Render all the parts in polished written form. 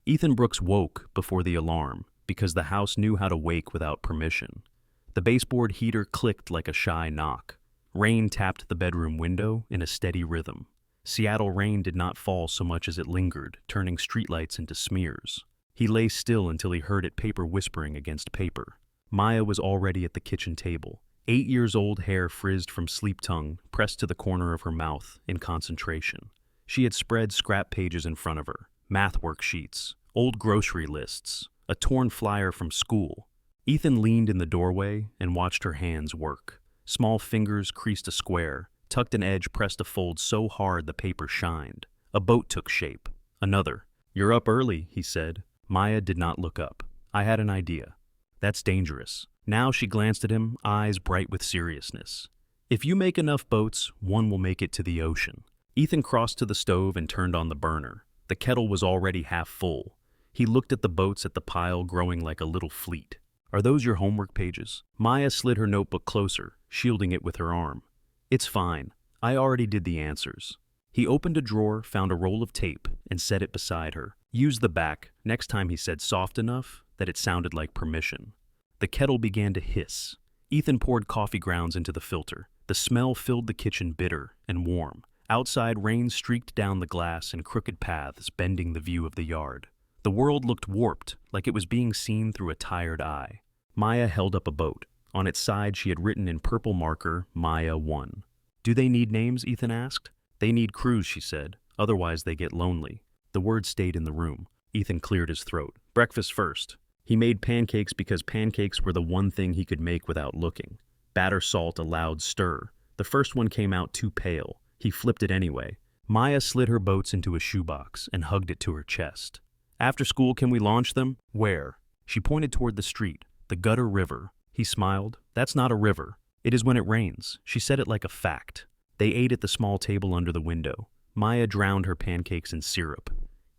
Ethan Brooks woke before the alarm because the house knew how to wake without permission. The baseboard heater clicked like a shy knock. Rain tapped the bedroom window in a steady rhythm. Seattle rain did not fall so much as it lingered, turning streetlights into smears. He lay still until he heard it paper whispering against paper. Maya was already at the kitchen table. 8 years old, hair frizzed from sleep tongue, pressed to the corner of her mouth in concentration. She had spread scrap pages in front of her, math worksheets, old grocery lists, a torn flyer from school. Ethan leaned in the doorway and watched her hands work. Small fingers creased a square, tucked an edge pressed a fold so hard the paper shined. A boat took shape. Another. "You're up early," he said. Maya did not look up. "I had an idea." "That's dangerous." Now she glanced at him, eyes bright with seriousness. "If you make enough boats, one will make it to the ocean." Ethan crossed to the stove and turned on the burner. The kettle was already half full. He looked at the boats at the pile growing like a little fleet. "Are those your homework pages?" Maya slid her notebook closer, shielding it with her arm. "It's fine. I already did the answers." He opened a drawer, found a roll of tape, and set it beside her. "Use the back," next time he said soft enough that it sounded like permission. The kettle began to hiss. Ethan poured coffee grounds into the filter. The smell filled the kitchen bitter and warm. Outside, rain streaked down the glass in crooked paths, bending the view of the yard. The world looked warped, like it was being seen through a tired eye. Maya held up a boat. On its side, she had written in purple marker, Maya 1. "Do they need names?" Ethan asked. "They need crews," she said. "Otherwise they get lonely." The words stayed in the room. Ethan cleared his throat. "Breakfast first." He made pancakes because pancakes were the one thing he could make without looking. Batter, salt, a loud stir. The first one came out too pale. He flipped it anyway. Maya slid her boats into a shoebox and hugged it to her chest. "After school, can we launch them?" "Where?" She pointed toward the street. "The Gutter River." He smiled. "That's not a river. It is when it rains." She said it like a fact. They ate at the small table under the window. Maya drowned her pancakes in syrup.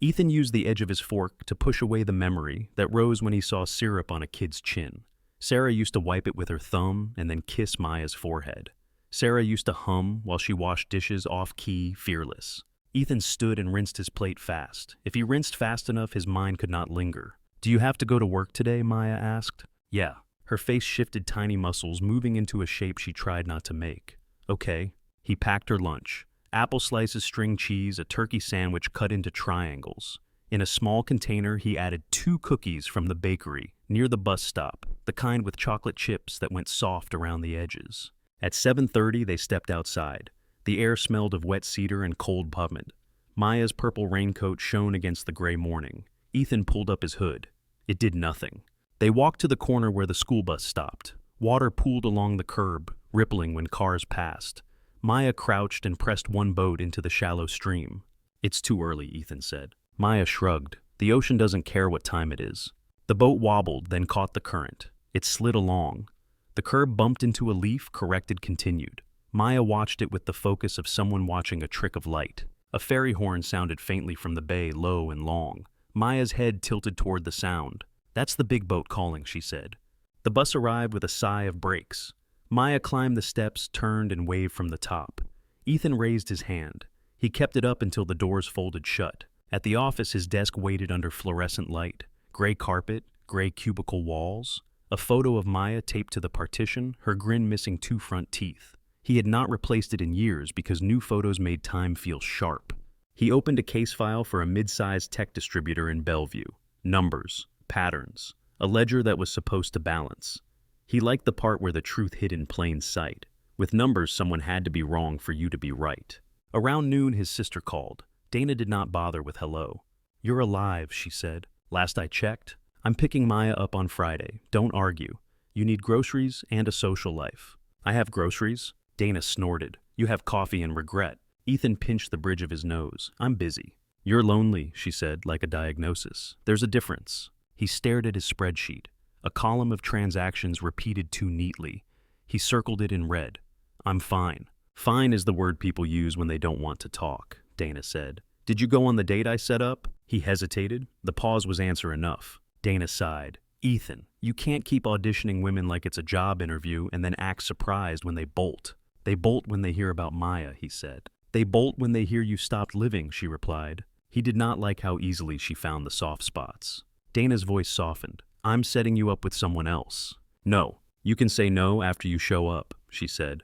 Ethan used the edge of his fork to push away the memory that rose when he saw syrup on a kid's chin. Sarah used to wipe it with her thumb and then kiss Maya's forehead. Sarah used to hum while she washed dishes off-key, fearless. Ethan stood and rinsed his plate fast. If he rinsed fast enough, his mind could not linger. "Do you have to go to work today?" Maya asked. "Yeah." Her face shifted, tiny muscles moving into a shape she tried not to make. "Okay." He packed her lunch. Apple slices, string cheese, a turkey sandwich cut into triangles. In a small container, he added 2 cookies from the bakery near the bus stop, the kind with chocolate chips that went soft around the edges. At 7:30, they stepped outside. The air smelled of wet cedar and cold peppermint. Maya's purple raincoat shone against the gray morning. Ethan pulled up his hood. It did nothing. They walked to the corner where the school bus stopped. Water pooled along the curb, rippling when cars passed. Maya crouched and pressed one boat into the shallow stream. "It's too early," Ethan said. Maya shrugged. "The ocean doesn't care what time it is." The boat wobbled, then caught the current. It slid along. The curb bumped into a leaf, corrected, continued. Maya watched it with the focus of someone watching a trick of light. A ferry horn sounded faintly from the bay, low and long. Maya's head tilted toward the sound. "That's the big boat calling," she said. The bus arrived with a sigh of brakes. Maya climbed the steps, turned, and waved from the top. Ethan raised his hand. He kept it up until the doors folded shut. At the office, his desk waited under fluorescent light. Gray carpet, gray cubicle walls. A photo of Maya taped to the partition, her grin missing 2 front teeth. He had not replaced it in years because new photos made time feel sharp. He opened a case file for a mid-sized tech distributor in Bellevue. Numbers, patterns, a ledger that was supposed to balance. He liked the part where the truth hid in plain sight. With numbers, someone had to be wrong for you to be right. Around noon, his sister called. Dana did not bother with hello. "You're alive," she said. "Last I checked. I'm picking Maya up on Friday. Don't argue. You need groceries and a social life." "I have groceries." Dana snorted. "You have coffee and regret." Ethan pinched the bridge of his nose. "I'm busy." "You're lonely," she said, like a diagnosis. "There's a difference." He stared at his spreadsheet. A column of transactions repeated too neatly. He circled it in red. "I'm fine." "Fine is the word people use when they don't want to talk," Dana said. "Did you go on the date I set up?" He hesitated. The pause was answer enough. Dana sighed. "Ethan, you can't keep auditioning women like it's a job interview and then act surprised when they bolt." "They bolt when they hear about Maya," he said. "They bolt when they hear you stopped living," she replied. He did not like how easily she found the soft spots. Dana's voice softened. I'm setting you up with someone else. No, you can say no after you show up, she said.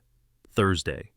Thursday.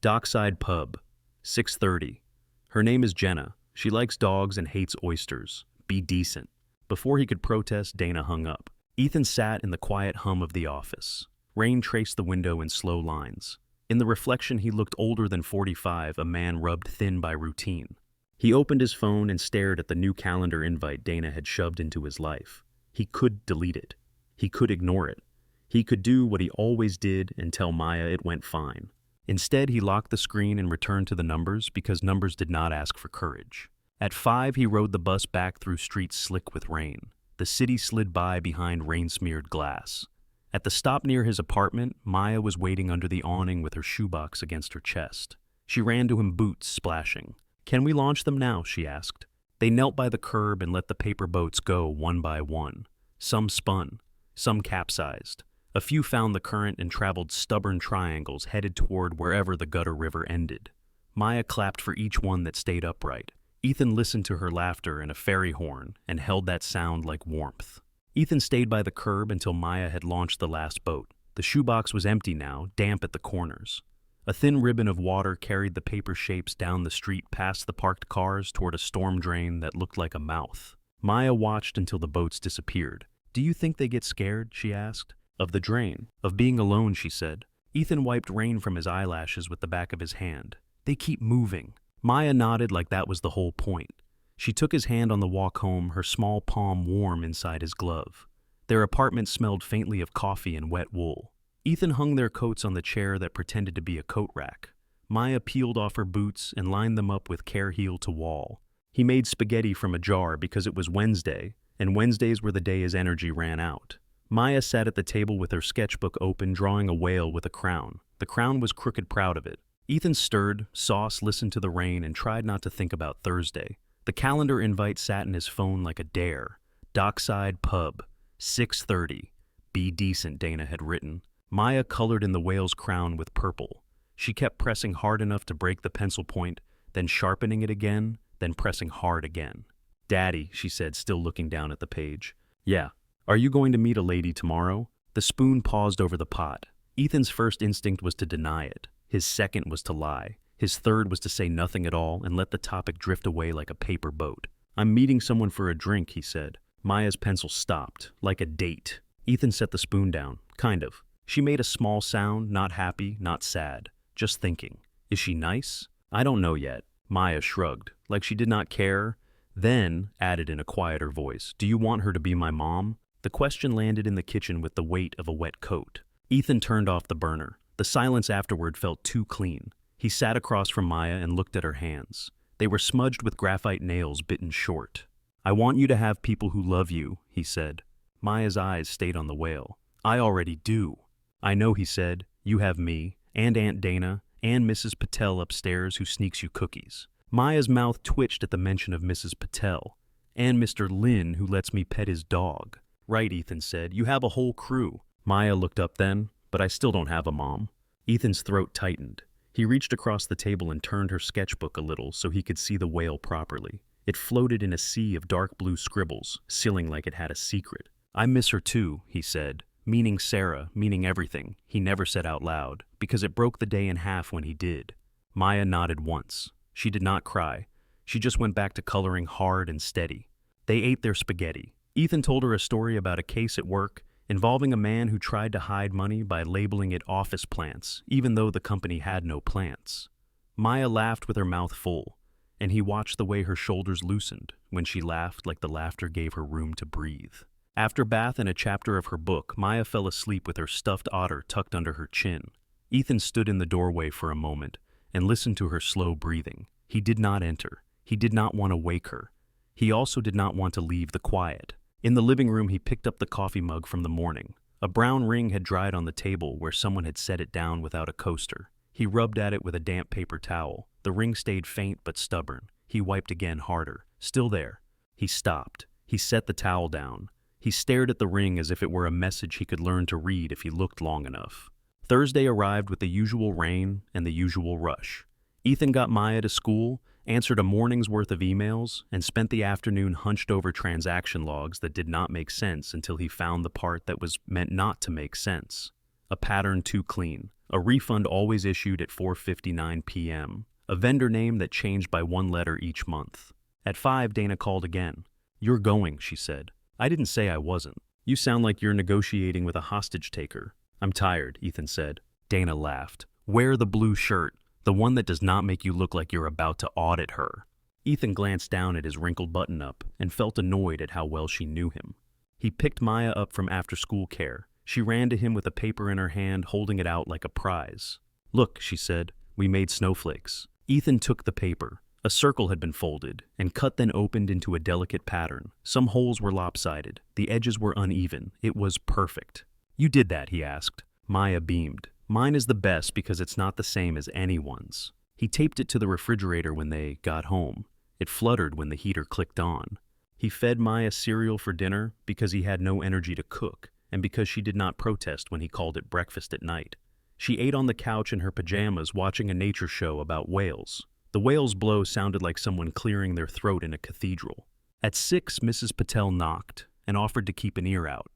Dockside Pub, 6:30. Her name is Jenna. She likes dogs and hates oysters. Be decent. Before he could protest, Dana hung up. Ethan sat in the quiet hum of the office. Rain traced the window in slow lines. In the reflection, he looked older than 45, a man rubbed thin by routine. He opened his phone and stared at the new calendar invite Dana had shoved into his life. He could delete it. He could ignore it. He could do what he always did and tell Maya it went fine. Instead, he locked the screen and returned to the numbers because numbers did not ask for courage. At 5, he rode the bus back through streets slick with rain. The city slid by behind rain-smeared glass. At the stop near his apartment, Maya was waiting under the awning with her shoebox against her chest. She ran to him, boots splashing. Can we launch them now? She asked. They knelt by the curb and let the paper boats go one by one. Some spun, some capsized. A few found the current and traveled stubborn triangles headed toward wherever the gutter river ended. Maya clapped for each one that stayed upright. Ethan listened to her laughter and a fairy horn and held that sound like warmth. Ethan stayed by the curb until Maya had launched the last boat. The shoebox was empty now, damp at the corners. A thin ribbon of water carried the paper shapes down the street past the parked cars toward a storm drain that looked like a mouth. Maya watched until the boats disappeared. Do you think they get scared? She asked. Of the drain. Of being alone, she said. Ethan wiped rain from his eyelashes with the back of his hand. They keep moving. Maya nodded like that was the whole point. She took his hand on the walk home, her small palm warm inside his glove. Their apartment smelled faintly of coffee and wet wool. Ethan hung their coats on the chair that pretended to be a coat rack. Maya peeled off her boots and lined them up with care heel to wall. He made spaghetti from a jar because it was Wednesday, and Wednesdays were the day his energy ran out. Maya sat at the table with her sketchbook open, drawing a whale with a crown. The crown was crooked proud of it. Ethan stirred, Sauce listened to the rain, and tried not to think about Thursday. The calendar invite sat in his phone like a dare. Dockside Pub, 6:30. Be decent, Dana had written. Maya colored in the whale's crown with purple. She kept pressing hard enough to break the pencil point, then sharpening it again, then pressing hard again. Daddy, she said, still looking down at the page. Yeah. Are you going to meet a lady tomorrow? The spoon paused over the pot. Ethan's first instinct was to deny it. His second was to lie. His third was to say nothing at all and let the topic drift away like a paper boat. I'm meeting someone for a drink, he said. Maya's pencil stopped, like a date. Ethan set the spoon down. Kind of. She made a small sound, not happy, not sad. Just thinking. Is she nice? I don't know yet. Maya shrugged, like she did not care. Then added in a quieter voice, do you want her to be my mom? The question landed in the kitchen with the weight of a wet coat. Ethan turned off the burner. The silence afterward felt too clean. He sat across from Maya and looked at her hands. They were smudged with graphite nails bitten short. I want you to have people who love you, he said. Maya's eyes stayed on the whale. I already do. I know, he said. You have me, and Aunt Dana, and Mrs. Patel upstairs who sneaks you cookies. Maya's mouth twitched at the mention of Mrs. Patel. And Mr. Lin who lets me pet his dog. Right, Ethan said. You have a whole crew. Maya looked up then, but I still don't have a mom. Ethan's throat tightened. He reached across the table and turned her sketchbook a little so he could see the whale properly. It floated in a sea of dark blue scribbles, sealing like it had a secret. I miss her too, he said. Meaning Sarah, meaning everything. He never said out loud, because it broke the day in half when he did. Maya nodded once. She did not cry. She just went back to coloring hard and steady. They ate their spaghetti. Ethan told her a story about a case at work involving a man who tried to hide money by labeling it office plants, even though the company had no plants. Maya laughed with her mouth full, and he watched the way her shoulders loosened when she laughed like the laughter gave her room to breathe. After bath and a chapter of her book, Maya fell asleep with her stuffed otter tucked under her chin. Ethan stood in the doorway for a moment and listened to her slow breathing. He did not enter. He did not want to wake her. He also did not want to leave the quiet. In the living room, he picked up the coffee mug from the morning. A brown ring had dried on the table where someone had set it down without a coaster. He rubbed at it with a damp paper towel. The ring stayed faint but stubborn. He wiped again harder. Still there. He stopped. He set the towel down. He stared at the ring as if it were a message he could learn to read if he looked long enough. Thursday arrived with the usual rain and the usual rush. Ethan got Maya to school, answered a morning's worth of emails, and spent the afternoon hunched over transaction logs that did not make sense until he found the part that was meant not to make sense. A pattern too clean, a refund always issued at 4:59 p.m., a vendor name that changed by one letter each month. At 5, Dana called again. "You're going," she said. "I didn't say I wasn't. You sound like you're negotiating with a hostage taker." "I'm tired," Ethan said. Dana laughed. "Wear the blue shirt, the one that does not make you look like you're about to audit her." Ethan glanced down at his wrinkled button-up and felt annoyed at how well she knew him. He picked Maya up from after-school care. She ran to him with a paper in her hand, holding it out like a prize. "Look," she said, "we made snowflakes." Ethan took the paper. A circle had been folded, and cut then opened into a delicate pattern. Some holes were lopsided. The edges were uneven. It was perfect. "You did that?" he asked. Maya beamed. "Mine is the best because it's not the same as anyone's." He taped it to the refrigerator when they got home. It fluttered when the heater clicked on. He fed Maya cereal for dinner because he had no energy to cook, and because she did not protest when he called it breakfast at night. She ate on the couch in her pajamas watching a nature show about whales. The whale's blow sounded like someone clearing their throat in a cathedral. At 6, Mrs. Patel knocked and offered to keep an ear out.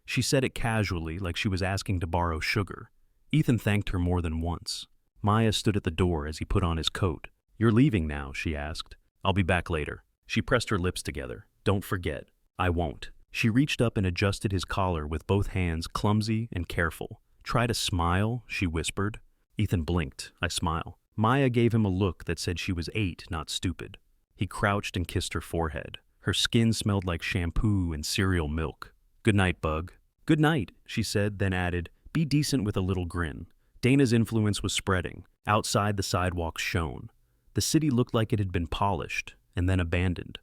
She said it casually, like she was asking to borrow sugar. Ethan thanked her more than once. Maya stood at the door as he put on his coat. "You're leaving now?" she asked. "I'll be back later." She pressed her lips together. "Don't forget." "I won't." She reached up and adjusted his collar with both hands, clumsy and careful. "Try to smile," she whispered. Ethan blinked. "I smile." Maya gave him a look that said she was 8, not stupid. He crouched and kissed her forehead. Her skin smelled like shampoo and cereal milk. "Good night, Bug." "Good night," she said, then added, "Be decent," with a little grin. Dana's influence was spreading. Outside, the sidewalks shone. The city looked like it had been polished and then abandoned.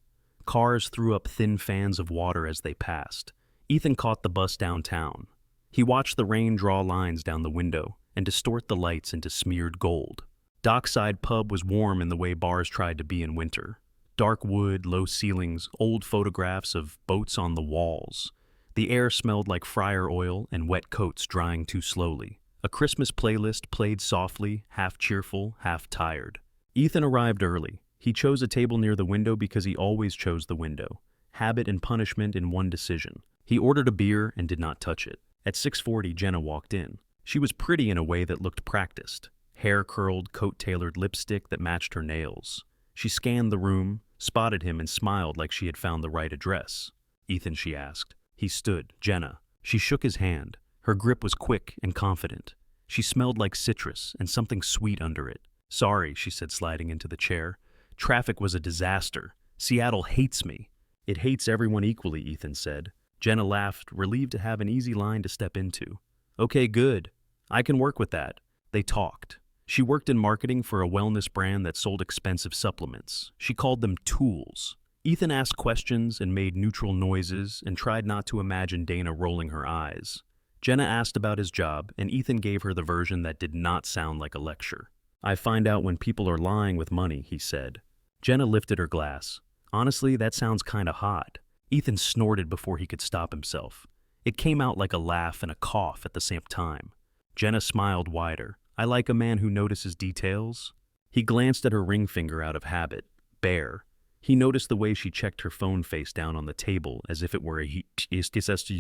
Cars threw up thin fans of water as they passed. Ethan caught the bus downtown. He watched the rain draw lines down the window and distort the lights into smeared gold. Dockside Pub was warm in the way bars tried to be in winter. Dark wood, low ceilings, old photographs of boats on the walls. The air smelled like fryer oil and wet coats drying too slowly. A Christmas playlist played softly, half cheerful, half tired. Ethan arrived early. He chose a table near the window because he always chose the window. Habit and punishment in one decision. He ordered a beer and did not touch it. At 6:40, Jenna walked in. She was pretty in a way that looked practiced. Hair-curled, coat-tailored lipstick that matched her nails. She scanned the room, spotted him, and smiled like she had found the right address. "Ethan," she asked. He stood. "Jenna." She shook his hand. Her grip was quick and confident. She smelled like citrus and something sweet under it. "Sorry," she said, sliding into the chair. "Traffic was a disaster. Seattle hates me." "It hates everyone equally," Ethan said. Jenna laughed, relieved to have an easy line to step into. "Okay, good. I can work with that." They talked. She worked in marketing for a wellness brand that sold expensive supplements. She called them tools. Ethan asked questions and made neutral noises and tried not to imagine Dana rolling her eyes. Jenna asked about his job, and Ethan gave her the version that did not sound like a lecture. "I find out when people are lying with money," he said. Jenna lifted her glass. "Honestly, that sounds kinda hot." Ethan snorted before he could stop himself. It came out like a laugh and a cough at the same time. Jenna smiled wider. "I like a man who notices details." He glanced at her ring finger out of habit. Bare. He noticed the way she checked her phone face down on the table as if it were a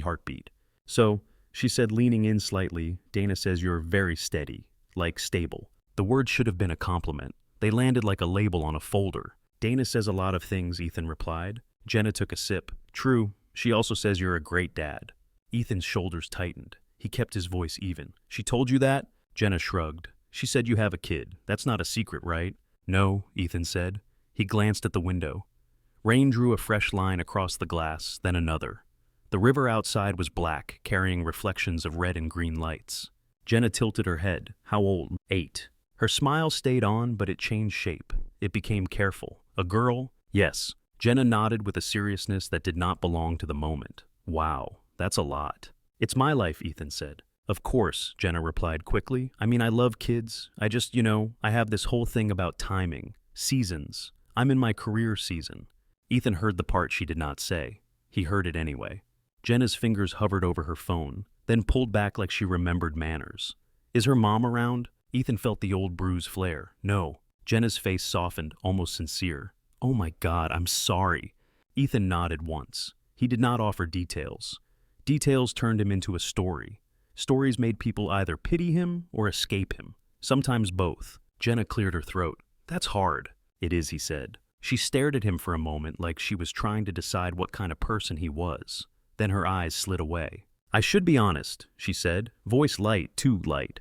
heartbeat. "So," she said, leaning in slightly, "Dana says you're very steady, like stable." The word should have been a compliment. They landed like a label on a folder. "Dana says a lot of things," Ethan replied. Jenna took a sip. "True. She also says you're a great dad." Ethan's shoulders tightened. He kept his voice even. "She told you that?" Jenna shrugged. "She said you have a kid. That's not a secret, right?" "No," Ethan said. He glanced at the window. Rain drew a fresh line across the glass, then another. The river outside was black, carrying reflections of red and green lights. Jenna tilted her head. "How old?" 8. Her smile stayed on, but it changed shape. It became careful. "A girl?" "Yes." Jenna nodded with a seriousness that did not belong to the moment. "Wow, that's a lot." "It's my life," Ethan said. "Of course," Jenna replied quickly. "I mean, I love kids. I just, I have this whole thing about timing. Seasons. I'm in my career season." Ethan heard the part she did not say. He heard it anyway. Jenna's fingers hovered over her phone, then pulled back like she remembered manners. "Is her mom around?" Ethan felt the old bruise flare. "No." Jenna's face softened, almost sincere. "Oh my God, I'm sorry." Ethan nodded once. He did not offer details. Details turned him into a story. Stories made people either pity him or escape him. Sometimes both. Jenna cleared her throat. "That's hard." "It is," he said. She stared at him for a moment like she was trying to decide what kind of person he was. Then her eyes slid away. "I should be honest," she said, voice light, too light.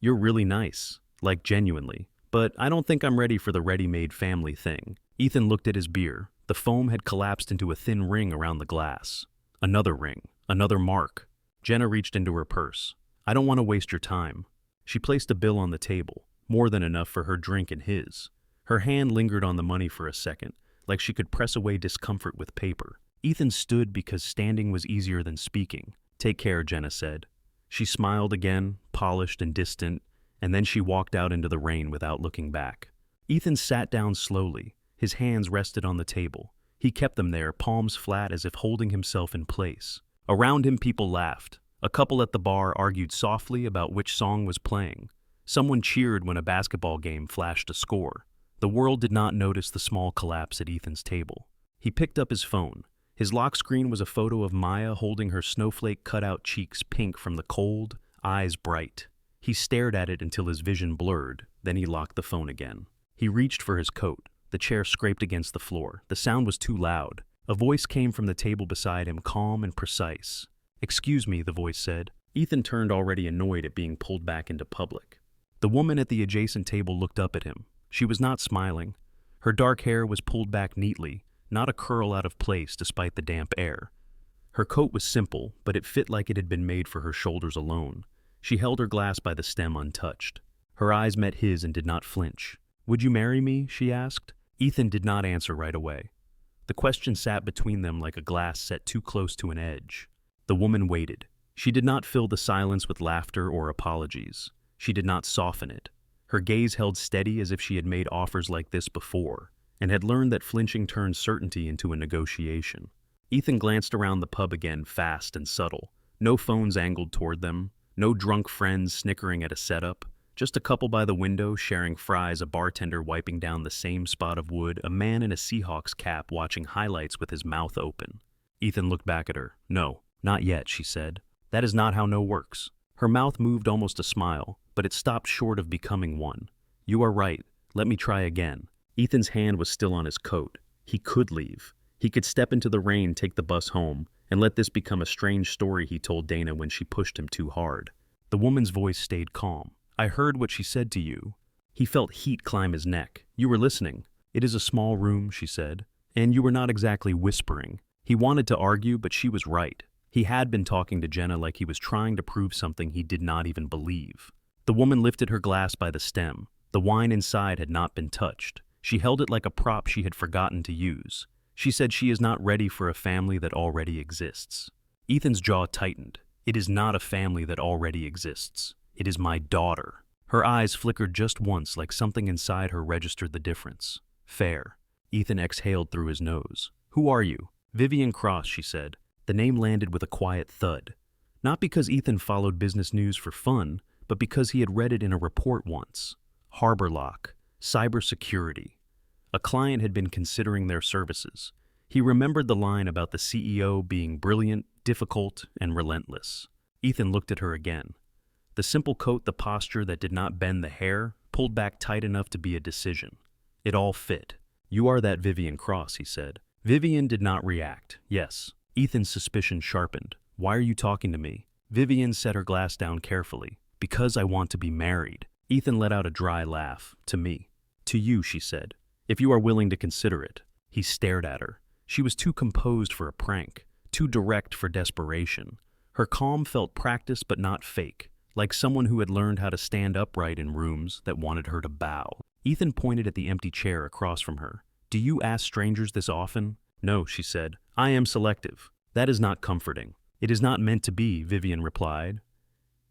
"You're really nice, like genuinely. But I don't think I'm ready for the ready-made family thing." Ethan looked at his beer. The foam had collapsed into a thin ring around the glass. Another ring. Another mark. Jenna reached into her purse. "I don't want to waste your time." She placed a bill on the table, more than enough for her drink and his. Her hand lingered on the money for a second, like she could press away discomfort with paper. Ethan stood because standing was easier than speaking. "Take care," Jenna said. She smiled again, polished and distant, and then she walked out into the rain without looking back. Ethan sat down slowly. His hands rested on the table. He kept them there, palms flat as if holding himself in place. Around him, people laughed. A couple at the bar argued softly about which song was playing. Someone cheered when a basketball game flashed a score. The world did not notice the small collapse at Ethan's table. He picked up his phone. His lock screen was a photo of Maya holding her snowflake cutout cheeks pink from the cold, eyes bright. He stared at it until his vision blurred, then he locked the phone again. He reached for his coat. The chair scraped against the floor. The sound was too loud. A voice came from the table beside him, calm and precise. "Excuse me," the voice said. Ethan turned, already annoyed at being pulled back into public. The woman at the adjacent table looked up at him. She was not smiling. Her dark hair was pulled back neatly, not a curl out of place despite the damp air. Her coat was simple, but it fit like it had been made for her shoulders alone. She held her glass by the stem untouched. Her eyes met his and did not flinch. "Would you marry me?" she asked. Ethan did not answer right away. The question sat between them like a glass set too close to an edge. The woman waited. She did not fill the silence with laughter or apologies. She did not soften it. Her gaze held steady as if she had made offers like this before, and had learned that flinching turns certainty into a negotiation. Ethan glanced around the pub again, fast and subtle. No phones angled toward them, no drunk friends snickering at a setup. Just a couple by the window sharing fries, a bartender wiping down the same spot of wood, a man in a Seahawks cap watching highlights with his mouth open. Ethan looked back at her. "No, not yet," she said. "That is not how no works." Her mouth moved almost a smile, but it stopped short of becoming one. "You are right. Let me try again." Ethan's hand was still on his coat. He could leave. He could step into the rain, take the bus home, and let this become a strange story he told Dana when she pushed him too hard. The woman's voice stayed calm. "I heard what she said to you." He felt heat climb his neck. "You were listening." "It is a small room," she said, "and you were not exactly whispering." He wanted to argue, but she was right. He had been talking to Jenna like he was trying to prove something he did not even believe. The woman lifted her glass by the stem. The wine inside had not been touched. She held it like a prop she had forgotten to use. She said she is not ready for a family that already exists. Ethan's jaw tightened. "It is not a family that already exists. It is my daughter." Her eyes flickered just once, like something inside her registered the difference. "Fair." Ethan exhaled through his nose. "Who are you?" "Vivian Cross," she said. The name landed with a quiet thud. Not because Ethan followed business news for fun, but because he had read it in a report once. Harbor lock, cybersecurity. A client had been considering their services. He remembered the line about the CEO being brilliant, difficult, and relentless. Ethan looked at her again. The simple coat, the posture that did not bend the hair, pulled back tight enough to be a decision. It all fit. "You are that Vivian Cross," he said. Vivian did not react. "Yes." Ethan's suspicion sharpened. "Why are you talking to me?" Vivian set her glass down carefully. "Because I want to be married." Ethan let out a dry laugh. "To me." "To you," she said. "If you are willing to consider it." He stared at her. She was too composed for a prank, too direct for desperation. Her calm felt practiced but not fake, like someone who had learned how to stand upright in rooms that wanted her to bow. Ethan pointed at the empty chair across from her. "Do you ask strangers this often?" "No," she said. "I am selective." "That is not comforting." "It is not meant to be," Vivian replied.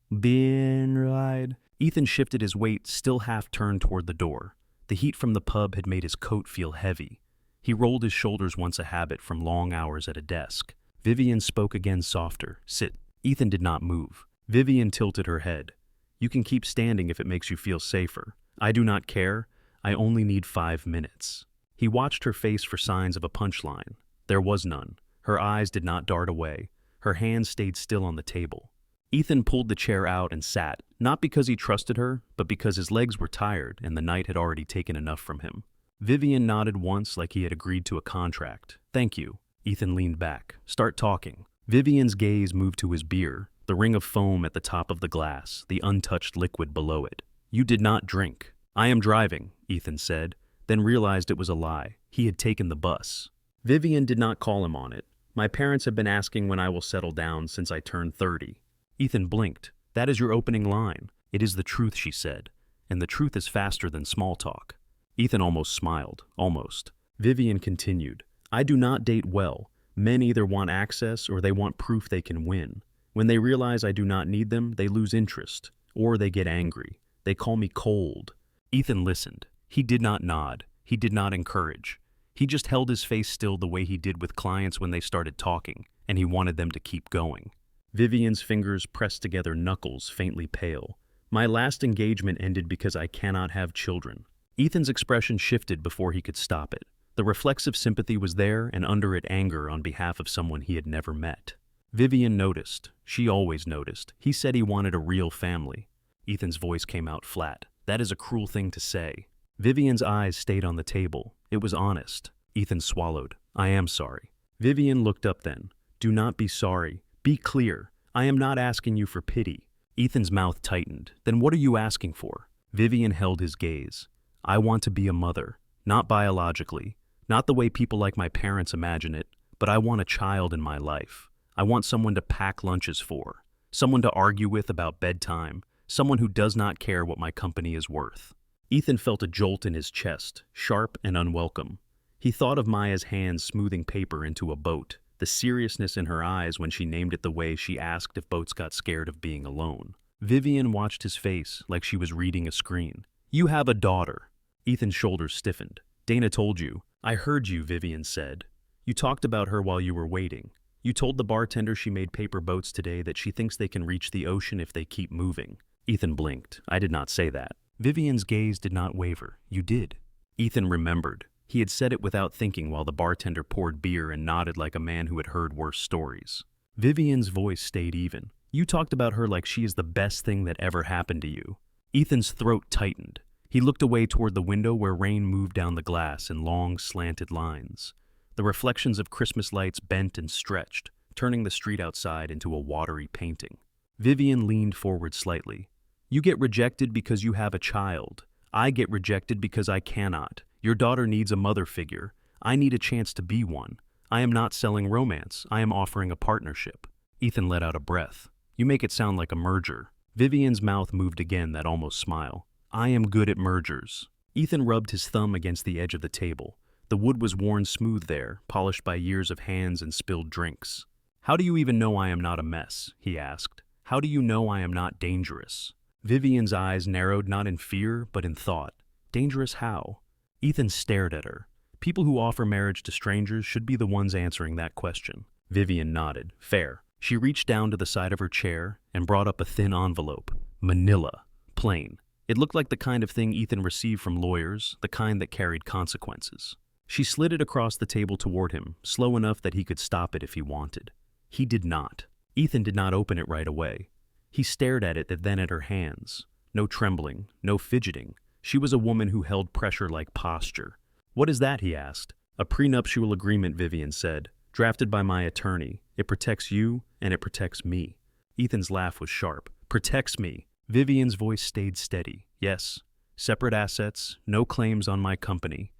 "Been right." Ethan shifted his weight, still half turned toward the door. The heat from the pub had made his coat feel heavy. He rolled his shoulders, once a habit from long hours at a desk. Vivian spoke again, softer. "Sit." Ethan did not move. Vivian tilted her head. "You can keep standing if it makes you feel safer. I do not care. I only need 5 minutes. He watched her face for signs of a punchline. There was none. Her eyes did not dart away. Her hands stayed still on the table. Ethan pulled the chair out and sat, not because he trusted her, but because his legs were tired and the night had already taken enough from him. Vivian nodded once like he had agreed to a contract. Thank you. Ethan leaned back. Start talking. Vivian's gaze moved to his beer, the ring of foam at the top of the glass, the untouched liquid below it. You did not drink. I am driving, Ethan said, then realized it was a lie. He had taken the bus. Vivian did not call him on it. My parents have been asking when I will settle down since I turned 30. Ethan blinked. That is your opening line. It is the truth, she said. And the truth is faster than small talk. Ethan almost smiled. Almost. Vivian continued. I do not date well. Men either want access or they want proof they can win. When they realize I do not need them, they lose interest. Or they get angry. They call me cold. Ethan listened. He did not nod. He did not encourage. He just held his face still the way he did with clients when they started talking, and he wanted them to keep going. Vivian's fingers pressed together, knuckles faintly pale. My last engagement ended because I cannot have children. Ethan's expression shifted before he could stop it. The reflexive sympathy was there, and under it anger on behalf of someone he had never met. Vivian noticed. She always noticed. He said he wanted a real family. Ethan's voice came out flat. That is a cruel thing to say. Vivian's eyes stayed on the table. It was honest. Ethan swallowed. I am sorry. Vivian looked up then. Do not be sorry. Be clear. I am not asking you for pity. Ethan's mouth tightened. Then what are you asking for? Vivian held his gaze. I want to be a mother. Not biologically. Not the way people like my parents imagine it. But I want a child in my life. I want someone to pack lunches for. Someone to argue with about bedtime. Someone who does not care what my company is worth. Ethan felt a jolt in his chest, sharp and unwelcome. He thought of Maya's hands smoothing paper into a boat, the seriousness in her eyes when she named it the way she asked if boats got scared of being alone. Vivian watched his face like she was reading a screen. You have a daughter. Ethan's shoulders stiffened. Dana told you. I heard you, Vivian said. You talked about her while you were waiting. You told the bartender she made paper boats today that she thinks they can reach the ocean if they keep moving. Ethan blinked. I did not say that. Vivian's gaze did not waver. You did. Ethan remembered. He had said it without thinking while the bartender poured beer and nodded like a man who had heard worse stories. Vivian's voice stayed even. You talked about her like she is the best thing that ever happened to you. Ethan's throat tightened. He looked away toward the window where rain moved down the glass in long, slanted lines. The reflections of Christmas lights bent and stretched, turning the street outside into a watery painting. Vivian leaned forward slightly. You get rejected because you have a child. I get rejected because I cannot. Your daughter needs a mother figure. I need a chance to be one. I am not selling romance. I am offering a partnership. Ethan let out a breath. You make it sound like a merger. Vivian's mouth moved again, that almost smile. I am good at mergers. Ethan rubbed his thumb against the edge of the table. The wood was worn smooth there, polished by years of hands and spilled drinks. How do you even know I am not a mess? He asked. How do you know I am not dangerous? Vivian's eyes narrowed not in fear, but in thought. Dangerous how? Ethan stared at her. People who offer marriage to strangers should be the ones answering that question. Vivian nodded. Fair. She reached down to the side of her chair and brought up a thin envelope. Manila. Plain. It looked like the kind of thing Ethan received from lawyers, the kind that carried consequences. She slid it across the table toward him, slow enough that he could stop it if he wanted. He did not. Ethan did not open it right away. He stared at it, then at her hands. No trembling, no fidgeting. She was a woman who held pressure like posture. What is that? He asked. A prenuptial agreement, Vivian said. Drafted by my attorney. It protects you, and it protects me. Ethan's laugh was sharp. Protects me. Vivian's voice stayed steady. Yes. Separate assets, no claims on my company.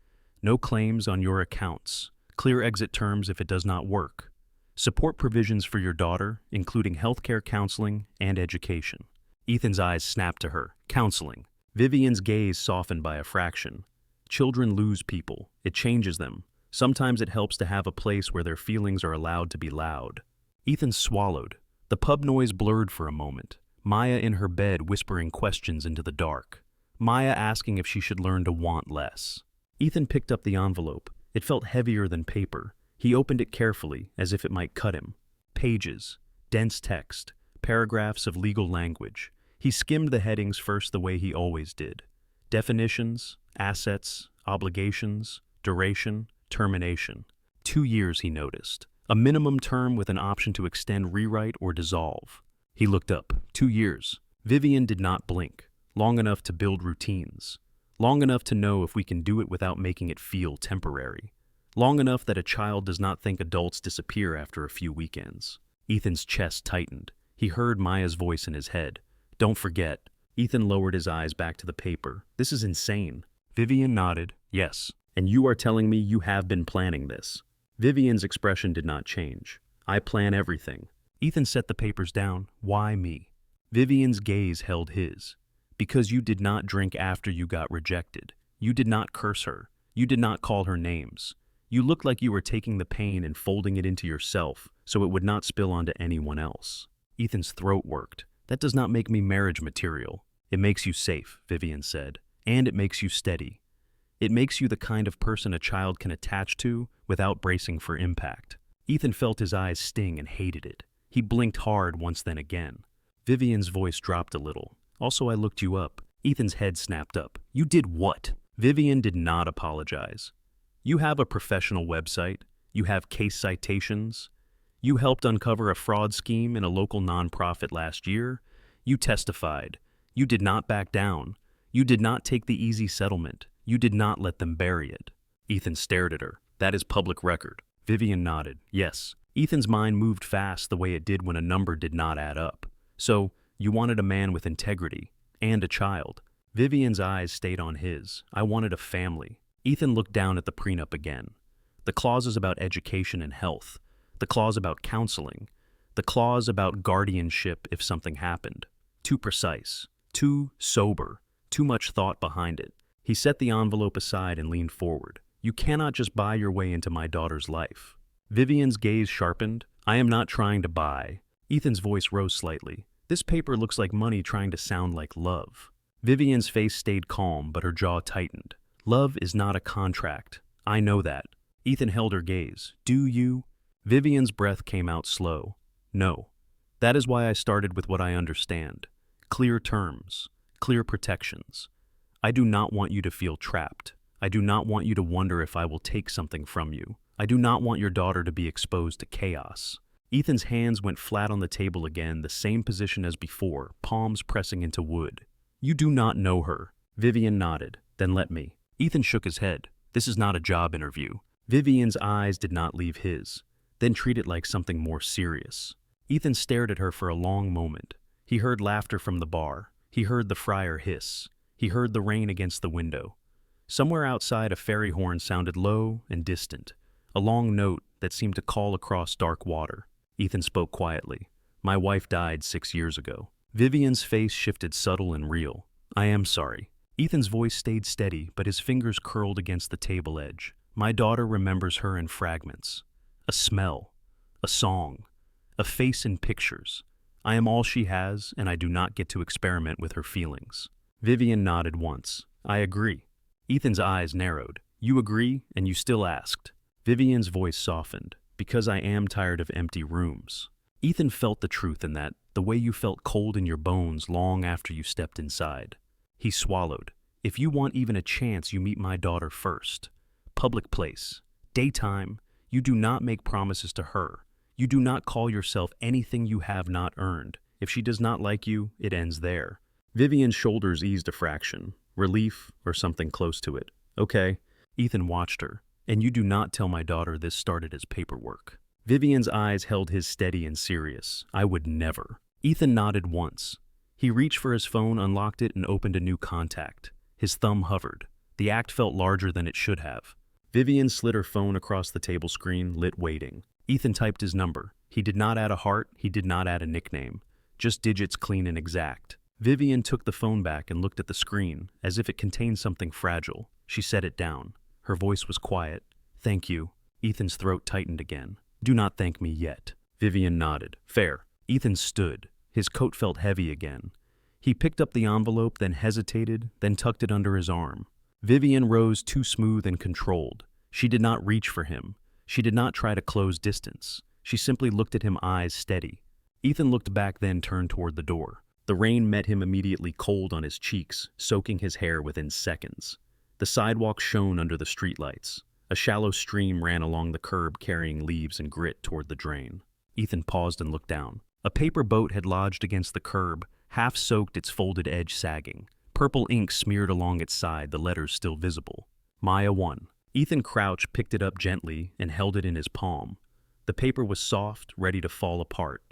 No claims on your accounts. Clear exit terms if it does not work. Support provisions for your daughter, including healthcare counseling and education. Ethan's eyes snapped to her. Counseling. Vivian's gaze softened by a fraction. Children lose people. It changes them. Sometimes it helps to have a place where their feelings are allowed to be loud. Ethan swallowed. The pub noise blurred for a moment. Maya in her bed whispering questions into the dark. Maya asking if she should learn to want less. Ethan picked up the envelope. It felt heavier than paper. He opened it carefully, as if it might cut him. Pages, dense text, paragraphs of legal language. He skimmed the headings first the way he always did. Definitions, assets, obligations, duration, termination. 2 years, he noticed. A minimum term with an option to extend, rewrite, or dissolve. He looked up. 2 years. Vivian did not blink. Long enough to build routines. Long enough to know if we can do it without making it feel temporary. Long enough that a child does not think adults disappear after a few weekends. Ethan's chest tightened. He heard Maya's voice in his head. Don't forget. Ethan lowered his eyes back to the paper. This is insane. Vivian nodded. Yes. And you are telling me you have been planning this? Vivian's expression did not change. I plan everything. Ethan set the papers down. Why me? Vivian's gaze held his. Because you did not drink after you got rejected. You did not curse her. You did not call her names. You looked like you were taking the pain and folding it into yourself so it would not spill onto anyone else. Ethan's throat worked. That does not make me marriage material. It makes you safe, Vivian said. And it makes you steady. It makes you the kind of person a child can attach to without bracing for impact. Ethan felt his eyes sting and hated it. He blinked hard once then again. Vivian's voice dropped a little. Also, I looked you up. Ethan's head snapped up. You did what? Vivian did not apologize. You have a professional website. You have case citations. You helped uncover a fraud scheme in a local nonprofit last year. You testified. You did not back down. You did not take the easy settlement. You did not let them bury it. Ethan stared at her. That is public record. Vivian nodded. Yes. Ethan's mind moved fast the way it did when a number did not add up. So, you wanted a man with integrity. And a child. Vivian's eyes stayed on his. I wanted a family. Ethan looked down at the prenup again. The clauses about education and health. The clause about counseling. The clause about guardianship if something happened. Too precise. Too sober. Too much thought behind it. He set the envelope aside and leaned forward. You cannot just buy your way into my daughter's life. Vivian's gaze sharpened. I am not trying to buy. Ethan's voice rose slightly. This paper looks like money trying to sound like love. Vivian's face stayed calm, but her jaw tightened. Love is not a contract. I know that. Ethan held her gaze. Do you? Vivian's breath came out slow. No. That is why I started with what I understand. Clear terms. Clear protections. I do not want you to feel trapped. I do not want you to wonder if I will take something from you. I do not want your daughter to be exposed to chaos. Ethan's hands went flat on the table again, the same position as before, palms pressing into wood. You do not know her. Vivian nodded. Then let me. Ethan shook his head. This is not a job interview. Vivian's eyes did not leave his. Then treat it like something more serious. Ethan stared at her for a long moment. He heard laughter from the bar. He heard the fryer hiss. He heard the rain against the window. Somewhere outside, a ferry horn sounded low and distant, a long note that seemed to call across dark water. Ethan spoke quietly. My wife died 6 years ago. Vivian's face shifted subtle and real. I am sorry. Ethan's voice stayed steady, but his fingers curled against the table edge. My daughter remembers her in fragments. A smell. A song. A face in pictures. I am all she has, and I do not get to experiment with her feelings. Vivian nodded once. I agree. Ethan's eyes narrowed. You agree, and you still asked. Vivian's voice softened. Because I am tired of empty rooms. Ethan felt the truth in that, the way you felt cold in your bones long after you stepped inside. He swallowed. If you want even a chance, you meet my daughter first. Public place. Daytime. You do not make promises to her. You do not call yourself anything you have not earned. If she does not like you, it ends there. Vivian's shoulders eased a fraction. Relief, or something close to it. Okay. Ethan watched her. And you do not tell my daughter this started as paperwork. Vivian's eyes held his steady and serious. I would never. Ethan nodded once. He reached for his phone, unlocked it, and opened a new contact. His thumb hovered. The act felt larger than it should have. Vivian slid her phone across the table screen, lit waiting. Ethan typed his number. He did not add a heart, he did not add a nickname. Just digits clean and exact. Vivian took the phone back and looked at the screen, as if it contained something fragile. She set it down. Her voice was quiet. Thank you. Ethan's throat tightened again. Do not thank me yet. Vivian nodded. Fair. Ethan stood. His coat felt heavy again. He picked up the envelope, then hesitated, then tucked it under his arm. Vivian rose too smooth and controlled. She did not reach for him. She did not try to close distance. She simply looked at him, eyes steady. Ethan looked back, then turned toward the door. The rain met him immediately cold on his cheeks, soaking his hair within seconds. The sidewalk shone under the streetlights. A shallow stream ran along the curb carrying leaves and grit toward the drain. Ethan paused and looked down. A paper boat had lodged against the curb, half soaked, its folded edge sagging. Purple ink smeared along its side, the letters still visible. Maya 1. Ethan crouched, picked it up gently, and held it in his palm. The paper was soft, ready to fall apart.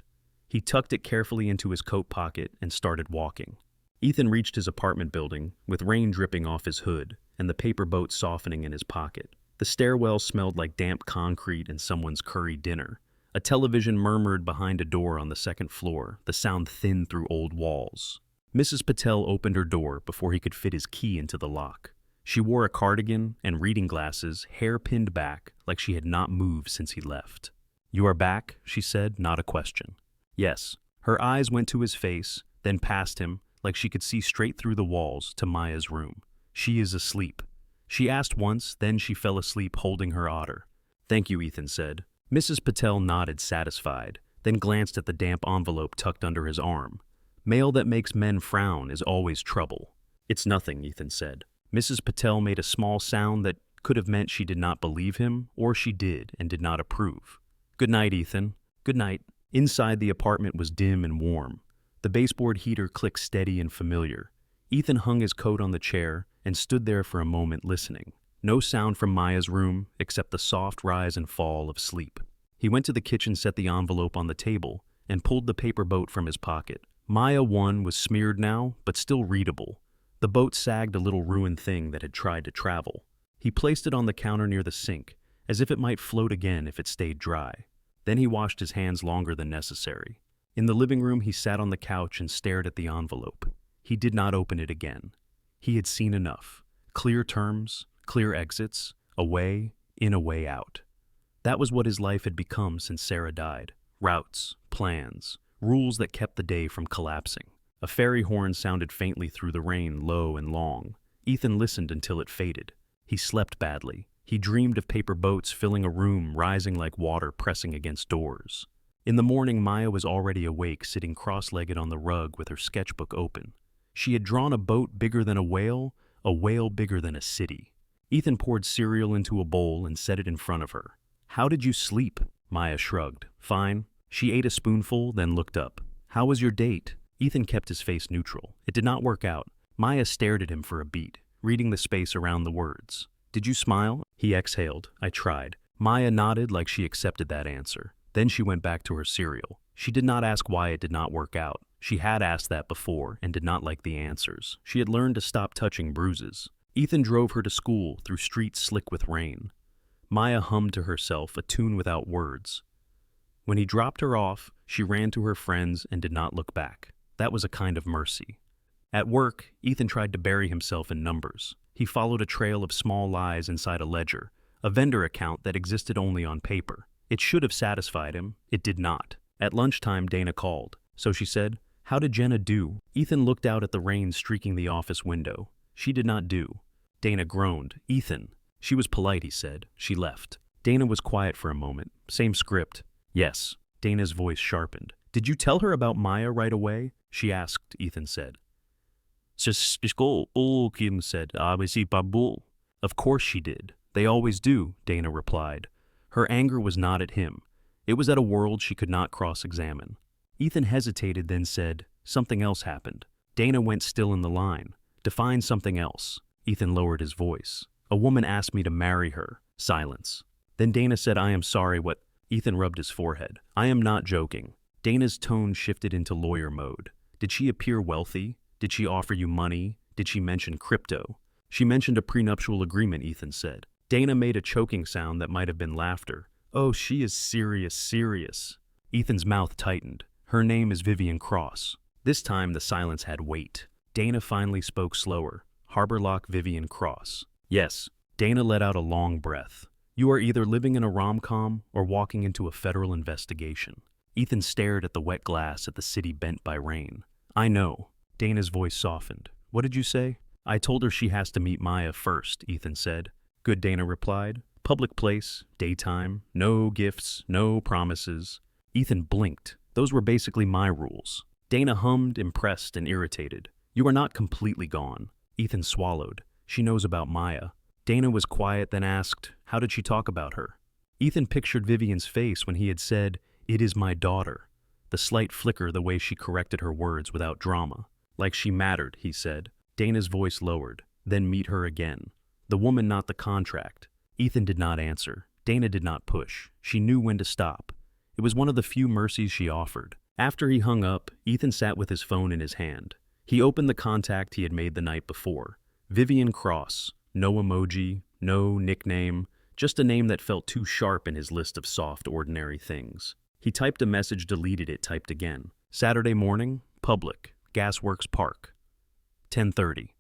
He tucked it carefully into his coat pocket and started walking. Ethan reached his apartment building, with rain dripping off his hood and the paper boat softening in his pocket. The stairwell smelled like damp concrete and someone's curry dinner. A television murmured behind a door on the second floor, the sound thin through old walls. Mrs. Patel opened her door before he could fit his key into the lock. She wore a cardigan and reading glasses, hair pinned back like she had not moved since he left. "You are back," she said, not a question. Yes. Her eyes went to his face, then past him, like she could see straight through the walls, to Maya's room. "She is asleep." She asked once, then she fell asleep holding her otter. "Thank you," Ethan said. Mrs. Patel nodded, satisfied, then glanced at the damp envelope tucked under his arm. "Mail that makes men frown is always trouble." "It's nothing," Ethan said. Mrs. Patel made a small sound that could have meant she did not believe him, or she did and did not approve. "Good night, Ethan." "Good night." Inside, the apartment was dim and warm. The baseboard heater clicked steady and familiar. Ethan hung his coat on the chair and stood there for a moment listening. No sound from Maya's room except the soft rise and fall of sleep. He went to the kitchen, set the envelope on the table, and pulled the paper boat from his pocket. Maya 1 was smeared now, but still readable. The boat sagged, a little ruined thing that had tried to travel. He placed it on the counter near the sink, as if it might float again if it stayed dry. Then he washed his hands longer than necessary. In the living room, he sat on the couch and stared at the envelope. He did not open it again. He had seen enough. Clear terms, clear exits, a way in, a way out. That was what his life had become since Sarah died. Routes, plans, rules that kept the day from collapsing. A fairy horn sounded faintly through the rain, low and long. Ethan listened until it faded. He slept badly. He dreamed of paper boats filling a room, rising like water pressing against doors. In the morning, Maya was already awake, sitting cross-legged on the rug with her sketchbook open. She had drawn a boat bigger than a whale bigger than a city. Ethan poured cereal into a bowl and set it in front of her. "How did you sleep?" Maya shrugged. "Fine." She ate a spoonful, then looked up. "How was your date?" Ethan kept his face neutral. It did not work out. Maya stared at him for a beat, reading the space around the words. "Did you smile?" He exhaled. "I tried." Maya nodded like she accepted that answer. Then she went back to her cereal. She did not ask why it did not work out. She had asked that before and did not like the answers. She had learned to stop touching bruises. Ethan drove her to school through streets slick with rain. Maya hummed to herself, a tune without words. When he dropped her off, she ran to her friends and did not look back. That was a kind of mercy. At work, Ethan tried to bury himself in numbers. He followed a trail of small lies inside a ledger, a vendor account that existed only on paper. It should have satisfied him. It did not. At lunchtime, Dana called. So she said, "How did Jenna do?" Ethan looked out at the rain streaking the office window. She did not do. Dana groaned. "Ethan." She was polite, he said. She left. Dana was quiet for a moment. Same script. "Yes." Dana's voice sharpened. "Did you tell her about Maya right away?" She asked, Ethan said. Kim said. "Of course she did. They always do," Dana replied. Her anger was not at him. It was at a world she could not cross-examine. Ethan hesitated, then said, "Something else happened." Dana went still in the line. "Define something else." Ethan lowered his voice. "A woman asked me to marry her." Silence. Then Dana said, "I am sorry, what?" Ethan rubbed his forehead. "I am not joking." Dana's tone shifted into lawyer mode. "Did she appear wealthy? Did she offer you money? Did she mention crypto?" "She mentioned a prenuptial agreement," Ethan said. Dana made a choking sound that might have been laughter. "Oh, she is serious." Ethan's mouth tightened. "Her name is Vivian Cross." This time the silence had weight. Dana finally spoke slower. "Harborlock Vivian Cross." "Yes." Dana let out a long breath. "You are either living in a rom-com or walking into a federal investigation." Ethan stared at the wet glass at the city bent by rain. "I know." Dana's voice softened. "What did you say?" "I told her she has to meet Maya first," Ethan said. "Good," Dana replied. "Public place, daytime, no gifts, no promises." Ethan blinked. "Those were basically my rules." Dana hummed, impressed and irritated. You are not completely gone. Ethan swallowed. She knows about Maya. Dana was quiet, then asked, how did she talk about her? Ethan pictured Vivian's face when he had said, "It is my daughter." The slight flicker, the way she corrected her words without drama. Like she mattered, he said. Dana's voice lowered. Then meet her again. The woman, not the contract. Ethan did not answer. Dana did not push. She knew when to stop. It was one of the few mercies she offered. After he hung up, Ethan sat with his phone in his hand. He opened the contact he had made the night before. Vivian Cross. No emoji, no nickname, just a name that felt too sharp in his list of soft, ordinary things. He typed a message, deleted it, typed again. Saturday morning, public, Gasworks Park. 10:30.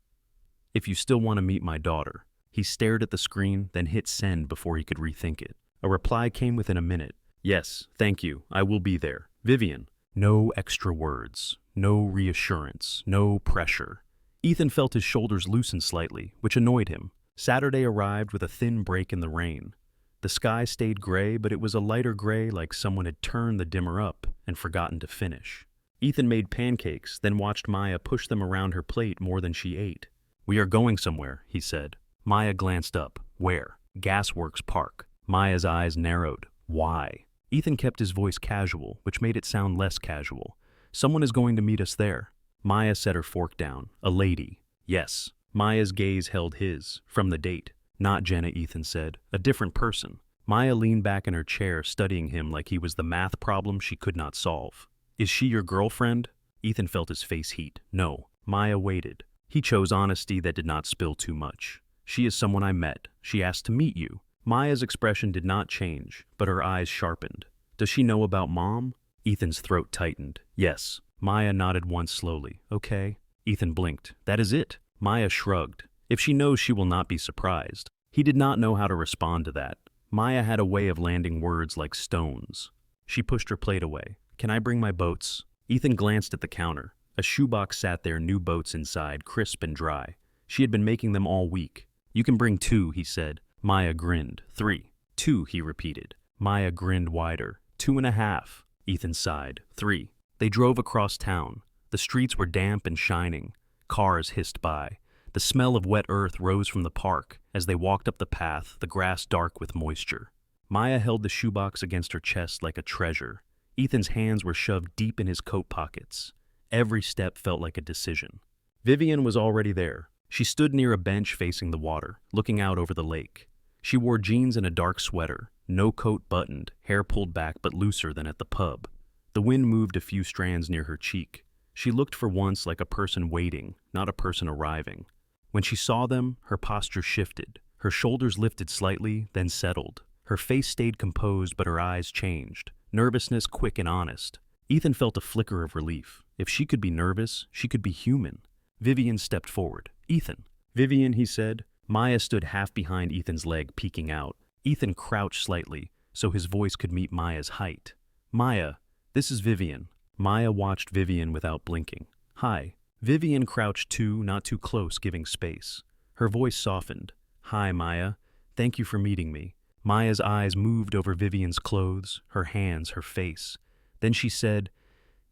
If you still want to meet my daughter. He stared at the screen, then hit send before he could rethink it. A reply came within a minute. Yes, thank you, I will be there. Vivian. No extra words, no reassurance, no pressure. Ethan felt his shoulders loosen slightly, which annoyed him. Saturday arrived with a thin break in the rain. The sky stayed gray, but it was a lighter gray, like someone had turned the dimmer up and forgotten to finish. Ethan made pancakes, then watched Maya push them around her plate more than she ate. We are going somewhere, he said. Maya glanced up. Where? Gasworks Park. Maya's eyes narrowed. Why? Ethan kept his voice casual, which made it sound less casual. Someone is going to meet us there. Maya set her fork down. A lady. Yes. Maya's gaze held his. From the date. Not Jenna, Ethan said. A different person. Maya leaned back in her chair, studying him like he was the math problem she could not solve. Is she your girlfriend? Ethan felt his face heat. No. Maya waited. He chose honesty that did not spill too much. She is someone I met. She asked to meet you. Maya's expression did not change, but her eyes sharpened. Does she know about Mom? Ethan's throat tightened. Yes. Maya nodded once slowly. Okay. Ethan blinked. That is it. Maya shrugged. If she knows, she will not be surprised. He did not know how to respond to that. Maya had a way of landing words like stones. She pushed her plate away. Can I bring my boats? Ethan glanced at the counter. A shoebox sat there, new boats inside, crisp and dry. She had been making them all week. You can bring 2, he said. Maya grinned. 3. 2, he repeated. Maya grinned wider. 2.5. Ethan sighed. 3. They drove across town. The streets were damp and shining. Cars hissed by. The smell of wet earth rose from the park. As they walked up the path, the grass dark with moisture. Maya held the shoebox against her chest like a treasure. Ethan's hands were shoved deep in his coat pockets. Every step felt like a decision. Vivian was already there. She stood near a bench facing the water, looking out over the lake. She wore jeans and a dark sweater, no coat buttoned, hair pulled back but looser than at the pub. The wind moved a few strands near her cheek. She looked for once like a person waiting, not a person arriving. When she saw them, her posture shifted. Her shoulders lifted slightly, then settled. Her face stayed composed, but her eyes changed. Nervousness quick and honest. Ethan felt a flicker of relief. If she could be nervous, she could be human. Vivian stepped forward. Ethan. Vivian, he said. Maya stood half behind Ethan's leg, peeking out. Ethan crouched slightly, so his voice could meet Maya's height. Maya, this is Vivian. Maya watched Vivian without blinking. Hi. Vivian crouched too, not too close, giving space. Her voice softened. Hi, Maya. Thank you for meeting me. Maya's eyes moved over Vivian's clothes, her hands, her face. Then she said,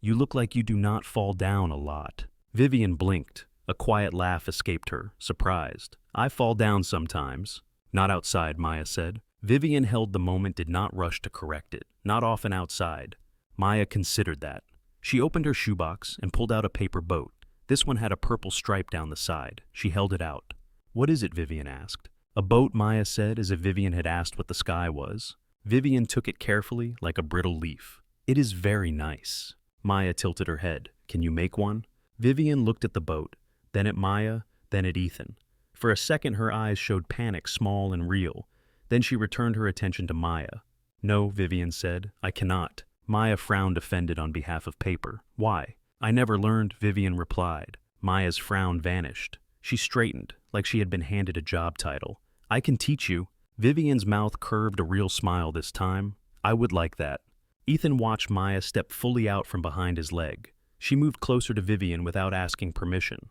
You look like you do not fall down a lot. Vivian blinked. A quiet laugh escaped her, surprised. I fall down sometimes. Not outside, Maya said. Vivian held the moment, did not rush to correct it. Not often outside. Maya considered that. She opened her shoebox and pulled out a paper boat. This one had a purple stripe down the side. She held it out. What is it? Vivian asked. A boat, Maya said, as if Vivian had asked what the sky was. Vivian took it carefully, like a brittle leaf. It is very nice. Maya tilted her head. Can you make one? Vivian looked at the boat, then at Maya, then at Ethan. For a second, her eyes showed panic, small and real. Then she returned her attention to Maya. No, Vivian said, I cannot. Maya frowned, offended on behalf of paper. Why? I never learned, Vivian replied. Maya's frown vanished. She straightened, like she had been handed a job title. I can teach you. Vivian's mouth curved a real smile this time. I would like that. Ethan watched Maya step fully out from behind his leg. She moved closer to Vivian without asking permission.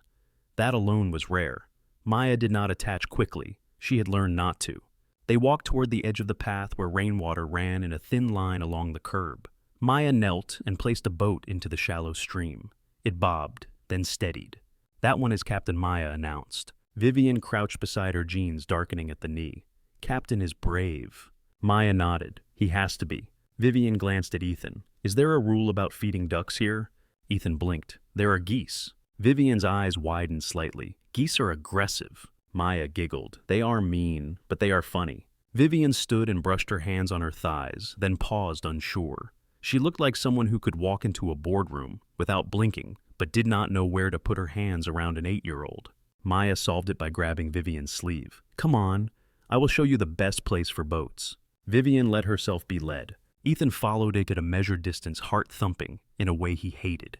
That alone was rare. Maya did not attach quickly. She had learned not to. They walked toward the edge of the path where rainwater ran in a thin line along the curb. Maya knelt and placed a boat into the shallow stream. It bobbed, then steadied. That one is Captain Maya announced. Vivian crouched beside her, jeans darkening at the knee. Captain is brave. Maya nodded. He has to be. Vivian glanced at Ethan. Is there a rule about feeding ducks here? Ethan blinked. There are geese. Vivian's eyes widened slightly. Geese are aggressive. Maya giggled. They are mean, but they are funny. Vivian stood and brushed her hands on her thighs, then paused unsure. She looked like someone who could walk into a boardroom without blinking, but did not know where to put her hands around an 8-year-old. Maya solved it by grabbing Vivian's sleeve. Come on, I will show you the best place for boats. Vivian let herself be led. Ethan followed it at a measured distance, heart thumping, in a way he hated.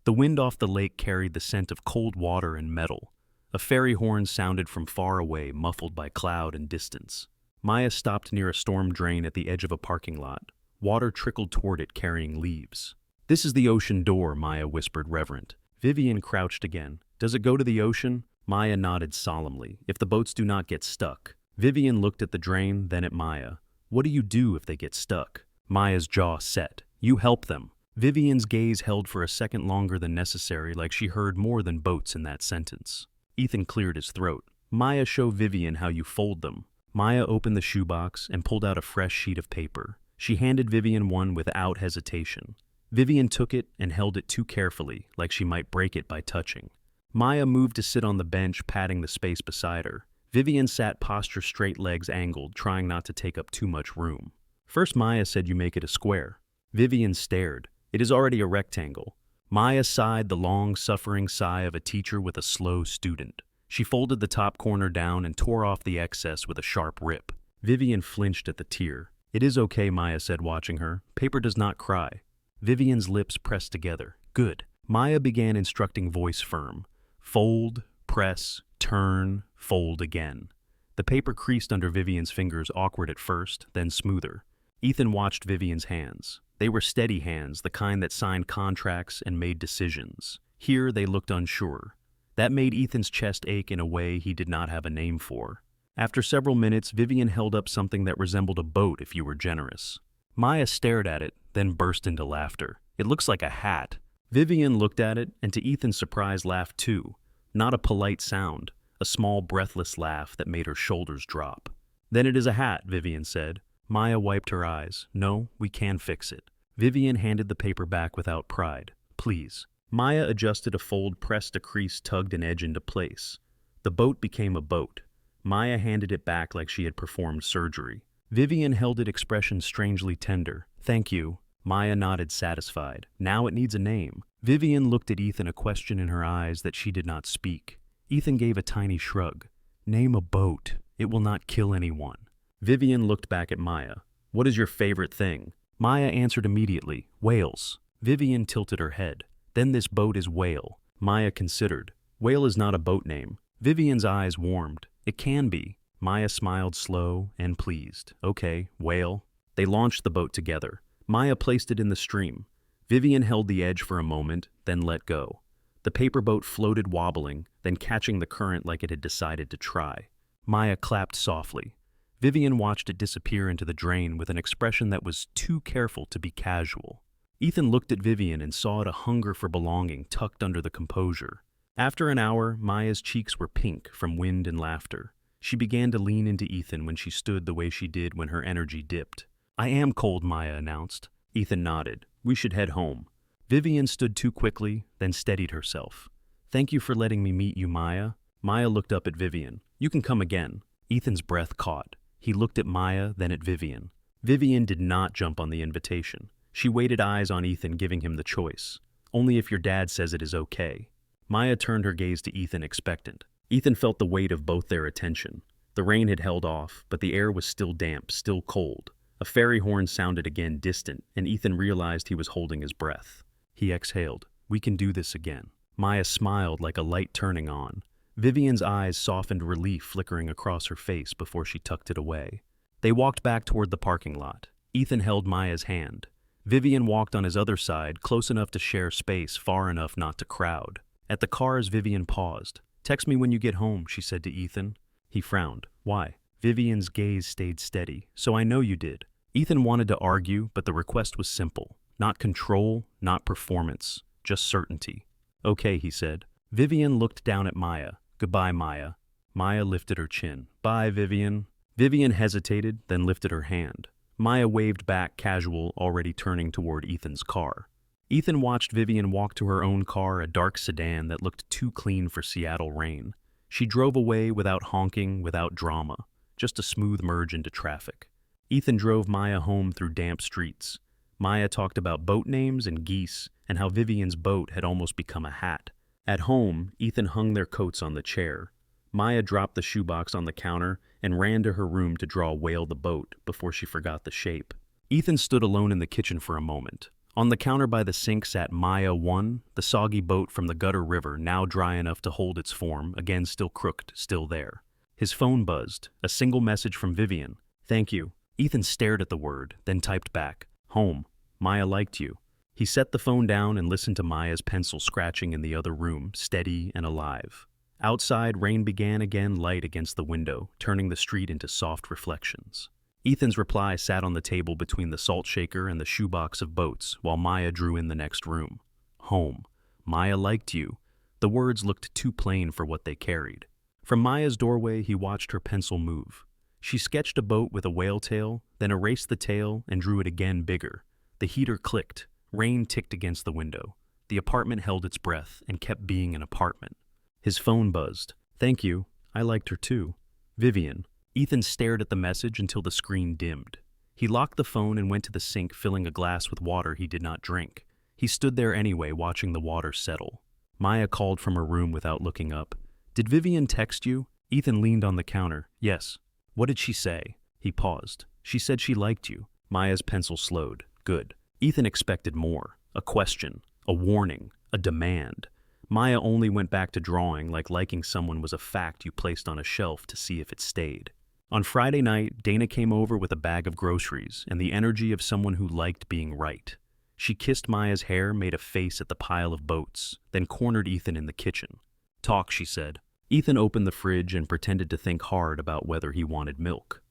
The wind off the lake carried the scent of cold water and metal. A ferry horn sounded from far away, muffled by cloud and distance. Maya stopped near a storm drain at the edge of a parking lot. Water trickled toward it, carrying leaves. This is the ocean door, Maya whispered, reverent. Vivian crouched again. Does it go to the ocean? Maya nodded solemnly. If the boats do not get stuck. Vivian looked at the drain, then at Maya. What do you do if they get stuck? Maya's jaw set. You help them. Vivian's gaze held for a second longer than necessary, like she heard more than boats in that sentence. Ethan cleared his throat. Maya, show Vivian how you fold them. Maya opened the shoebox and pulled out a fresh sheet of paper. She handed Vivian one without hesitation. Vivian took it and held it too carefully, like she might break it by touching. Maya moved to sit on the bench, patting the space beside her. Vivian sat posture straight, legs angled, trying not to take up too much room. First, Maya said you make it a square. Vivian stared. It is already a rectangle. Maya sighed, the long, suffering sigh of a teacher with a slow student. She folded the top corner down and tore off the excess with a sharp rip. Vivian flinched at the tear. It is okay, Maya said, watching her. Paper does not cry. Vivian's lips pressed together. Good. Maya began, instructing, voice firm. Fold, press, turn, fold again. The paper creased under Vivian's fingers, awkward at first, then smoother. Ethan watched Vivian's hands. They were steady hands, the kind that signed contracts and made decisions. Here they looked unsure. That made Ethan's chest ache in a way he did not have a name for. After several minutes, Vivian held up something that resembled a boat, if you were generous. Maya stared at it, then burst into laughter. It looks like a hat. Vivian looked at it, and to Ethan's surprise laughed too. Not a polite sound, a small breathless laugh that made her shoulders drop. Then it is a hat, Vivian said. Maya wiped her eyes. No, we can fix it. Vivian handed the paper back without pride. Please. Maya adjusted a fold, pressed a crease, tugged an edge into place. The boat became a boat. Maya handed it back like she had performed surgery. Vivian held it, expression strangely tender. Thank you. Maya nodded, satisfied. Now it needs a name. Vivian looked at Ethan, a question in her eyes that she did not speak. Ethan gave a tiny shrug. Name a boat. It will not kill anyone. Vivian looked back at Maya. What is your favorite thing? Maya answered immediately. Whales. Vivian tilted her head. Then this boat is Whale. Maya considered. Whale is not a boat name. Vivian's eyes warmed. It can be. Maya smiled, slow and pleased. Okay, Whale. They launched the boat together. Maya placed it in the stream. Vivian held the edge for a moment, then let go. The paper boat floated, wobbling, then catching the current like it had decided to try. Maya clapped softly. Vivian watched it disappear into the drain with an expression that was too careful to be casual. Ethan looked at Vivian and saw it, a hunger for belonging tucked under the composure. After an hour, Maya's cheeks were pink from wind and laughter. She began to lean into Ethan when she stood the way she did when her energy dipped. I am cold, Maya announced. Ethan nodded. We should head home. Vivian stood too quickly, then steadied herself. Thank you for letting me meet you, Maya. Maya looked up at Vivian. You can come again. Ethan's breath caught. He looked at Maya, then at Vivian. Vivian did not jump on the invitation. She waited, eyes on Ethan, giving him the choice. Only if your dad says it is okay. Maya turned her gaze to Ethan, expectant. Ethan felt the weight of both their attention. The rain had held off, but the air was still damp, still cold. A ferry horn sounded again, distant, and Ethan realized he was holding his breath. He exhaled. We can do this again. Maya smiled like a light turning on. Vivian's eyes softened, relief flickering across her face before she tucked it away. They walked back toward the parking lot. Ethan held Maya's hand. Vivian walked on his other side, close enough to share space, far enough not to crowd. At the cars, Vivian paused. Text me when you get home, she said to Ethan. He frowned. Why? Vivian's gaze stayed steady. So I know you did. Ethan wanted to argue, but the request was simple. Not control, not performance, just certainty. Okay, he said. Vivian looked down at Maya. Goodbye, Maya. Maya lifted her chin. Bye, Vivian. Vivian hesitated, then lifted her hand. Maya waved back, casual, already turning toward Ethan's car. Ethan watched Vivian walk to her own car, a dark sedan that looked too clean for Seattle rain. She drove away without honking, without drama, just a smooth merge into traffic. Ethan drove Maya home through damp streets. Maya talked about boat names and geese, and how Vivian's boat had almost become a hat. At home, Ethan hung their coats on the chair. Maya dropped the shoebox on the counter and ran to her room to draw Whale the boat before she forgot the shape. Ethan stood alone in the kitchen for a moment. On the counter by the sink sat Maya 1, the soggy boat from the gutter river, now dry enough to hold its form, again still crooked, still there. His phone buzzed, a single message from Vivian. Thank you. Ethan stared at the word, then typed back, home. Maya liked you. He set the phone down and listened to Maya's pencil scratching in the other room, steady and alive. Outside, rain began again, light against the window, turning the street into soft reflections. Ethan's reply sat on the table between the salt shaker and the shoebox of boats, while Maya drew in the next room. Home. Maya liked you. The words looked too plain for what they carried. From Maya's doorway, he watched her pencil move. She sketched a boat with a whale tail, then erased the tail and drew it again bigger. The heater clicked. Rain ticked against the window. The apartment held its breath and kept being an apartment. His phone buzzed. Thank you. I liked her too. Vivian. Ethan stared at the message until the screen dimmed. He locked the phone and went to the sink, filling a glass with water he did not drink. He stood there anyway, watching the water settle. Maya called from her room without looking up. Did Vivian text you? Ethan leaned on the counter. Yes. What did she say? He paused. She said she liked you. Maya's pencil slowed. Good. Ethan expected more. A question. A warning. A demand. Maya only went back to drawing, like liking someone was a fact you placed on a shelf to see if it stayed. On Friday night, Dana came over with a bag of groceries and the energy of someone who liked being right. She kissed Maya's hair, made a face at the pile of boats, then cornered Ethan in the kitchen. Talk, she said. Ethan opened the fridge and pretended to think hard about whether he wanted milk.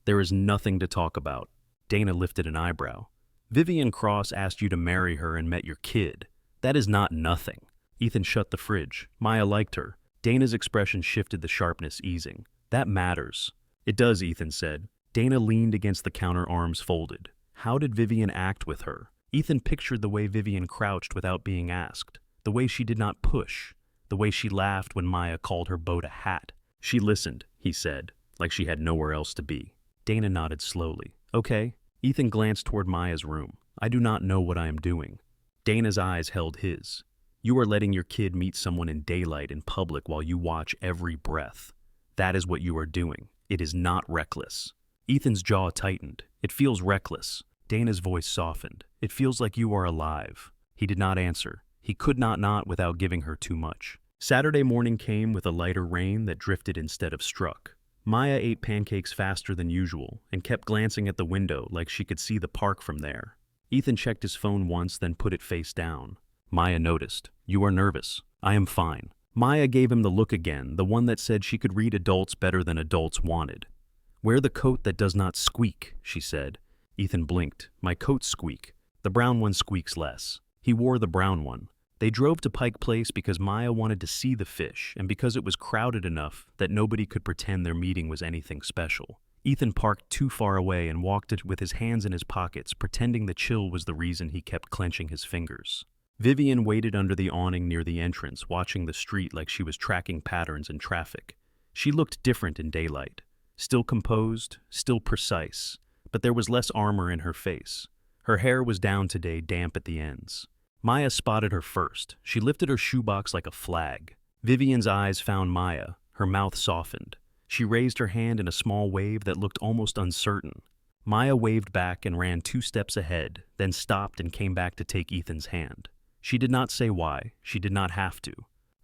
There is nothing to talk about. Dana lifted an eyebrow. Vivian Cross asked you to marry her and met your kid. That is not nothing. Ethan shut the fridge. Maya liked her. Dana's expression shifted, the sharpness easing. That matters. It does, Ethan said. Dana leaned against the counter, arms folded. How did Vivian act with her? Ethan pictured the way Vivian crouched without being asked, the way she did not push, the way she laughed when Maya called her boat a hat. She listened, he said, like she had nowhere else to be. Dana nodded slowly. Okay. Ethan glanced toward Maya's room. I do not know what I am doing. Dana's eyes held his. You are letting your kid meet someone in daylight in public while you watch every breath. That is what you are doing. It is not reckless. Ethan's jaw tightened. It feels reckless. Dana's voice softened. It feels like you are alive. He did not answer. He could not without giving her too much. Saturday morning came with a lighter rain that drifted instead of struck. Maya ate pancakes faster than usual and kept glancing at the window like she could see the park from there. Ethan checked his phone once, then put it face down. Maya noticed. You are nervous. I am fine. Maya gave him the look again, the one that said she could read adults better than adults wanted. Wear the coat that does not squeak, she said. Ethan blinked. My coats squeak. The brown one squeaks less. He wore the brown one. They drove to Pike Place because Maya wanted to see the fish and because it was crowded enough that nobody could pretend their meeting was anything special. Ethan parked too far away and walked it with his hands in his pockets, pretending the chill was the reason he kept clenching his fingers. Vivian waited under the awning near the entrance, watching the street like she was tracking patterns in traffic. She looked different in daylight. Still composed, still precise, but there was less armor in her face. Her hair was down today, damp at the ends. Maya spotted her first. She lifted her shoebox like a flag. Vivian's eyes found Maya. Her mouth softened. She raised her hand in a small wave that looked almost uncertain. Maya waved back and ran 2 steps ahead, then stopped and came back to take Ethan's hand. She did not say why. She did not have to.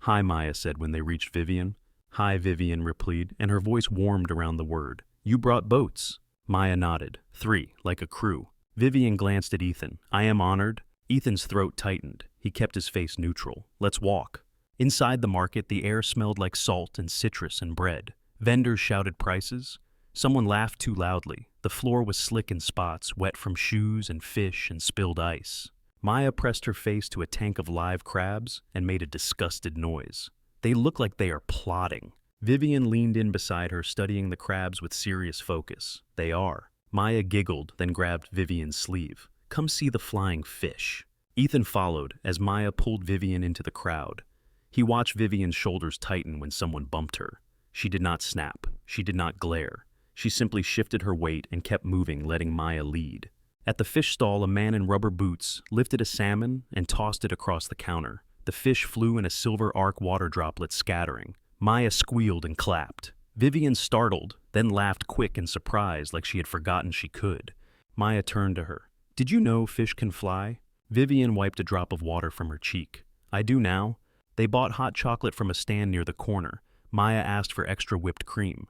Hi, Maya said when they reached Vivian. Hi, Vivian replied, and her voice warmed around the word. You brought boats. Maya nodded. 3, like a crew. Vivian glanced at Ethan. I am honored. Ethan's throat tightened. He kept his face neutral. Let's walk. Inside the market, the air smelled like salt and citrus and bread. Vendors shouted prices. Someone laughed too loudly. The floor was slick in spots, wet from shoes and fish and spilled ice. Maya pressed her face to a tank of live crabs and made a disgusted noise. They look like they are plotting. Vivian leaned in beside her, studying the crabs with serious focus. They are. Maya giggled, then grabbed Vivian's sleeve. Come see the flying fish. Ethan followed as Maya pulled Vivian into the crowd. He watched Vivian's shoulders tighten when someone bumped her. She did not snap. She did not glare. She simply shifted her weight and kept moving, letting Maya lead. At the fish stall, a man in rubber boots lifted a salmon and tossed it across the counter. The fish flew in a silver arc, water droplets scattering. Maya squealed and clapped. Vivian startled, then laughed quick in surprise like she had forgotten she could. Maya turned to her. Did you know fish can fly? Vivian wiped a drop of water from her cheek. I do now. They bought hot chocolate from a stand near the corner. Maya asked for extra whipped cream.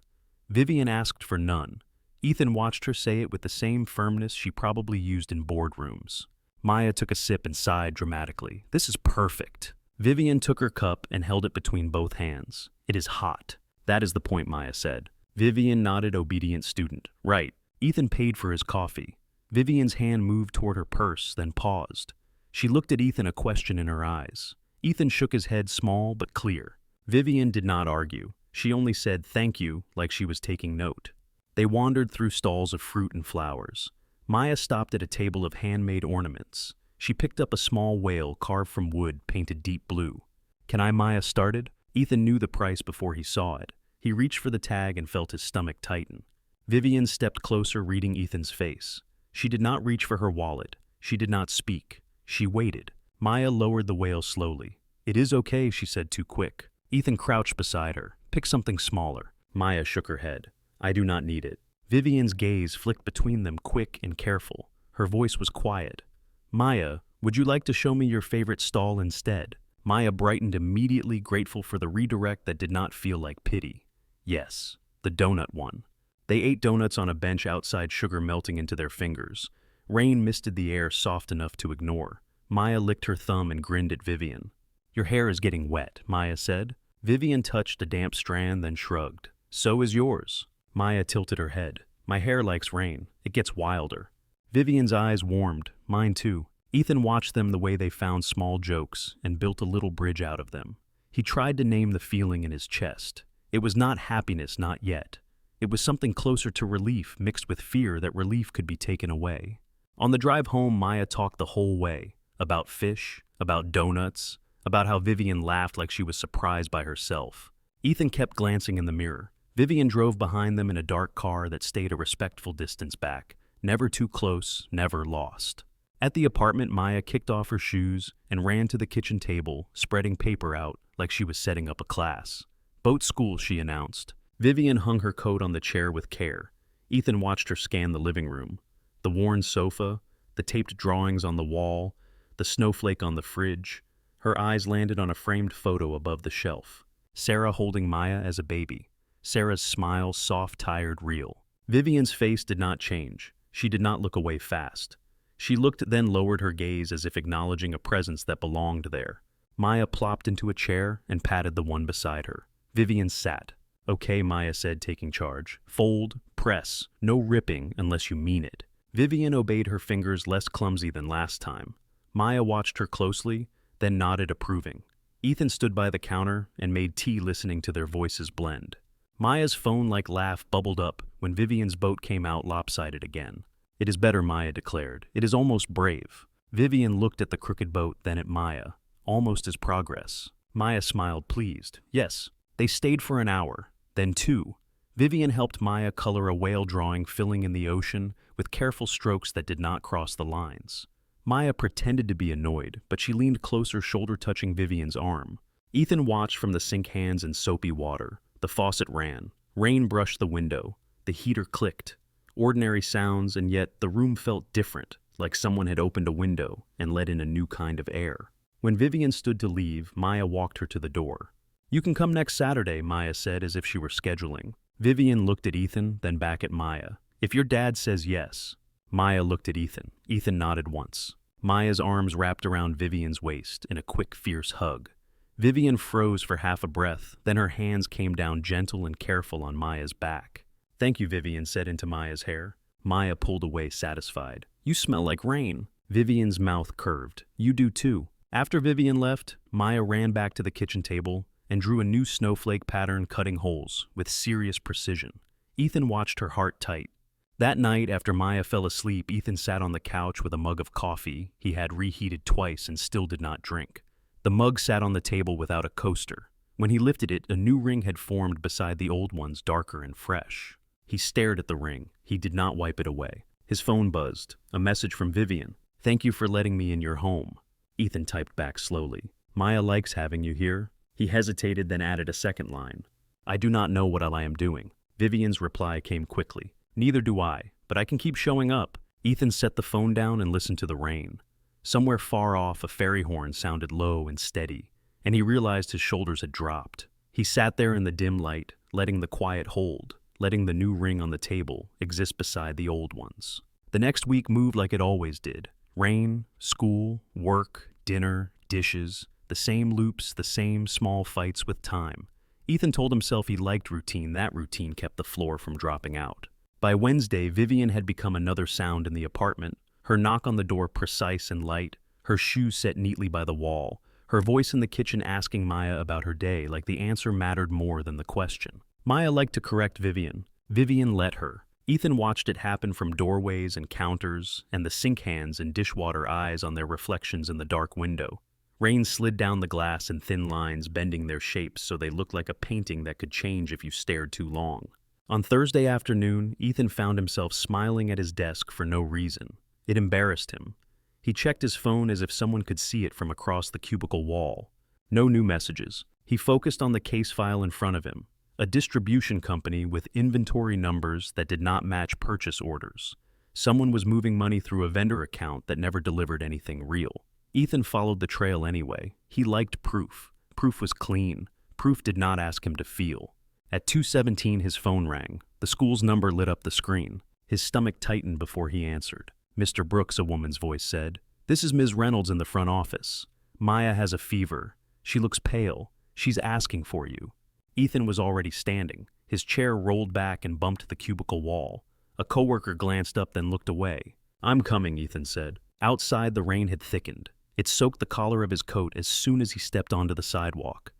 Vivian asked for none. Ethan watched her say it with the same firmness she probably used in boardrooms. Maya took a sip and sighed dramatically. This is perfect. Vivian took her cup and held it between both hands. It is hot. That is the point, Maya said. Vivian nodded, obedient student. Right. Ethan paid for his coffee. Vivian's hand moved toward her purse, then paused. She looked at Ethan, a question in her eyes. Ethan shook his head, small but clear. Vivian did not argue. She only said thank you like she was taking note. They wandered through stalls of fruit and flowers. Maya stopped at a table of handmade ornaments. She picked up a small whale carved from wood painted deep blue. Can I? Maya started. Ethan knew the price before he saw it. He reached for the tag and felt his stomach tighten. Vivian stepped closer, reading Ethan's face. She did not reach for her wallet. She did not speak. She waited. Maya lowered the whale slowly. It is okay, she said, too quick. Ethan crouched beside her. Pick something smaller. Maya shook her head. I do not need it. Vivian's gaze flicked between them, quick and careful. Her voice was quiet. Maya, would you like to show me your favorite stall instead? Maya brightened immediately, grateful for the redirect that did not feel like pity. Yes, the donut one. They ate donuts on a bench outside, sugar melting into their fingers. Rain misted the air, soft enough to ignore. Maya licked her thumb and grinned at Vivian. Your hair is getting wet, Maya said. Vivian touched a damp strand, then shrugged. So is yours. Maya tilted her head. My hair likes rain. It gets wilder. Vivian's eyes warmed. Mine too. Ethan watched them, the way they found small jokes and built a little bridge out of them. He tried to name the feeling in his chest. It was not happiness, not yet. It was something closer to relief, mixed with fear that relief could be taken away. On the drive home, Maya talked the whole way. About fish, about donuts, about how Vivian laughed like she was surprised by herself. Ethan kept glancing in the mirror. Vivian drove behind them in a dark car that stayed a respectful distance back. Never too close, never lost. At the apartment, Maya kicked off her shoes and ran to the kitchen table, spreading paper out like she was setting up a class. Boat school, she announced. Vivian hung her coat on the chair with care. Ethan watched her scan the living room. The worn sofa, the taped drawings on the wall, the snowflake on the fridge. Her eyes landed on a framed photo above the shelf. Sarah holding Maya as a baby. Sarah's smile, soft, tired, real. Vivian's face did not change. She did not look away fast. She looked, then lowered her gaze as if acknowledging a presence that belonged there. Maya plopped into a chair and patted the one beside her. Vivian sat. Okay, Maya said, taking charge. Fold, press, no ripping unless you mean it. Vivian obeyed, her fingers less clumsy than last time. Maya watched her closely, then nodded approving. Ethan stood by the counter and made tea, listening to their voices blend. Maya's phone-like laugh bubbled up when Vivian's boat came out lopsided again. It is better, Maya declared. It is almost brave. Vivian looked at the crooked boat, then at Maya. Almost as progress. Maya smiled, pleased. Yes. They stayed for an hour, then 2. Vivian helped Maya color a whale drawing, filling in the ocean with careful strokes that did not cross the lines. Maya pretended to be annoyed, but she leaned closer, shoulder touching Vivian's arm. Ethan watched from the sink, hands in soapy water. The faucet ran. Rain brushed the window. The heater clicked. Ordinary sounds, and yet the room felt different, like someone had opened a window and let in a new kind of air. When Vivian stood to leave, Maya walked her to the door. You can come next Saturday, Maya said, as if she were scheduling. Vivian looked at Ethan, then back at Maya. If your dad says yes. Maya looked at Ethan. Ethan nodded once. Maya's arms wrapped around Vivian's waist in a quick, fierce hug. Vivian froze for half a breath, then her hands came down gentle and careful on Maya's back. Thank you, Vivian said into Maya's hair. Maya pulled away, satisfied. You smell like rain. Vivian's mouth curved. You do too. After Vivian left, Maya ran back to the kitchen table and drew a new snowflake pattern, cutting holes with serious precision. Ethan watched her heart tight. That night, after Maya fell asleep, Ethan sat on the couch with a mug of coffee he had reheated twice and still did not drink. The mug sat on the table without a coaster. When he lifted it, a new ring had formed beside the old ones, darker and fresh. He stared at the ring. He did not wipe it away. His phone buzzed. A message from Vivian. Thank you for letting me in your home. Ethan typed back slowly. Maya likes having you here. He hesitated, then added a second line. I do not know what I am doing. Vivian's reply came quickly. Neither do I, but I can keep showing up. Ethan set the phone down and listened to the rain. Somewhere far off, a fairy horn sounded low and steady, and he realized his shoulders had dropped. He sat there in the dim light, letting the quiet hold, letting the new ring on the table exist beside the old ones. The next week moved like it always did. Rain, school, work, dinner, dishes, the same loops, the same small fights with time. Ethan told himself he liked routine. That routine kept the floor from dropping out. By Wednesday, Vivian had become another sound in the apartment, her knock on the door precise and light, her shoes set neatly by the wall, her voice in the kitchen asking Maya about her day like the answer mattered more than the question. Maya liked to correct Vivian. Vivian let her. Ethan watched it happen from doorways and counters, and the sink hands and dishwater eyes on their reflections in the dark window. Rain slid down the glass in thin lines, bending their shapes so they looked like a painting that could change if you stared too long. On Thursday afternoon, Ethan found himself smiling at his desk for no reason. It embarrassed him. He checked his phone as if someone could see it from across the cubicle wall. No new messages. He focused on the case file in front of him. A distribution company with inventory numbers that did not match purchase orders. Someone was moving money through a vendor account that never delivered anything real. Ethan followed the trail anyway. He liked proof. Proof was clean. Proof did not ask him to feel. At 2:17, his phone rang. The school's number lit up the screen. His stomach tightened before he answered. Mr. Brooks, a woman's voice said. This is Ms. Reynolds in the front office. Maya has a fever. She looks pale. She's asking for you. Ethan was already standing. His chair rolled back and bumped the cubicle wall. A coworker glanced up, then looked away. I'm coming, Ethan said. Outside, the rain had thickened. It soaked the collar of his coat as soon as he stepped onto the sidewalk.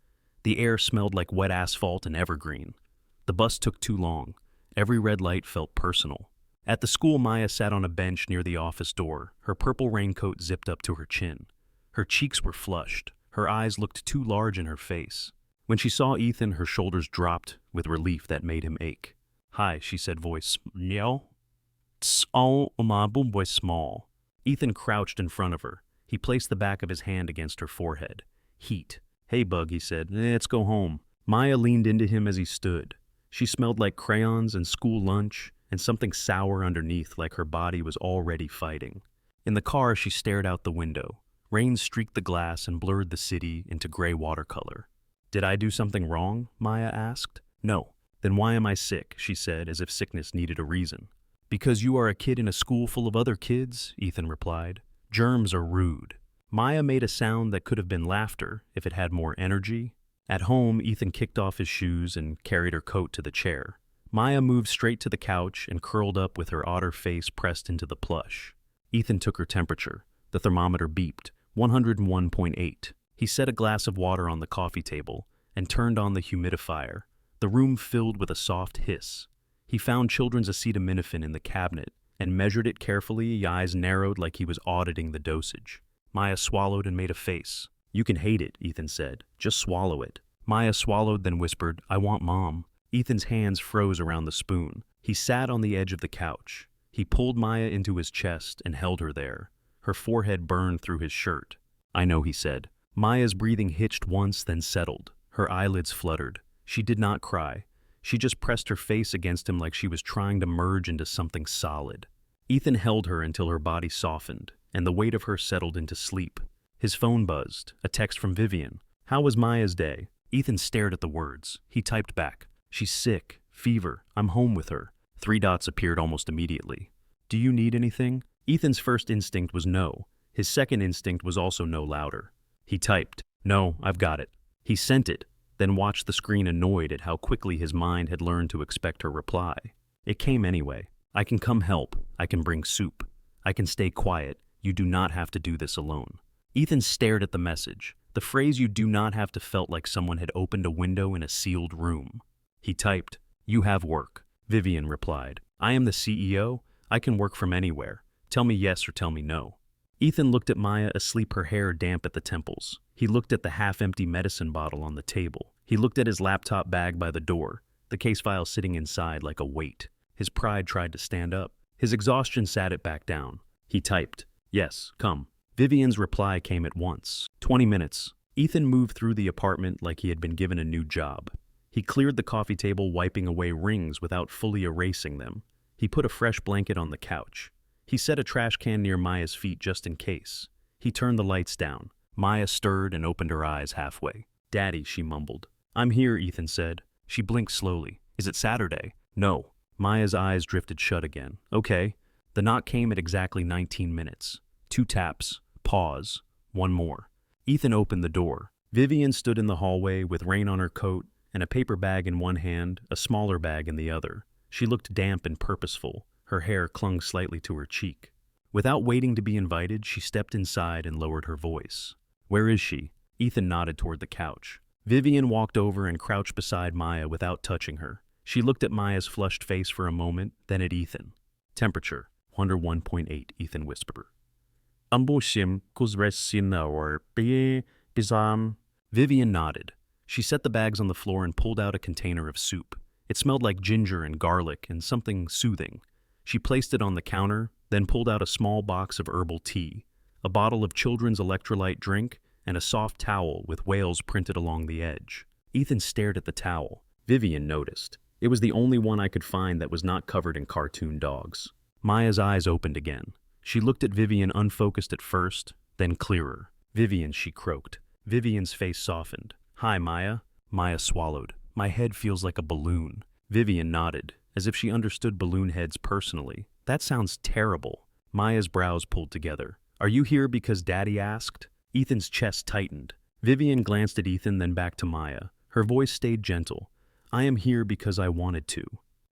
The air smelled like wet asphalt and evergreen. The bus took too long. Every red light felt personal. At the school, Maya sat on a bench near the office door, her purple raincoat zipped up to her chin. Her cheeks were flushed. Her eyes looked too large in her face. When she saw Ethan, her shoulders dropped with relief that made him ache. Hi, she said, voice small. Ethan crouched in front of her. He placed the back of his hand against her forehead. Heat. Hey, Bug, he said. Let's go home. Maya leaned into him as he stood. She smelled like crayons and school lunch, and something sour underneath, like her body was already fighting. In the car, she stared out the window. Rain streaked the glass and blurred the city into gray watercolor. Did I do something wrong? Maya asked. No. Then why am I sick? She said, as if sickness needed a reason. Because you are a kid in a school full of other kids, Ethan replied. Germs are rude. Maya made a sound that could have been laughter if it had more energy. At home, Ethan kicked off his shoes and carried her coat to the chair. Maya moved straight to the couch and curled up with her otter face pressed into the plush. Ethan took her temperature. The thermometer beeped. 101.8. He set a glass of water on the coffee table and turned on the humidifier. The room filled with a soft hiss. He found children's acetaminophen in the cabinet and measured it carefully, eyes narrowed like he was auditing the dosage. Maya swallowed and made a face. You can hate it, Ethan said. Just swallow it. Maya swallowed, then whispered, I want Mom. Ethan's hands froze around the spoon. He sat on the edge of the couch. He pulled Maya into his chest and held her there. Her forehead burned through his shirt. I know, he said. Maya's breathing hitched once, then settled. Her eyelids fluttered. She did not cry. She just pressed her face against him like she was trying to merge into something solid. Ethan held her until her body softened, and the weight of her settled into sleep. His phone buzzed. A text from Vivian. How was Maya's day? Ethan stared at the words. He typed back. She's sick. Fever. I'm home with her. 3 dots appeared almost immediately. Do you need anything? Ethan's first instinct was no. His second instinct was also no louder. He typed, No, I've got it. He sent it, then watched the screen annoyed at how quickly his mind had learned to expect her reply. It came anyway. I can come help. I can bring soup. I can stay quiet. You do not have to do this alone. Ethan stared at the message. The phrase "you do not have to" felt like someone had opened a window in a sealed room. He typed, "You have work." Vivian replied, "I am the CEO. I can work from anywhere. Tell me yes or tell me no." Ethan looked at Maya asleep, her hair damp at the temples. He looked at the half-empty medicine bottle on the table. He looked at his laptop bag by the door, the case file sitting inside like a weight. His pride tried to stand up. His exhaustion sat it back down. He typed, "Yes, come." Vivian's reply came at once. 20 minutes. Ethan moved through the apartment like he had been given a new job. He cleared the coffee table, wiping away rings without fully erasing them. He put a fresh blanket on the couch. He set a trash can near Maya's feet just in case. He turned the lights down. Maya stirred and opened her eyes halfway. "Daddy," she mumbled. "I'm here," Ethan said. She blinked slowly. "Is it Saturday?" "No." Maya's eyes drifted shut again. "Okay." The knock came at exactly 19 minutes. 2 taps. Pause. 1 more. Ethan opened the door. Vivian stood in the hallway with rain on her coat and a paper bag in one hand, a smaller bag in the other. She looked damp and purposeful. Her hair clung slightly to her cheek. Without waiting to be invited, she stepped inside and lowered her voice. "Where is she?" Ethan nodded toward the couch. Vivian walked over and crouched beside Maya without touching her. She looked at Maya's flushed face for a moment, then at Ethan. "Temperature, 101.8, Ethan whispered. Vivian nodded. She set the bags on the floor and pulled out a container of soup. It smelled like ginger and garlic and something soothing. She placed it on the counter, then pulled out a small box of herbal tea, a bottle of children's electrolyte drink, and a soft towel with whales printed along the edge. Ethan stared at the towel. Vivian noticed. It was the only one I could find that was not covered in cartoon dogs. Maya's eyes opened again. She looked at Vivian, unfocused at first, then clearer. "Vivian," she croaked. Vivian's face softened. "Hi, Maya." Maya swallowed. "My head feels like a balloon." Vivian nodded, as if she understood balloon heads personally. "That sounds terrible." Maya's brows pulled together. "Are you here because Daddy asked?" Ethan's chest tightened. Vivian glanced at Ethan, then back to Maya. Her voice stayed gentle. "I am here because I wanted to."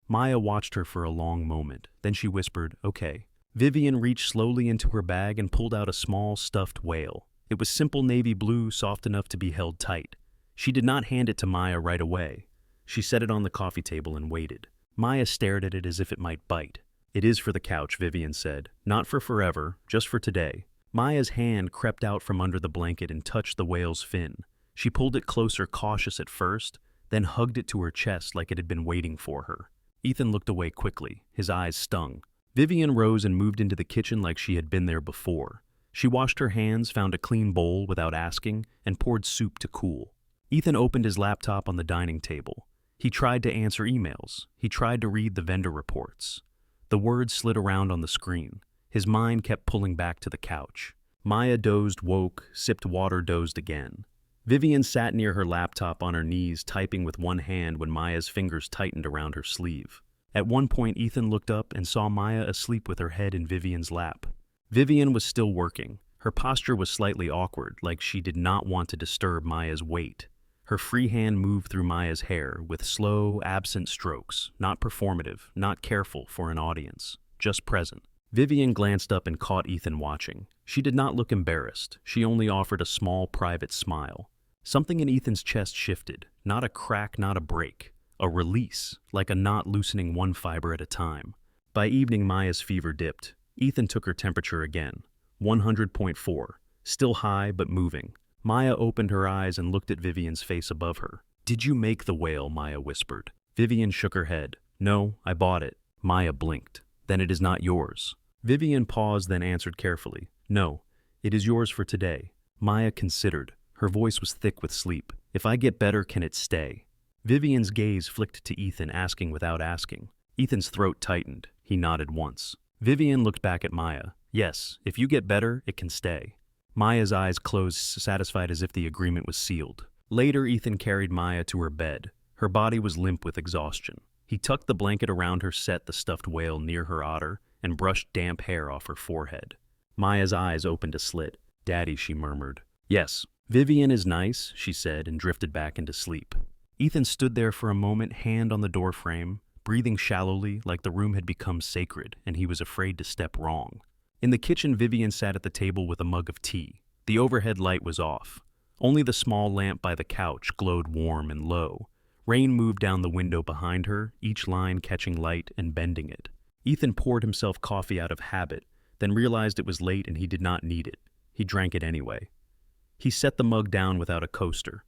Maya watched her for a long moment. Then she whispered, "Okay." Vivian reached slowly into her bag and pulled out a small stuffed whale. It was simple navy blue, soft enough to be held tight. She did not hand it to Maya right away. She set it on the coffee table and waited. Maya stared at it as if it might bite. "It is for the couch," Vivian said. "Not for forever, just for today." Maya's hand crept out from under the blanket and touched the whale's fin. She pulled it closer, cautious at first, then hugged it to her chest like it had been waiting for her. Ethan looked away quickly. His eyes stung. Vivian rose and moved into the kitchen like she had been there before. She washed her hands, found a clean bowl without asking, and poured soup to cool. Ethan opened his laptop on the dining table. He tried to answer emails. He tried to read the vendor reports. The words slid around on the screen. His mind kept pulling back to the couch. Maya dozed, woke, sipped water, dozed again. Vivian sat near her laptop on her knees, typing with one hand when Maya's fingers tightened around her sleeve. At one point, Ethan looked up and saw Maya asleep with her head in Vivian's lap. Vivian was still working. Her posture was slightly awkward, like she did not want to disturb Maya's weight. Her free hand moved through Maya's hair with slow, absent strokes, not performative, not careful for an audience, just present. Vivian glanced up and caught Ethan watching. She did not look embarrassed. She only offered a small, private smile. Something in Ethan's chest shifted, not a crack, not a break. A release, like a knot loosening one fiber at a time. By evening, Maya's fever dipped. Ethan took her temperature again. 100.4. Still high, but moving. Maya opened her eyes and looked at Vivian's face above her. "Did you make the whale?" Maya whispered. Vivian shook her head. "No, I bought it." Maya blinked. "Then it is not yours." Vivian paused, then answered carefully. "No, it is yours for today." Maya considered. Her voice was thick with sleep. "If I get better, can it stay?" Vivian's gaze flicked to Ethan, asking without asking. Ethan's throat tightened. He nodded once. Vivian looked back at Maya. "Yes, if you get better, it can stay." Maya's eyes closed, satisfied as if the agreement was sealed. Later, Ethan carried Maya to her bed. Her body was limp with exhaustion. He tucked the blanket around her, set the stuffed whale near her otter, and brushed damp hair off her forehead. Maya's eyes opened a slit. "Daddy," she murmured. "Yes." "Vivian is nice," she said, and drifted back into sleep. Ethan stood there for a moment, hand on the doorframe, breathing shallowly like the room had become sacred and he was afraid to step wrong. In the kitchen, Vivian sat at the table with a mug of tea. The overhead light was off. Only the small lamp by the couch glowed warm and low. Rain moved down the window behind her, each line catching light and bending it. Ethan poured himself coffee out of habit, then realized it was late and he did not need it. He drank it anyway. He set the mug down without a coaster.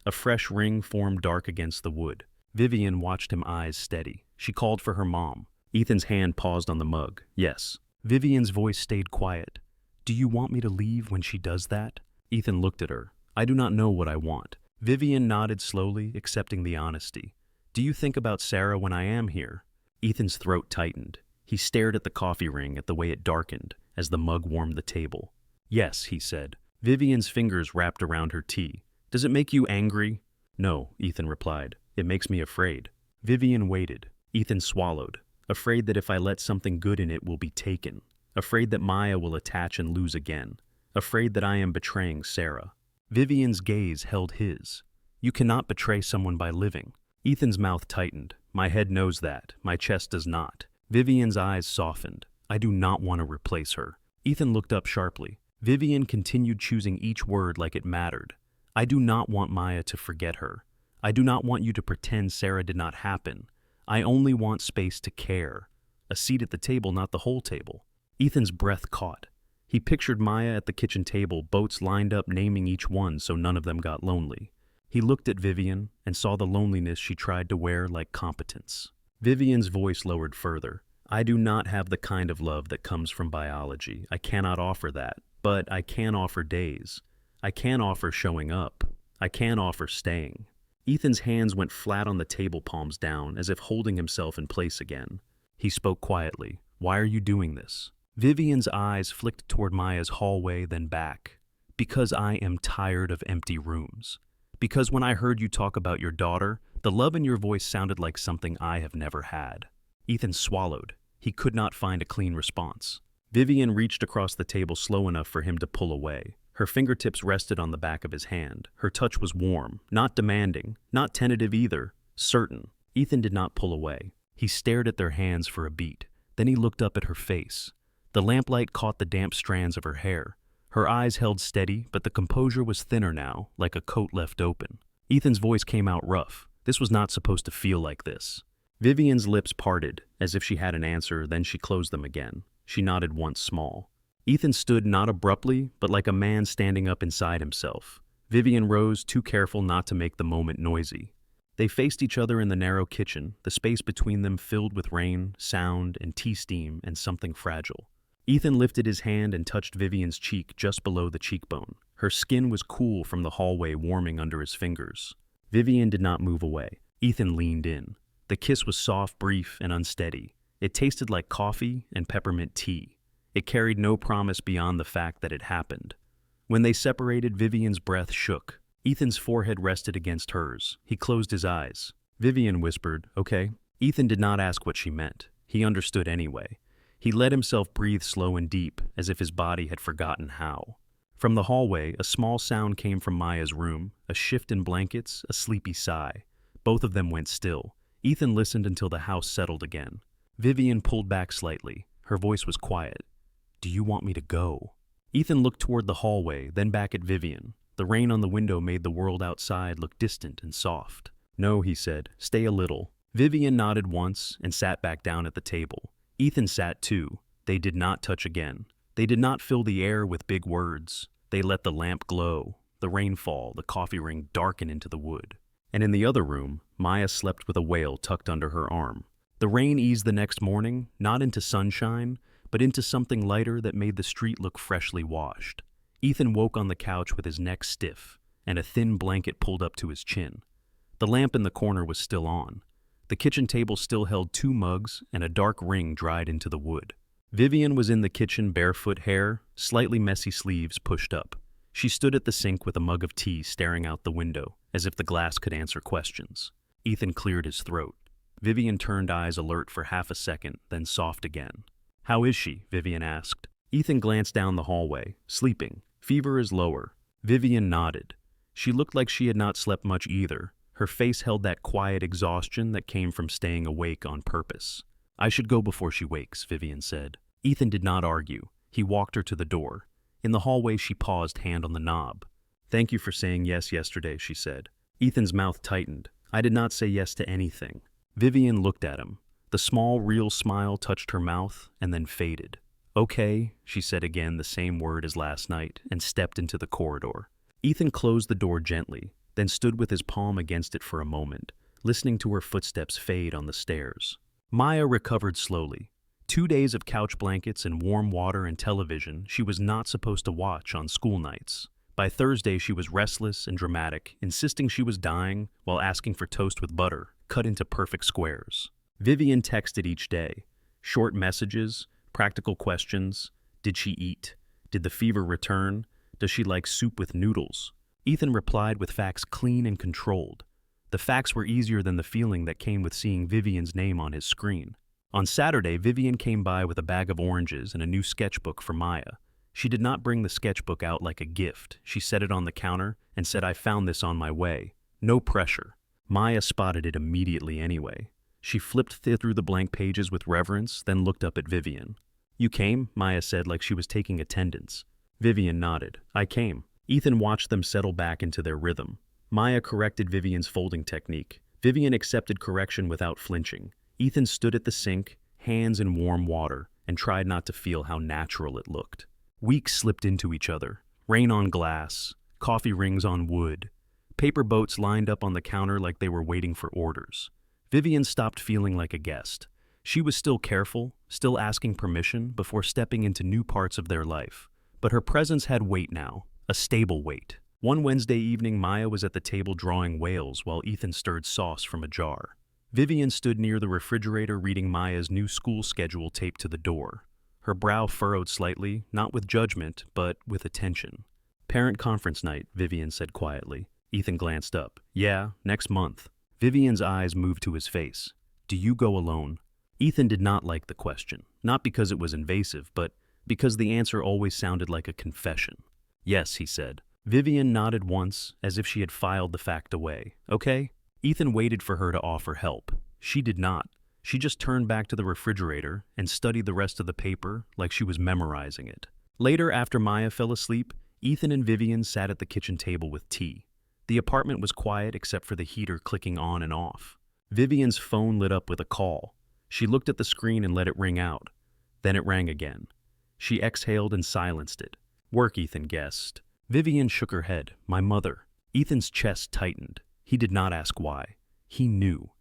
A fresh ring formed dark against the wood. Vivian watched him, eyes steady. She called for her mom. Ethan's hand paused on the mug. Yes. Vivian's voice stayed quiet. Do you want me to leave when she does that? Ethan looked at her. I do not know what I want. Vivian nodded slowly, accepting the honesty. Do you think about Sarah when I am here? Ethan's throat tightened. He stared at the coffee ring, at the way it darkened, as the mug warmed the table. Yes, he said. Vivian's fingers wrapped around her tea. Does it make you angry? No, Ethan replied. It makes me afraid. Vivian waited. Ethan swallowed. Afraid that if I let something good in it will be taken. Afraid that Maya will attach and lose again. Afraid that I am betraying Sarah. Vivian's gaze held his. You cannot betray someone by living. Ethan's mouth tightened. My head knows that. My chest does not. Vivian's eyes softened. I do not want to replace her. Ethan looked up sharply. Vivian continued, choosing each word like it mattered. I do not want Maya to forget her. I do not want you to pretend Sarah did not happen. I only want space to care. A seat at the table, not the whole table. Ethan's breath caught. He pictured Maya at the kitchen table, boats lined up naming each one so none of them got lonely. He looked at Vivian and saw the loneliness she tried to wear like competence. Vivian's voice lowered further. I do not have the kind of love that comes from biology. I cannot offer that, but I can offer days. I can offer showing up. I can offer staying. Ethan's hands went flat on the table, palms down, as if holding himself in place again. He spoke quietly. Why are you doing this? Vivian's eyes flicked toward Maya's hallway, then back. Because I am tired of empty rooms. Because when I heard you talk about your daughter, the love in your voice sounded like something I have never had. Ethan swallowed. He could not find a clean response. Vivian reached across the table slow enough for him to pull away. Her fingertips rested on the back of his hand. Her touch was warm, not demanding, not tentative either, certain. Ethan did not pull away. He stared at their hands for a beat. Then he looked up at her face. The lamplight caught the damp strands of her hair. Her eyes held steady, but the composure was thinner now, like a coat left open. Ethan's voice came out rough. This was not supposed to feel like this. Vivian's lips parted, as if she had an answer, then she closed them again. She nodded once small. Ethan stood not abruptly, but like a man standing up inside himself. Vivian rose, too careful not to make the moment noisy. They faced each other in the narrow kitchen, the space between them filled with rain, sound, and tea steam, and something fragile. Ethan lifted his hand and touched Vivian's cheek just below the cheekbone. Her skin was cool from the hallway warming under his fingers. Vivian did not move away. Ethan leaned in. The kiss was soft, brief, and unsteady. It tasted like coffee and peppermint tea. It carried no promise beyond the fact that it happened. When they separated, Vivian's breath shook. Ethan's forehead rested against hers. He closed his eyes. Vivian whispered, "Okay." Ethan did not ask what she meant. He understood anyway. He let himself breathe slow and deep, as if his body had forgotten how. From the hallway, a small sound came from Maya's room, a shift in blankets, a sleepy sigh. Both of them went still. Ethan listened until the house settled again. Vivian pulled back slightly. Her voice was quiet. Do you want me to go? Ethan looked toward the hallway, then back at Vivian. The rain on the window made the world outside look distant and soft. No, he said. Stay a little. Vivian nodded once and sat back down at the table. Ethan sat too. They did not touch again. They did not fill the air with big words. They let the lamp glow, the rain fall, the coffee ring darken into the wood. And in the other room, Maya slept with a wail tucked under her arm. The rain eased the next morning, not into sunshine, but into something lighter that made the street look freshly washed. Ethan woke on the couch with his neck stiff, and a thin blanket pulled up to his chin. The lamp in the corner was still on. The kitchen table still held 2 mugs, and a dark ring dried into the wood. Vivian was in the kitchen, barefoot, hair, slightly messy sleeves pushed up. She stood at the sink with a mug of tea staring out the window, as if the glass could answer questions. Ethan cleared his throat. Vivian turned, eyes alert for half a second, then soft again. How is she? Vivian asked. Ethan glanced down the hallway. Sleeping. Fever is lower. Vivian nodded. She looked like she had not slept much either. Her face held that quiet exhaustion that came from staying awake on purpose. I should go before she wakes, Vivian said. Ethan did not argue. He He walked her to the door. In the hallway, she paused, hand on the knob. "Thank you for saying yes yesterday," she said. Ethan's mouth tightened. "I did not say yes to anything." Vivian looked at him. The small, real smile touched her mouth and then faded. "Okay," she said again, the same word as last night, and stepped into the corridor. Ethan closed the door gently, then stood with his palm against it for a moment, listening to her footsteps fade on the stairs. Maya recovered slowly. 2 days of couch blankets and warm water and television she was not supposed to watch on school nights. By Thursday, she was restless and dramatic, insisting she was dying while asking for toast with butter, cut into perfect squares. Vivian texted each day. Short messages, practical questions. Did she eat? Did the fever return? Does she like soup with noodles? Ethan replied with facts clean and controlled. The facts were easier than the feeling that came with seeing Vivian's name on his screen. On Saturday, Vivian came by with a bag of oranges and a new sketchbook for Maya. She did not bring the sketchbook out like a gift. She set it on the counter and said, "I found this on my way." No pressure. Maya spotted it immediately anyway. She flipped through the blank pages with reverence, then looked up at Vivian. "You came?" Maya said like she was taking attendance. Vivian nodded. "I came." Ethan watched them settle back into their rhythm. Maya corrected Vivian's folding technique. Vivian accepted correction without flinching. Ethan stood at the sink, hands in warm water, and tried not to feel how natural it looked. Weeks slipped into each other. Rain on glass, coffee rings on wood. Paper boats lined up on the counter like they were waiting for orders. Vivian stopped feeling like a guest. She was still careful, still asking permission before stepping into new parts of their life. But her presence had weight now, a stable weight. One Wednesday evening, Maya was at the table drawing whales while Ethan stirred sauce from a jar. Vivian stood near the refrigerator reading Maya's new school schedule taped to the door. Her brow furrowed slightly, not with judgment, but with attention. "Parent conference night," Vivian said quietly. Ethan glanced up. "Yeah, next month." Vivian's eyes moved to his face. "Do you go alone?" Ethan did not like the question, not because it was invasive, but because the answer always sounded like a confession. "Yes," he said. Vivian nodded once, as if she had filed the fact away. "Okay." Ethan waited for her to offer help. She did not. She just turned back to the refrigerator and studied the rest of the paper like she was memorizing it. Later, after Maya fell asleep, Ethan and Vivian sat at the kitchen table with tea. The apartment was quiet except for the heater clicking on and off. Vivian's phone lit up with a call. She looked at the screen and let it ring out. Then it rang again. She exhaled and silenced it. "Work," Ethan guessed. Vivian shook her head. "My mother." Ethan's chest tightened. He did not ask why. He knew.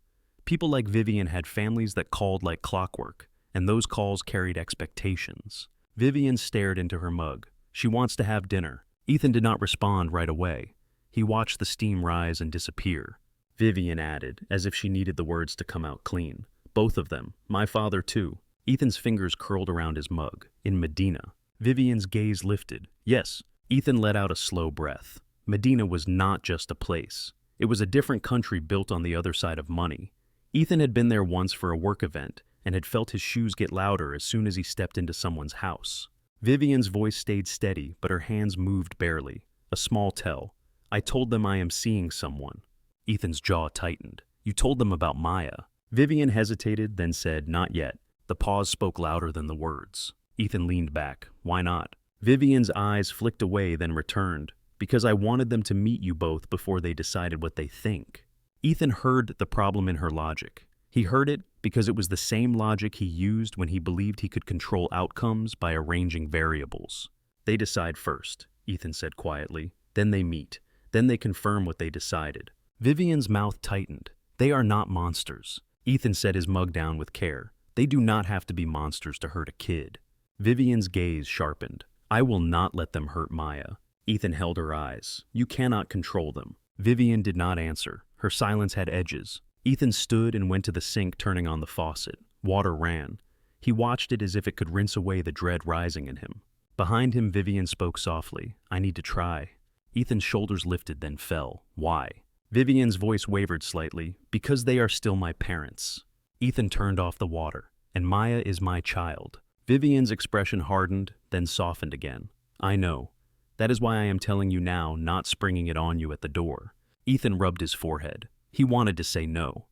People like Vivian had families that called like clockwork, and those calls carried expectations. Vivian stared into her mug. "She wants to have dinner." Ethan did not respond right away. He watched the steam rise and disappear. Vivian added, as if she needed the words to come out clean. "Both of them. My father, too." Ethan's fingers curled around his mug. "In Medina." Vivian's gaze lifted. "Yes." Ethan let out a slow breath. Medina was not just a place. It was a different country built on the other side of money. Ethan had been there once for a work event and had felt his shoes get louder as soon as he stepped into someone's house. Vivian's voice stayed steady, but her hands moved barely. A small tell. "I told them I am seeing someone." Ethan's jaw tightened. "You told them about Maya." Vivian hesitated, then said, "Not yet." The pause spoke louder than the words. Ethan leaned back. "Why not?" Vivian's eyes flicked away, then returned. "Because I wanted them to meet you both before they decided what they think." Ethan heard the problem in her logic. He heard it because it was the same logic he used when he believed he could control outcomes by arranging variables. "They decide first," Ethan said quietly. "Then they meet. Then they confirm what they decided." Vivian's mouth tightened. "They are not monsters." Ethan set his mug down with care. "They do not have to be monsters to hurt a kid." Vivian's gaze sharpened. "I will not let them hurt Maya." Ethan held her eyes. "You cannot control them." Vivian did not answer. Her silence had edges. Ethan stood and went to the sink, turning on the faucet. Water ran. He watched it as if it could rinse away the dread rising in him. Behind him, Vivian spoke softly. "I need to try." Ethan's shoulders lifted, then fell. "Why?" Vivian's voice wavered slightly. "Because they are still my parents." Ethan turned off the water. "And Maya is my child." Vivian's expression hardened, then softened again. "I know. That is why I am telling you now, not springing it on you at the door." Ethan rubbed his forehead. He wanted to say no.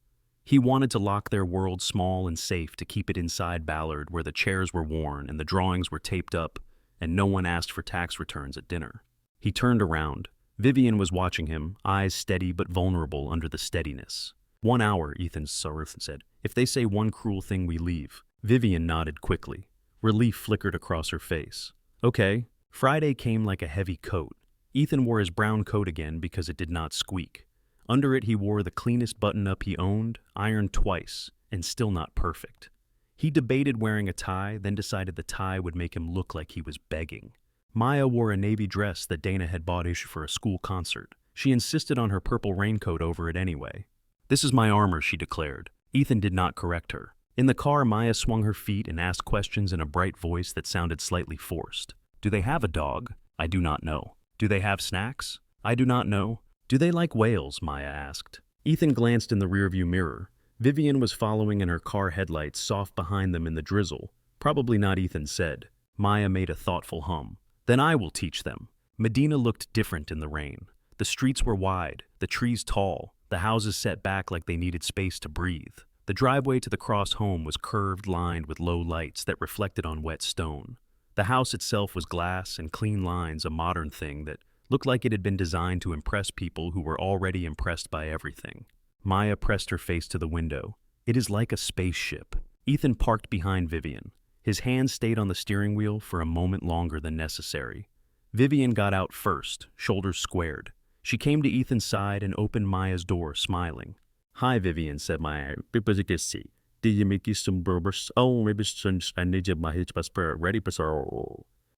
He wanted to lock their world small and safe, to keep it inside Ballard where the chairs were worn and the drawings were taped up, and no one asked for tax returns at dinner. He turned around. Vivian was watching him, eyes steady but vulnerable under the steadiness. 1 hour, Ethan said. If they say one cruel thing, we leave. Vivian nodded quickly. Relief flickered across her face. Okay. Friday came like a heavy coat. Ethan wore his brown coat again because it did not squeak. Under it he wore the cleanest button-up he owned, ironed twice, and still not perfect. He debated wearing a tie, then decided the tie would make him look like he was begging. Maya wore a navy dress that Dana had bought issued for a school concert. She insisted on her purple raincoat over it anyway. This is my armor, she declared. Ethan did not correct her. In the car, Maya swung her feet and asked questions in a bright voice that sounded slightly forced. Do they have a dog? I do not know. Do they have snacks? I do not know. Do they like whales? Maya asked. Ethan glanced in the rearview mirror. Vivian was following in her car headlights, soft behind them in the drizzle. Probably not, Ethan said. Maya made a thoughtful hum. Then I will teach them. Medina looked different in the rain. The streets were wide, the trees tall, the houses set back like they needed space to breathe. The driveway to the Cross home was curved, lined with low lights that reflected on wet stone. The house itself was glass and clean lines, a modern thing that looked like it had been designed to impress people who were already impressed by everything. Maya pressed her face to the window. It is like a spaceship. Ethan parked behind Vivian. His hand stayed on the steering wheel for a moment longer than necessary. Vivian got out first, shoulders squared. She came to Ethan's side and opened Maya's door, smiling. Hi, Vivian, said Maya. Did you make some burgers? Oh, maybe since I need my passport ready.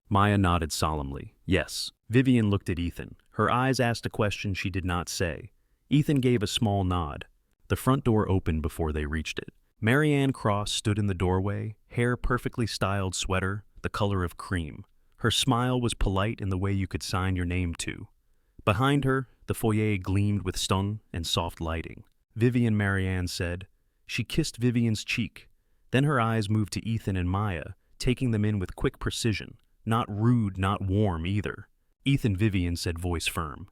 Maya nodded solemnly. Yes. Vivian looked at Ethan. Her eyes asked a question she did not say. Ethan gave a small nod. The front door opened before they reached it. Marianne Cross stood in the doorway, hair perfectly styled, sweater, the color of cream. Her smile was polite in the way you could sign your name to. Behind her, the foyer gleamed with stun and soft lighting. Vivian, Marianne said. She kissed Vivian's cheek. Then her eyes moved to Ethan and Maya, taking them in with quick precision. Not rude, not warm either. Ethan, Vivian said, voice firm.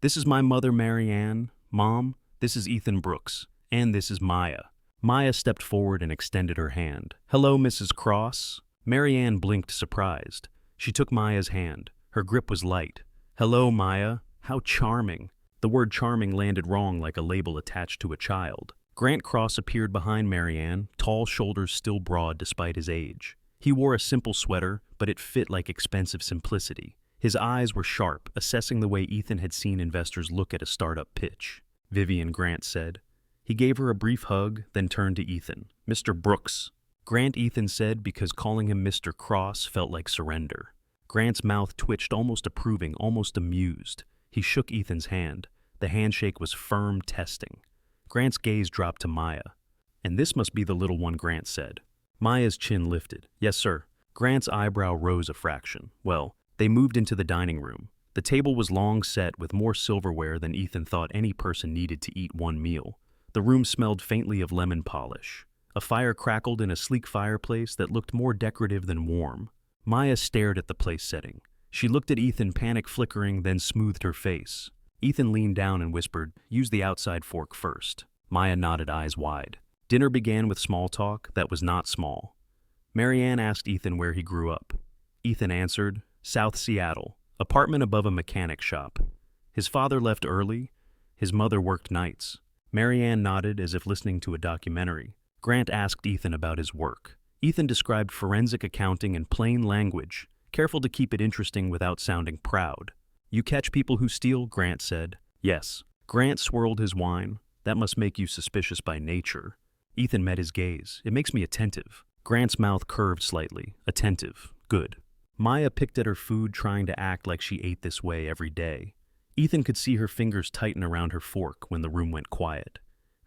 This is my mother, Marianne. Mom, this is Ethan Brooks. And this is Maya. Maya stepped forward and extended her hand. Hello, Mrs. Cross. Marianne blinked, surprised. She took Maya's hand. Her grip was light. Hello, Maya. How charming. The word charming landed wrong like a label attached to a child. Grant Cross appeared behind Marianne, tall shoulders still broad despite his age. He wore a simple sweater, but it fit like expensive simplicity. His eyes were sharp, assessing the way Ethan had seen investors look at a startup pitch. Vivian, Grant said. He gave her a brief hug, then turned to Ethan. Mr. Brooks. Grant, Ethan said, because calling him Mr. Cross felt like surrender. Grant's mouth twitched, almost approving, almost amused. He shook Ethan's hand. The handshake was firm, testing. Grant's gaze dropped to Maya. And this must be the little one, Grant said. Maya's chin lifted. Yes, sir. Grant's eyebrow rose a fraction. Well, they moved into the dining room. The table was long set with more silverware than Ethan thought any person needed to eat one meal. The room smelled faintly of lemon polish. A fire crackled in a sleek fireplace that looked more decorative than warm. Maya stared at the place setting. She looked at Ethan, panic flickering, then smoothed her face. Ethan leaned down and whispered, use the outside fork first. Maya nodded, eyes wide. Dinner began with small talk that was not small. Marianne asked Ethan where he grew up. Ethan answered, South Seattle, apartment above a mechanic shop. His father left early. His mother worked nights. Marianne nodded as if listening to a documentary. Grant asked Ethan about his work. Ethan described forensic accounting in plain language, careful to keep it interesting without sounding proud. You catch people who steal, Grant said. Yes. Grant swirled his wine. That must make you suspicious by nature. Ethan met his gaze. It makes me attentive. Grant's mouth curved slightly. Attentive. Good. Maya picked at her food, trying to act like she ate this way every day. Ethan could see her fingers tighten around her fork when the room went quiet.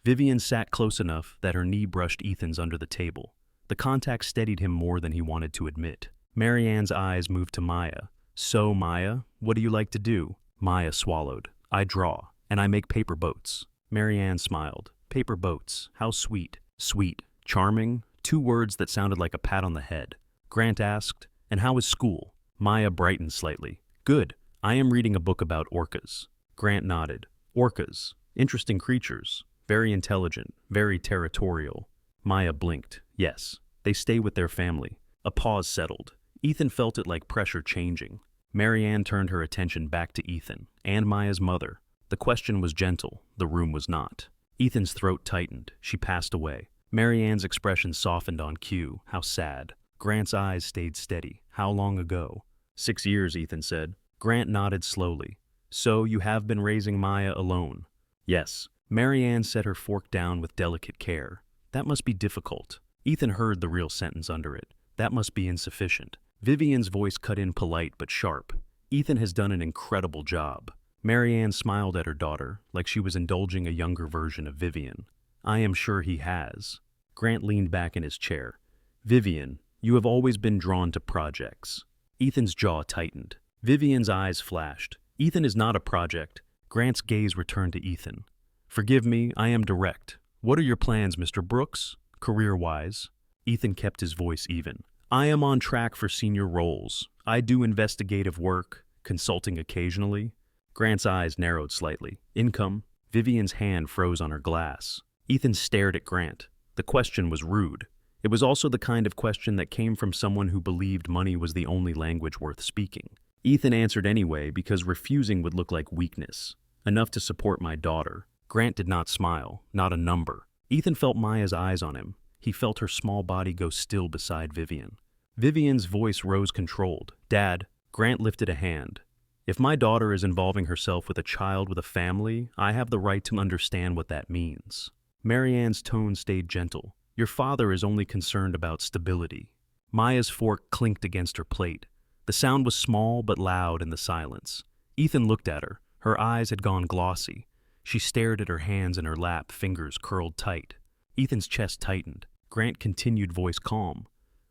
Vivian sat close enough that her knee brushed Ethan's under the table. The contact steadied him more than he wanted to admit. Marianne's eyes moved to Maya. So, Maya, what do you like to do? Maya swallowed. I draw, and I make paper boats. Marianne smiled. Paper boats. How sweet. Sweet. Charming. 2 words that sounded like a pat on the head. Grant asked, and how is school? Maya brightened slightly. Good. I am reading a book about orcas. Grant nodded. Orcas. Interesting creatures. Very intelligent. Very territorial. Maya blinked. Yes. They stay with their family. A pause settled. Ethan felt it like pressure changing. Marianne turned her attention back to Ethan and Maya's mother. The question was gentle, the room was not. Ethan's throat tightened. She passed away. Marianne's expression softened on cue. How sad. Grant's eyes stayed steady. How long ago? 6 years, Ethan said. Grant nodded slowly. So you have been raising Maya alone? Yes. Marianne set her fork down with delicate care. That must be difficult. Ethan heard the real sentence under it. That must be insufficient. Vivian's voice cut in polite but sharp. Ethan has done an incredible job. Marianne smiled at her daughter, like she was indulging a younger version of Vivian. I am sure he has. Grant leaned back in his chair. Vivian, you have always been drawn to projects. Ethan's jaw tightened. Vivian's eyes flashed. Ethan is not a project. Grant's gaze returned to Ethan. Forgive me, I am direct. What are your plans, Mr. Brooks? Career-wise? Ethan kept his voice even. I am on track for senior roles. I do investigative work, consulting occasionally. Grant's eyes narrowed slightly. Income? Vivian's hand froze on her glass. Ethan stared at Grant. The question was rude. It was also the kind of question that came from someone who believed money was the only language worth speaking. Ethan answered anyway because refusing would look like weakness. Enough to support my daughter. Grant did not smile, not a number. Ethan felt Maya's eyes on him. He felt her small body go still beside Vivian. Vivian's voice rose controlled. Dad, Grant lifted a hand. If my daughter is involving herself with a child with a family, I have the right to understand what that means. Marianne's tone stayed gentle. Your father is only concerned about stability. Maya's fork clinked against her plate. The sound was small but loud in the silence. Ethan looked at her. Her eyes had gone glossy. She stared at her hands in her lap, fingers curled tight. Ethan's chest tightened. Grant continued, voice calm.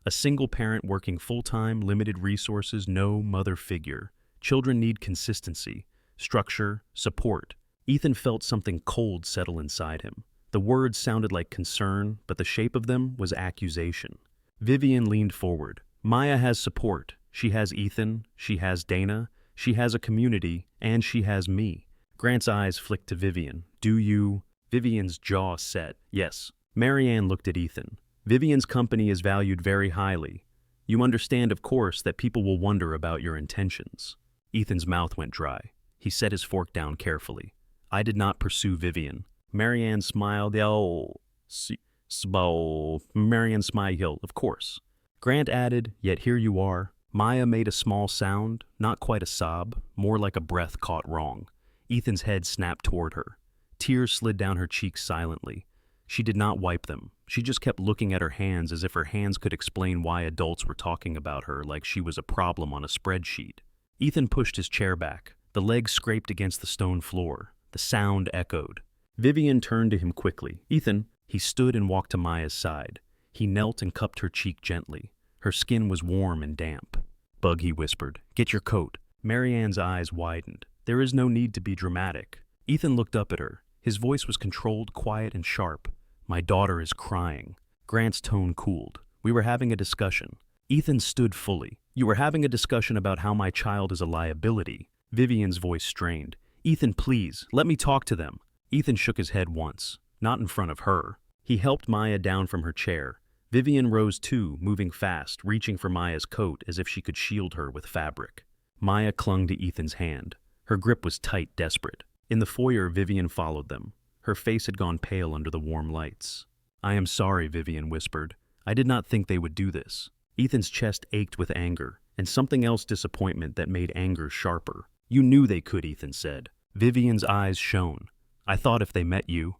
A single parent working full-time, limited resources, no mother figure. Children need consistency, structure, support. Ethan felt something cold settle inside him. The words sounded like concern, but the shape of them was accusation. Vivian leaned forward. Maya has support. She has Ethan. She has Dana. She has a community. And she has me. Grant's eyes flicked to Vivian. Do you? Vivian's jaw set. Yes. Marianne looked at Ethan. Vivian's company is valued very highly. You understand, of course, that people will wonder about your intentions. Ethan's mouth went dry. He set his fork down carefully. I did not pursue Vivian. Marianne smiled. Marianne smiled, of course. Grant added, yet here you are. Maya made a small sound, not quite a sob, more like a breath caught wrong. Ethan's head snapped toward her. Tears slid down her cheeks silently. She did not wipe them. She just kept looking at her hands as if her hands could explain why adults were talking about her like she was a problem on a spreadsheet. Ethan pushed his chair back. The legs scraped against the stone floor. The sound echoed. Vivian turned to him quickly. Ethan. He stood and walked to Maya's side. He knelt and cupped her cheek gently. Her skin was warm and damp. Bug, he whispered. Get your coat. Marianne's eyes widened. There is no need to be dramatic. Ethan looked up at her. His voice was controlled, quiet, and sharp. My daughter is crying. Grant's tone cooled. We were having a discussion. Ethan stood fully. You were having a discussion about how my child is a liability. Vivian's voice strained. Ethan, please, let me talk to them. Ethan shook his head once, not in front of her. He helped Maya down from her chair. Vivian rose too, moving fast, reaching for Maya's coat as if she could shield her with fabric. Maya clung to Ethan's hand. Her grip was tight, desperate. In the foyer, Vivian followed them. Her face had gone pale under the warm lights. I am sorry, Vivian whispered. I did not think they would do this. Ethan's chest ached with anger, and something else disappointment that made anger sharper. You knew they could, Ethan said. Vivian's eyes shone. I thought if they met you,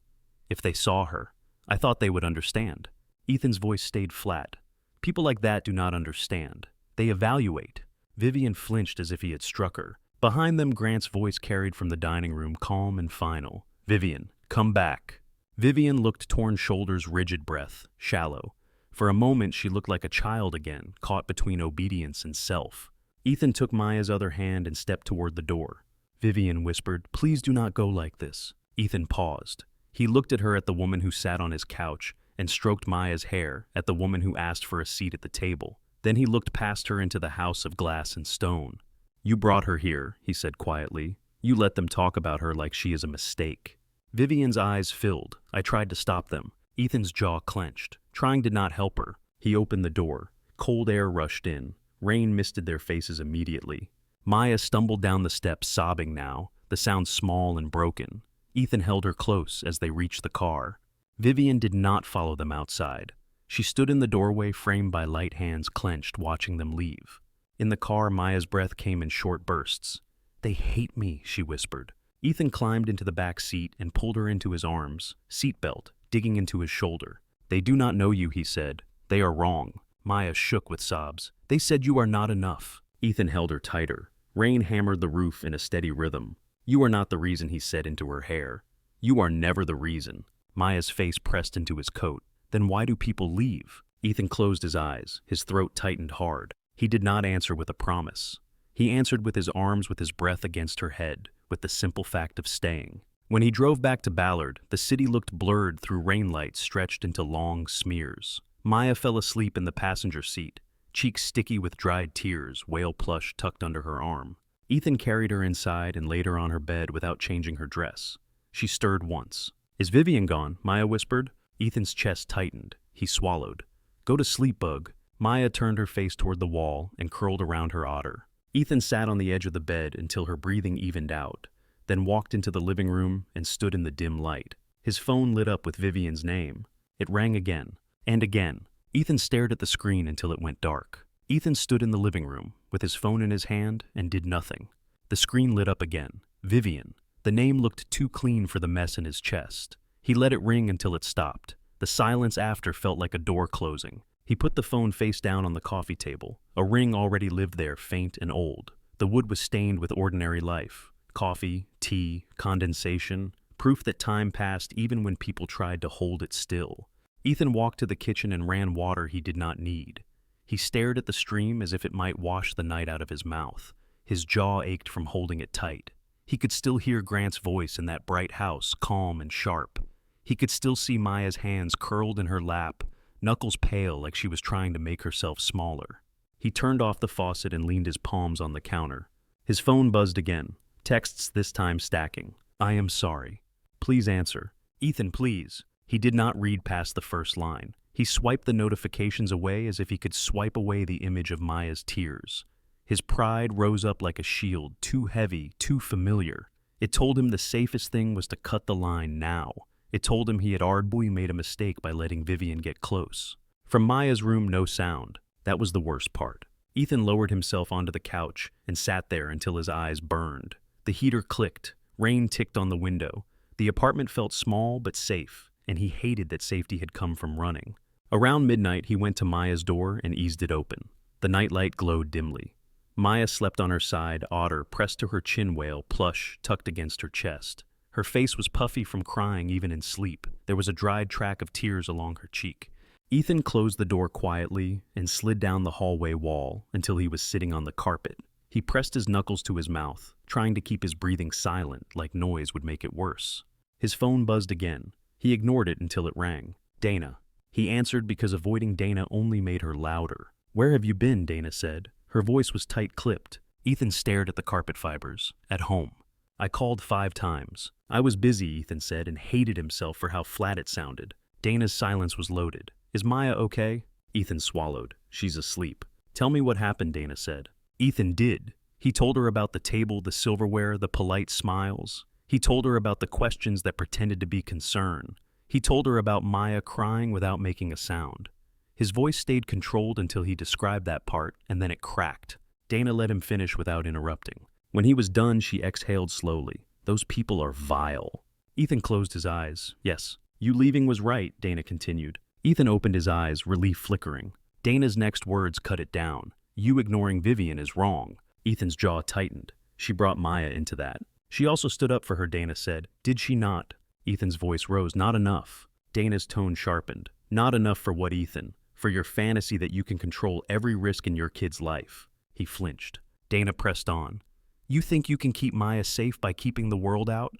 if they saw her, I thought they would understand. Ethan's voice stayed flat. People like that do not understand. They evaluate. Vivian flinched as if he had struck her. Behind them, Grant's voice carried from the dining room, calm and final. Vivian, come back. Vivian looked, torn shoulders, rigid breath, shallow. For a moment, she looked like a child again, caught between obedience and self. Ethan took Maya's other hand and stepped toward the door. Vivian whispered, please do not go like this. Ethan paused. He looked at her, at the woman who sat on his couch, and stroked Maya's hair, at the woman who asked for a seat at the table. Then he looked past her into the house of glass and stone. You brought her here, he said quietly. You let them talk about her like she is a mistake. Vivian's eyes filled. I tried to stop them. Ethan's jaw clenched. Trying did not help her. He opened the door. Cold air rushed in. Rain misted their faces immediately. Maya stumbled down the steps, sobbing now, the sound small and broken. Ethan held her close as they reached the car. Vivian did not follow them outside. She stood in the doorway, framed by light hands clenched, watching them leave. In the car, Maya's breath came in short bursts. "They hate me," she whispered. Ethan climbed into the back seat and pulled her into his arms, seatbelt digging into his shoulder. "They do not know you," he said. "They are wrong." Maya shook with sobs. "They said you are not enough." Ethan held her tighter. Rain hammered the roof in a steady rhythm. "You are not the reason," he said into her hair. "You are never the reason." Maya's face pressed into his coat. "Then why do people leave?" Ethan closed his eyes. His throat tightened hard. He did not answer with a promise. He answered with his arms, with his breath against her head, with the simple fact of staying. When he drove back to Ballard, the city looked blurred through rain lights stretched into long smears. Maya fell asleep in the passenger seat, cheeks sticky with dried tears, whale plush tucked under her arm. Ethan carried her inside and laid her on her bed without changing her dress. She stirred once. "Is Vivian gone?" Maya whispered. Ethan's chest tightened. He swallowed. "Go to sleep, Bug." Maya turned her face toward the wall and curled around her otter. Ethan sat on the edge of the bed until her breathing evened out, then walked into the living room and stood in the dim light. His phone lit up with Vivian's name. It rang again, and again. Ethan stared at the screen until it went dark. Ethan stood in the living room, with his phone in his hand, and did nothing. The screen lit up again. Vivian. The name looked too clean for the mess in his chest. He let it ring until it stopped. The silence after felt like a door closing. He put the phone face down on the coffee table. A ring already lived there, faint and old. The wood was stained with ordinary life. Coffee, tea, condensation, proof that time passed even when people tried to hold it still. Ethan walked to the kitchen and ran water he did not need. He stared at the stream as if it might wash the night out of his mouth. His jaw ached from holding it tight. He could still hear Grant's voice in that bright house, calm and sharp. He could still see Maya's hands curled in her lap, knuckles pale like she was trying to make herself smaller. He turned off the faucet and leaned his palms on the counter. His phone buzzed again, texts this time stacking. "I am sorry. Please answer. Ethan, please." He did not read past the first line. He swiped the notifications away as if he could swipe away the image of Maya's tears. His pride rose up like a shield, too heavy, too familiar. It told him the safest thing was to cut the line now. It told him he had arguably made a mistake by letting Vivian get close. From Maya's room, no sound. That was the worst part. Ethan lowered himself onto the couch and sat there until his eyes burned. The heater clicked. Rain ticked on the window. The apartment felt small but safe, and he hated that safety had come from running. Around midnight, he went to Maya's door and eased it open. The nightlight glowed dimly. Maya slept on her side, otter pressed to her chin, whale plush tucked against her chest. Her face was puffy from crying even in sleep. There was a dried track of tears along her cheek. Ethan closed the door quietly and slid down the hallway wall until he was sitting on the carpet. He pressed his knuckles to his mouth, trying to keep his breathing silent, like noise would make it worse. His phone buzzed again. He ignored it until it rang. "Dana." He answered because avoiding Dana only made her louder. "Where have you been?" Dana said. Her voice was tight-clipped. Ethan stared at the carpet fibers. "At home." "I called 5 times. I was busy," Ethan said, and hated himself for how flat it sounded. Dana's silence was loaded. "Is Maya okay?" Ethan swallowed. "She's asleep." "Tell me what happened," Dana said. Ethan did. He told her about the table, the silverware, the polite smiles. He told her about the questions that pretended to be concern. He told her about Maya crying without making a sound. His voice stayed controlled until he described that part, and then it cracked. Dana let him finish without interrupting. When he was done, she exhaled slowly. "Those people are vile." Ethan closed his eyes. "Yes, you leaving was right," Dana continued. Ethan opened his eyes, relief flickering. Dana's next words cut it down. "You ignoring Vivian is wrong." Ethan's jaw tightened. "She brought Maya into that." "She also stood up for her," Dana said. "Did she not?" Ethan's voice rose. "Not enough." Dana's tone sharpened. "Not enough for what, Ethan? For your fantasy that you can control every risk in your kid's life." He flinched. Dana pressed on. "You think you can keep Maya safe by keeping the world out?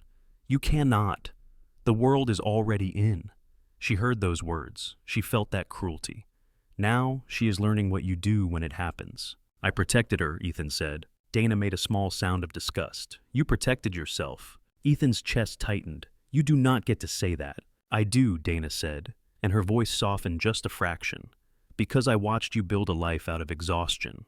You cannot. The world is already in." She heard those words. She felt that cruelty. Now she is learning what you do when it happens. "I protected her," Ethan said. Dana made a small sound of disgust. "You protected yourself." Ethan's chest tightened. "You do not get to say that." "I do," Dana said, and her voice softened just a fraction. "Because I watched you build a life out of exhaustion.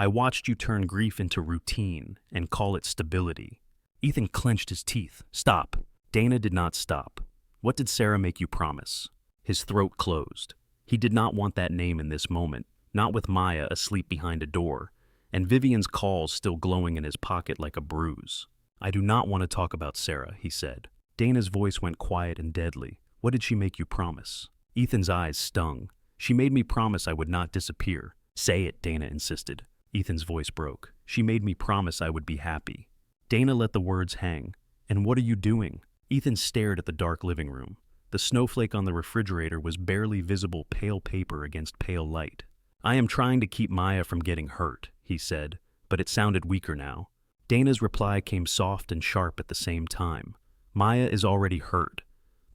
I watched you turn grief into routine and call it stability. Ethan clenched his teeth. Stop. Dana did not stop. What did Sarah make you promise? His throat closed. He did not want that name in this moment, not with Maya asleep behind a door, and Vivian's calls still glowing in his pocket like a bruise. I do not want to talk about Sarah, he said. Dana's voice went quiet and deadly. What did she make you promise? Ethan's eyes stung. She made me promise I would not disappear. Say it, Dana insisted. Ethan's voice broke. She made me promise I would be happy. Dana let the words hang. And what are you doing? Ethan stared at the dark living room. The snowflake on the refrigerator was barely visible pale paper against pale light. I am trying to keep Maya from getting hurt, he said, but it sounded weaker now. Dana's reply came soft and sharp at the same time. Maya is already hurt.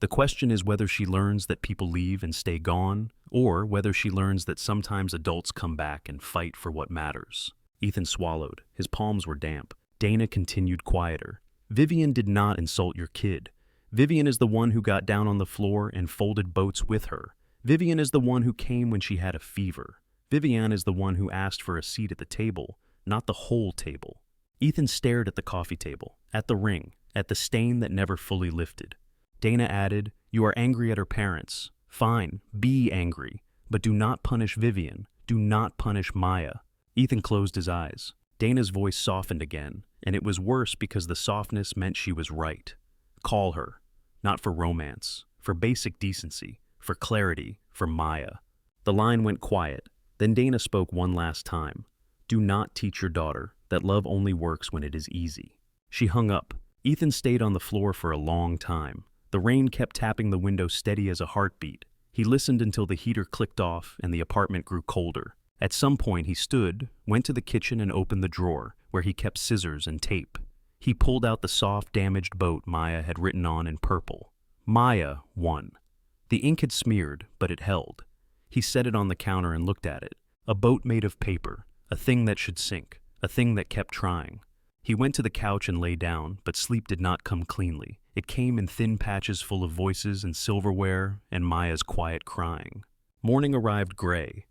The question is whether she learns that people leave and stay gone, or whether she learns that sometimes adults come back and fight for what matters. Ethan swallowed. His palms were damp. Dana continued quieter. Vivian did not insult your kid. Vivian is the one who got down on the floor and folded boats with her. Vivian is the one who came when she had a fever. Vivian is the one who asked for a seat at the table, not the whole table. Ethan stared at the coffee table, at the ring, at the stain that never fully lifted. Dana added, you are angry at her parents. Fine, be angry, but do not punish Vivian. Do not punish Maya. Ethan closed his eyes. Dana's voice softened again, and it was worse because the softness meant she was right. Call her. Not for romance, for basic decency, for clarity, for Maya. The line went quiet. Then Dana spoke one last time. Do not teach your daughter that love only works when it is easy. She hung up. Ethan stayed on the floor for a long time. The rain kept tapping the window steady as a heartbeat. He listened until the heater clicked off and the apartment grew colder. At some point he stood, went to the kitchen and opened the drawer, where he kept scissors and tape. He pulled out the soft, damaged boat Maya had written on in purple. Maya won. The ink had smeared, but it held. He set it on the counter and looked at it. A boat made of paper, a thing that should sink, a thing that kept trying. He went to the couch and lay down, but sleep did not come cleanly. It came in thin patches full of voices and silverware and Maya's quiet crying. Morning arrived gray.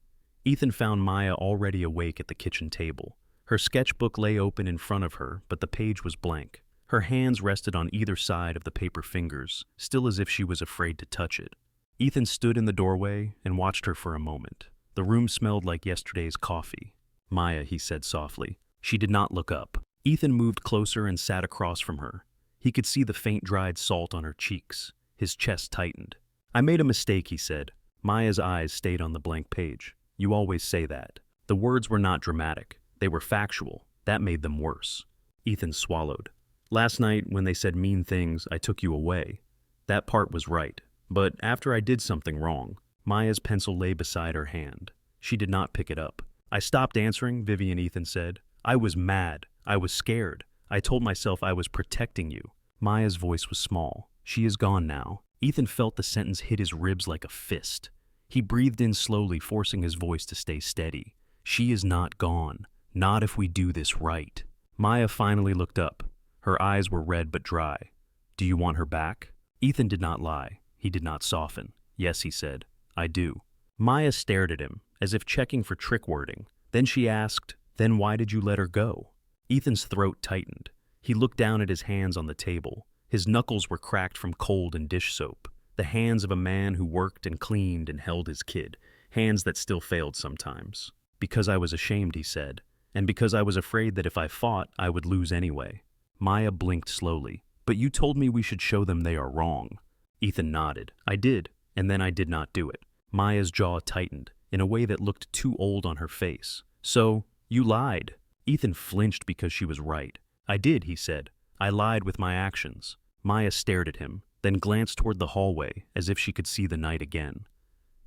Ethan found Maya already awake at the kitchen table. Her sketchbook lay open in front of her, but the page was blank. Her hands rested on either side of the paper fingers, still as if she was afraid to touch it. Ethan stood in the doorway and watched her for a moment. The room smelled like yesterday's coffee. Maya, he said softly. She did not look up. Ethan moved closer and sat across from her. He could see the faint dried salt on her cheeks. His chest tightened. I made a mistake, he said. Maya's eyes stayed on the blank page. You always say that. The words were not dramatic. They were factual. That made them worse. Ethan swallowed. Last night, when they said mean things, I took you away. That part was right. But after I did something wrong, Maya's pencil lay beside her hand. She did not pick it up. I stopped answering, Vivian Ethan said. I was mad. I was scared. I told myself I was protecting you. Maya's voice was small. She is gone now. Ethan felt the sentence hit his ribs like a fist. He breathed in slowly, forcing his voice to stay steady. She is not gone. Not if we do this right. Maya finally looked up. Her eyes were red but dry. Do you want her back? Ethan did not lie. He did not soften. Yes, he said. I do. Maya stared at him, as if checking for trick wording. Then she asked, then why did you let her go? Ethan's throat tightened. He looked down at his hands on the table. His knuckles were cracked from cold and dish soap. The hands of a man who worked and cleaned and held his kid. Hands that still failed sometimes. Because I was ashamed, he said. And because I was afraid that if I fought, I would lose anyway. Maya blinked slowly. But you told me we should show them they are wrong. Ethan nodded. I did, and then I did not do it. Maya's jaw tightened, in a way that looked too old on her face. So, you lied. Ethan flinched because she was right. I did, he said. I lied with my actions. Maya stared at him, then glanced toward the hallway, as if she could see the night again.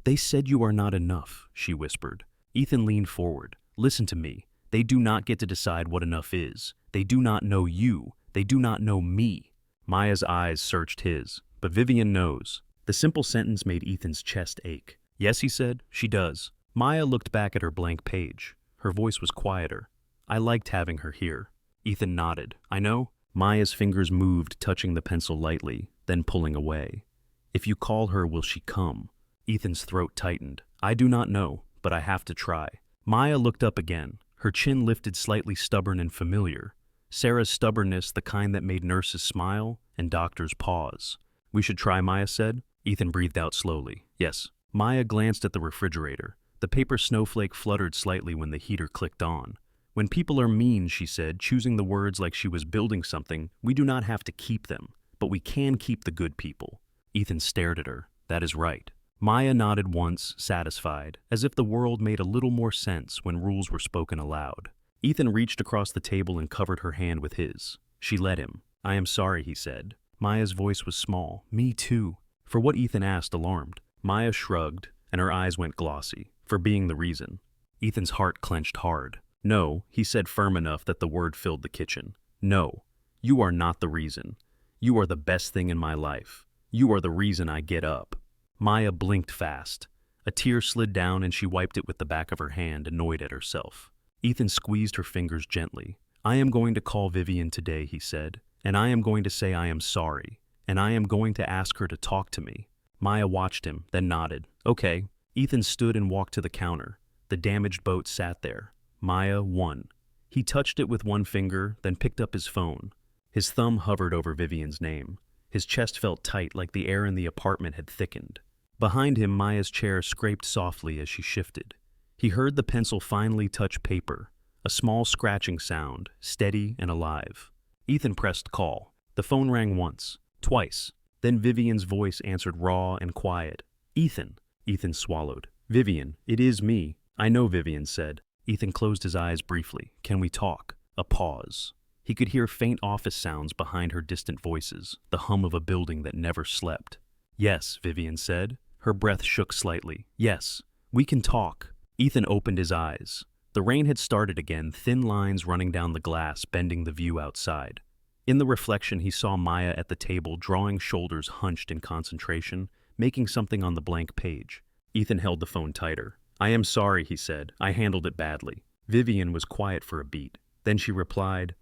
They said you are not enough, she whispered. Ethan leaned forward. Listen to me. They do not get to decide what enough is. They do not know you. They do not know me. Maya's eyes searched his. But Vivian knows. The simple sentence made Ethan's chest ache. Yes, he said, she does. Maya looked back at her blank page. Her voice was quieter. I liked having her here. Ethan nodded. I know. Maya's fingers moved, touching the pencil lightly, then pulling away. If you call her, will she come? Ethan's throat tightened. I do not know, but I have to try. Maya looked up again. her chin lifted slightly stubborn and familiar. Sarah's stubbornness, the kind that made nurses smile and doctors pause. "We should try," Maya said. Ethan breathed out slowly. "Yes." Maya glanced at the refrigerator. The paper snowflake fluttered slightly when the heater clicked on. "When people are mean," she said, choosing the words like she was building something, "we do not have to keep them, but we can keep the good people." Ethan stared at her. "That is right." Maya nodded once, satisfied, as if the world made a little more sense when rules were spoken aloud. Ethan reached across the table and covered her hand with his. She let him. "I am sorry," he said. Maya's voice was small. "Me too." For what Ethan asked, alarmed. Maya shrugged, and her eyes went glossy. "For being the reason." Ethan's heart clenched hard. "No," he said, firm enough that the word filled the kitchen. "No, you are not the reason. You are the best thing in my life. You are the reason I get up." Maya blinked fast. A tear slid down and she wiped it with the back of her hand, annoyed at herself. Ethan squeezed her fingers gently. "I am going to call Vivian today," he said, "and I am going to say I am sorry, and I am going to ask her to talk to me." Maya watched him, then nodded. "Okay." Ethan stood and walked to the counter. The damaged boat sat there. Maya won. He touched it with one finger, then picked up his phone. His thumb hovered over Vivian's name. His chest felt tight, like the air in the apartment had thickened. Behind him, Maya's chair scraped softly as she shifted. He heard the pencil finally touch paper, a small scratching sound, steady and alive. Ethan pressed call. The phone rang once, twice. Then Vivian's voice answered, raw and quiet. "Ethan." Ethan swallowed. "Vivian, it is me." "I know," Vivian said. Ethan closed his eyes briefly. "Can we talk?" A pause. He could hear faint office sounds behind her distant voices, the hum of a building that never slept. "Yes," Vivian said. Her breath shook slightly. "Yes, we can talk." Ethan opened his eyes. The rain had started again, thin lines running down the glass, bending the view outside. In the reflection, he saw Maya at the table, drawing, shoulders hunched in concentration, making something on the blank page. Ethan held the phone tighter. "I am sorry," he said. "I handled it badly." Vivian was quiet for a beat. Then she replied,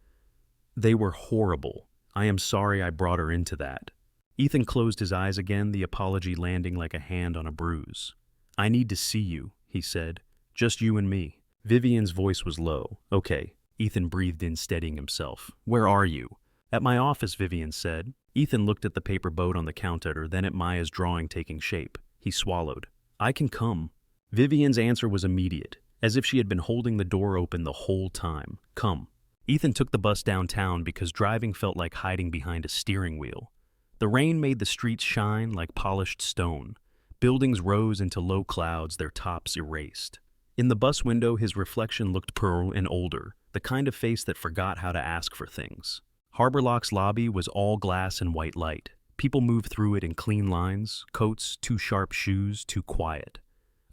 "They were horrible. I am sorry I brought her into that." Ethan closed his eyes again, the apology landing like a hand on a bruise. "I need to see you," he said. "Just you and me." Vivian's voice was low. "Okay." Ethan breathed in, steadying himself. "Where are you?" "At my office," Vivian said. Ethan looked at the paper boat on the counter, then at Maya's drawing taking shape. He swallowed. "I can come." Vivian's answer was immediate, as if she had been holding the door open the whole time. "Come." Ethan took the bus downtown because driving felt like hiding behind a steering wheel. The rain made the streets shine like polished stone. Buildings rose into low clouds, their tops erased. In the bus window, his reflection looked pearl and older, the kind of face that forgot how to ask for things. Harborlock's lobby was all glass and white light. People moved through it in clean lines, coats, too sharp, shoes too quiet.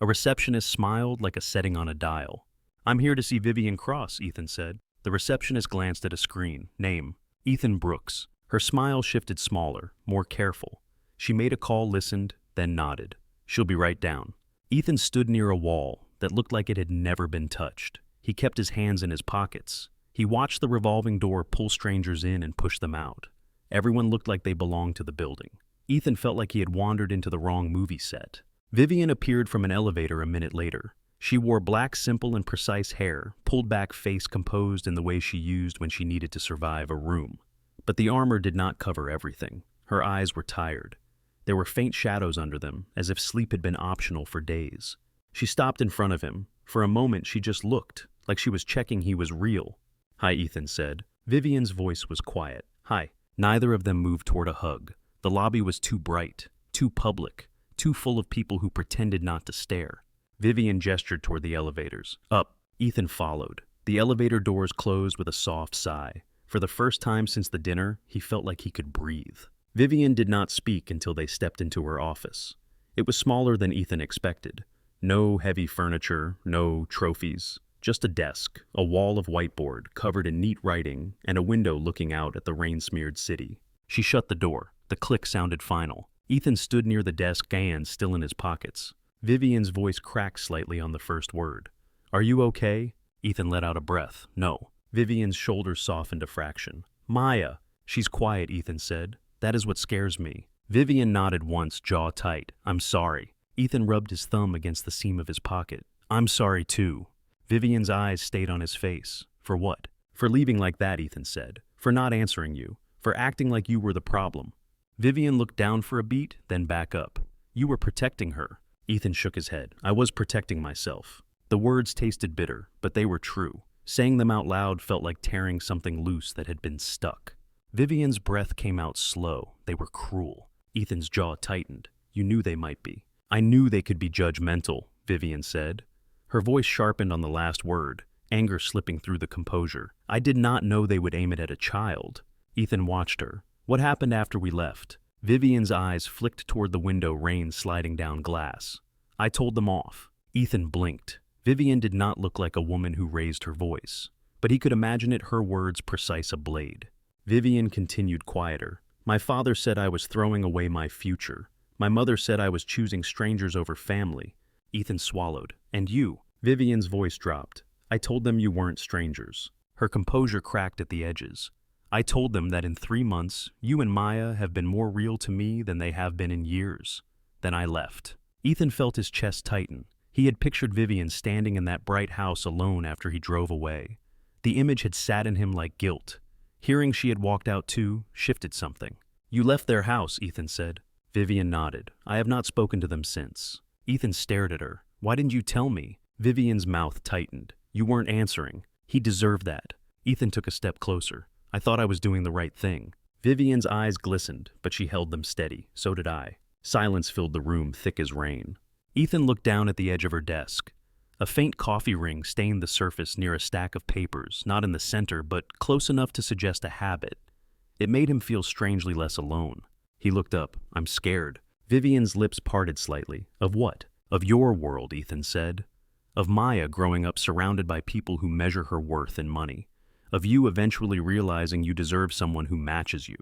A receptionist smiled like a setting on a dial. "I'm here to see Vivian Cross," Ethan said. The receptionist glanced at a screen. Name, Ethan Brooks. Her smile shifted smaller, more careful. She made a call, listened, then nodded. "She'll be right down." Ethan stood near a wall that looked like it had never been touched. He kept his hands in his pockets. He watched the revolving door pull strangers in and push them out. Everyone looked like they belonged to the building. Ethan felt like he had wandered into the wrong movie set. Vivian appeared from an elevator a minute later. She wore black, simple and precise hair, pulled back face composed in the way she used when she needed to survive a room. But the armor did not cover everything. Her eyes were tired. There were faint shadows under them, as if sleep had been optional for days. She stopped in front of him. For a moment, she just looked, like she was checking he was real. "Hi," Ethan said. Vivian's voice was quiet. "Hi." Neither of them moved toward a hug. The lobby was too bright, too public, too full of people who pretended not to stare. Vivian gestured toward the elevators. "Up." Ethan followed. The elevator doors closed with a soft sigh. For the first time since the dinner, he felt like he could breathe. Vivian did not speak until they stepped into her office. It was smaller than Ethan expected. No heavy furniture, no trophies. Just a desk, a wall of whiteboard covered in neat writing, and a window looking out at the rain-smeared city. She shut the door. The click sounded final. Ethan stood near the desk, hands still in his pockets. Vivian's voice cracked slightly on the first word. "Are you okay?" Ethan let out a breath. "No." Vivian's shoulders softened a fraction. "Maya." "She's quiet," Ethan said. "That is what scares me." Vivian nodded once, jaw tight. "I'm sorry." Ethan rubbed his thumb against the seam of his pocket. "I'm sorry too." Vivian's eyes stayed on his face. For what? For leaving like that, Ethan said. For not answering you. For acting like you were the problem. Vivian looked down for a beat, then back up. You were protecting her. Ethan shook his head. I was protecting myself. The words tasted bitter, but they were true. Saying them out loud felt like tearing something loose that had been stuck. Vivian's breath came out slow. They were cruel. Ethan's jaw tightened. You knew they might be. I knew they could be judgmental, Vivian said. Her voice sharpened on the last word, anger slipping through the composure. I did not know they would aim it at a child. Ethan watched her. What happened after we left? Vivian's eyes flicked toward the window, rain sliding down glass. I told them off. Ethan blinked. Vivian did not look like a woman who raised her voice, but he could imagine it her words precise a blade. Vivian continued quieter. My father said I was throwing away my future. My mother said I was choosing strangers over family. Ethan swallowed. And you? Vivian's voice dropped. I told them you weren't strangers. Her composure cracked at the edges. I told them that in 3 months, you and Maya have been more real to me than they have been in years. Then I left. Ethan felt his chest tighten. He had pictured Vivian standing in that bright house alone after he drove away. The image had sat in him like guilt. Hearing she had walked out too shifted something. You left their house, Ethan said. Vivian nodded. I have not spoken to them since. Ethan stared at her. Why didn't you tell me? Vivian's mouth tightened. You weren't answering. He deserved that. Ethan took a step closer. I thought I was doing the right thing. Vivian's eyes glistened, but she held them steady. So did I. Silence filled the room, thick as rain. Ethan looked down at the edge of her desk. A faint coffee ring stained the surface near a stack of papers, not in the center, but close enough to suggest a habit. It made him feel strangely less alone. He looked up. I'm scared. Vivian's lips parted slightly. Of what? Of your world, Ethan said. Of Maya growing up surrounded by people who measure her worth in money. Of you eventually realizing you deserve someone who matches you.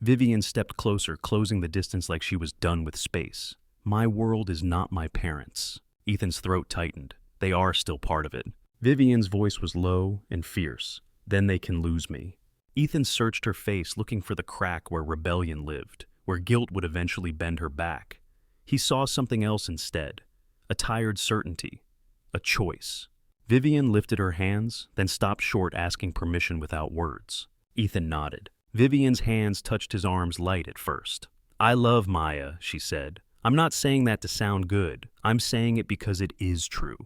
Vivian stepped closer, closing the distance like she was done with space. My world is not my parents. Ethan's throat tightened. They are still part of it. Vivian's voice was low and fierce. Then they can lose me. Ethan searched her face, looking for the crack where rebellion lived, where guilt would eventually bend her back. He saw something else instead. A tired certainty. A choice. Vivian lifted her hands, then stopped short, asking permission without words. Ethan nodded. Vivian's hands touched his arms light at first. I love Maya, she said. I'm not saying that to sound good. I'm saying it because it is true.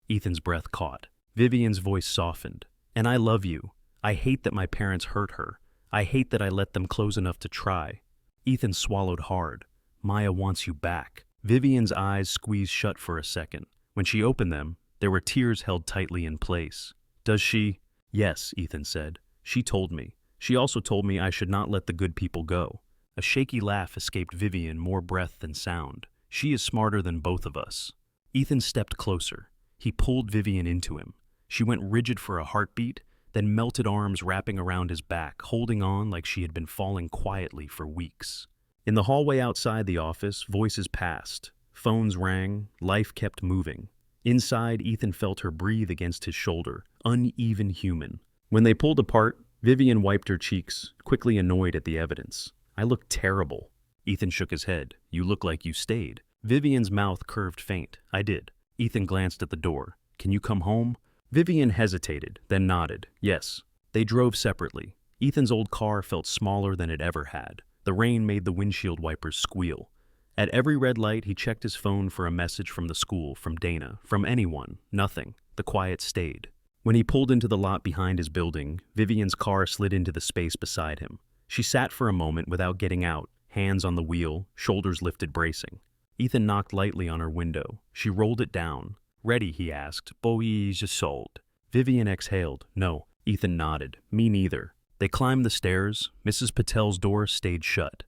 Ethan's breath caught. Vivian's voice softened. And I love you. I hate that my parents hurt her. I hate that I let them close enough to try. Ethan swallowed hard. Maya wants you back. Vivian's eyes squeezed shut for a second. When she opened them, there were tears held tightly in place. Does she? Yes, Ethan said. She told me. She also told me I should not let the good people go. A shaky laugh escaped Vivian, more breath than sound. She is smarter than both of us. Ethan stepped closer. He pulled Vivian into him. She went rigid for a heartbeat, then melted arms wrapping around his back, holding on like she had been falling quietly for weeks. In the hallway outside the office, voices passed. Phones rang. Life kept moving. Inside, Ethan felt her breathe against his shoulder, uneven human. When they pulled apart, Vivian wiped her cheeks, quickly annoyed at the evidence. I look terrible. Ethan shook his head. You look like you stayed. Vivian's mouth curved faint. I did. Ethan glanced at the door. Can you come home? Vivian hesitated, then nodded. Yes. They drove separately. Ethan's old car felt smaller than it ever had. The rain made the windshield wipers squeal. At every red light, he checked his phone for a message from the school, from Dana, from anyone. Nothing. The quiet stayed. When he pulled into the lot behind his building, Vivian's car slid into the space beside him. She sat for a moment without getting out, hands on the wheel, shoulders lifted, bracing. Ethan knocked lightly on her window. She rolled it down. Ready, he asked. Bowie just sold. Vivian exhaled. No. Ethan nodded. Me neither. They climbed the stairs. Mrs. Patel's door stayed shut.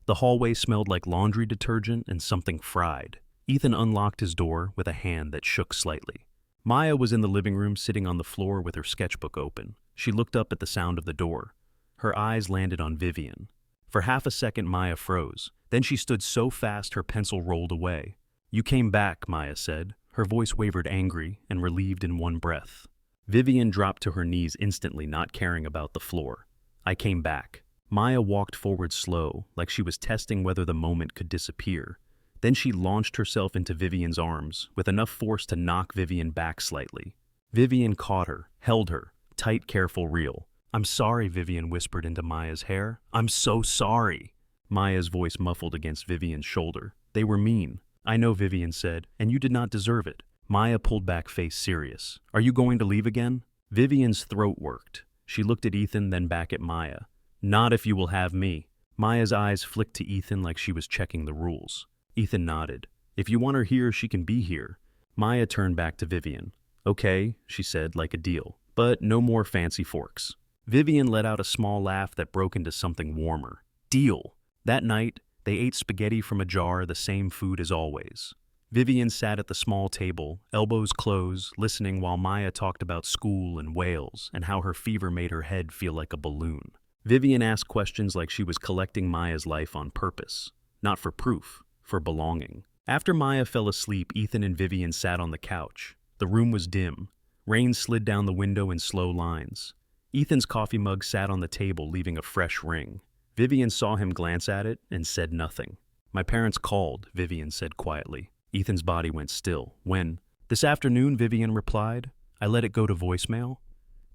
The hallway smelled like laundry detergent and something fried. Ethan unlocked his door with a hand that shook slightly. Maya was in the living room, sitting on the floor with her sketchbook open. She looked up at the sound of the door. Her eyes landed on Vivian. For half a second, Maya froze. Then she stood so fast her pencil rolled away. You came back, Maya said. Her voice wavered, angry and relieved in one breath. Vivian dropped to her knees instantly, not caring about the floor. I came back. Maya walked forward slow, like she was testing whether the moment could disappear. Then she launched herself into Vivian's arms, with enough force to knock Vivian back slightly. Vivian caught her, held her, tight, careful, real. I'm sorry, Vivian whispered into Maya's hair. I'm so sorry. Maya's voice muffled against Vivian's shoulder. They were mean. I know, Vivian said, and you did not deserve it. Maya pulled back, face serious. Are you going to leave again? Vivian's throat worked. She looked at Ethan, then back at Maya. Not if you will have me. Maya's eyes flicked to Ethan like she was checking the rules. Ethan nodded. If you want her here, she can be here. Maya turned back to Vivian. Okay, she said, like a deal. But no more fancy forks. Vivian let out a small laugh that broke into something warmer. Deal. That night, they ate spaghetti from a jar, the same food as always. Vivian sat at the small table, elbows closed, listening while Maya talked about school and whales and how her fever made her head feel like a balloon. Vivian asked questions like she was collecting Maya's life on purpose. Not for proof, for belonging. After Maya fell asleep, Ethan and Vivian sat on the couch. The room was dim. Rain slid down the window in slow lines. Ethan's coffee mug sat on the table, leaving a fresh ring. Vivian saw him glance at it and said nothing. My parents called, Vivian said quietly. Ethan's body went still. When? This afternoon, Vivian replied. I let it go to voicemail.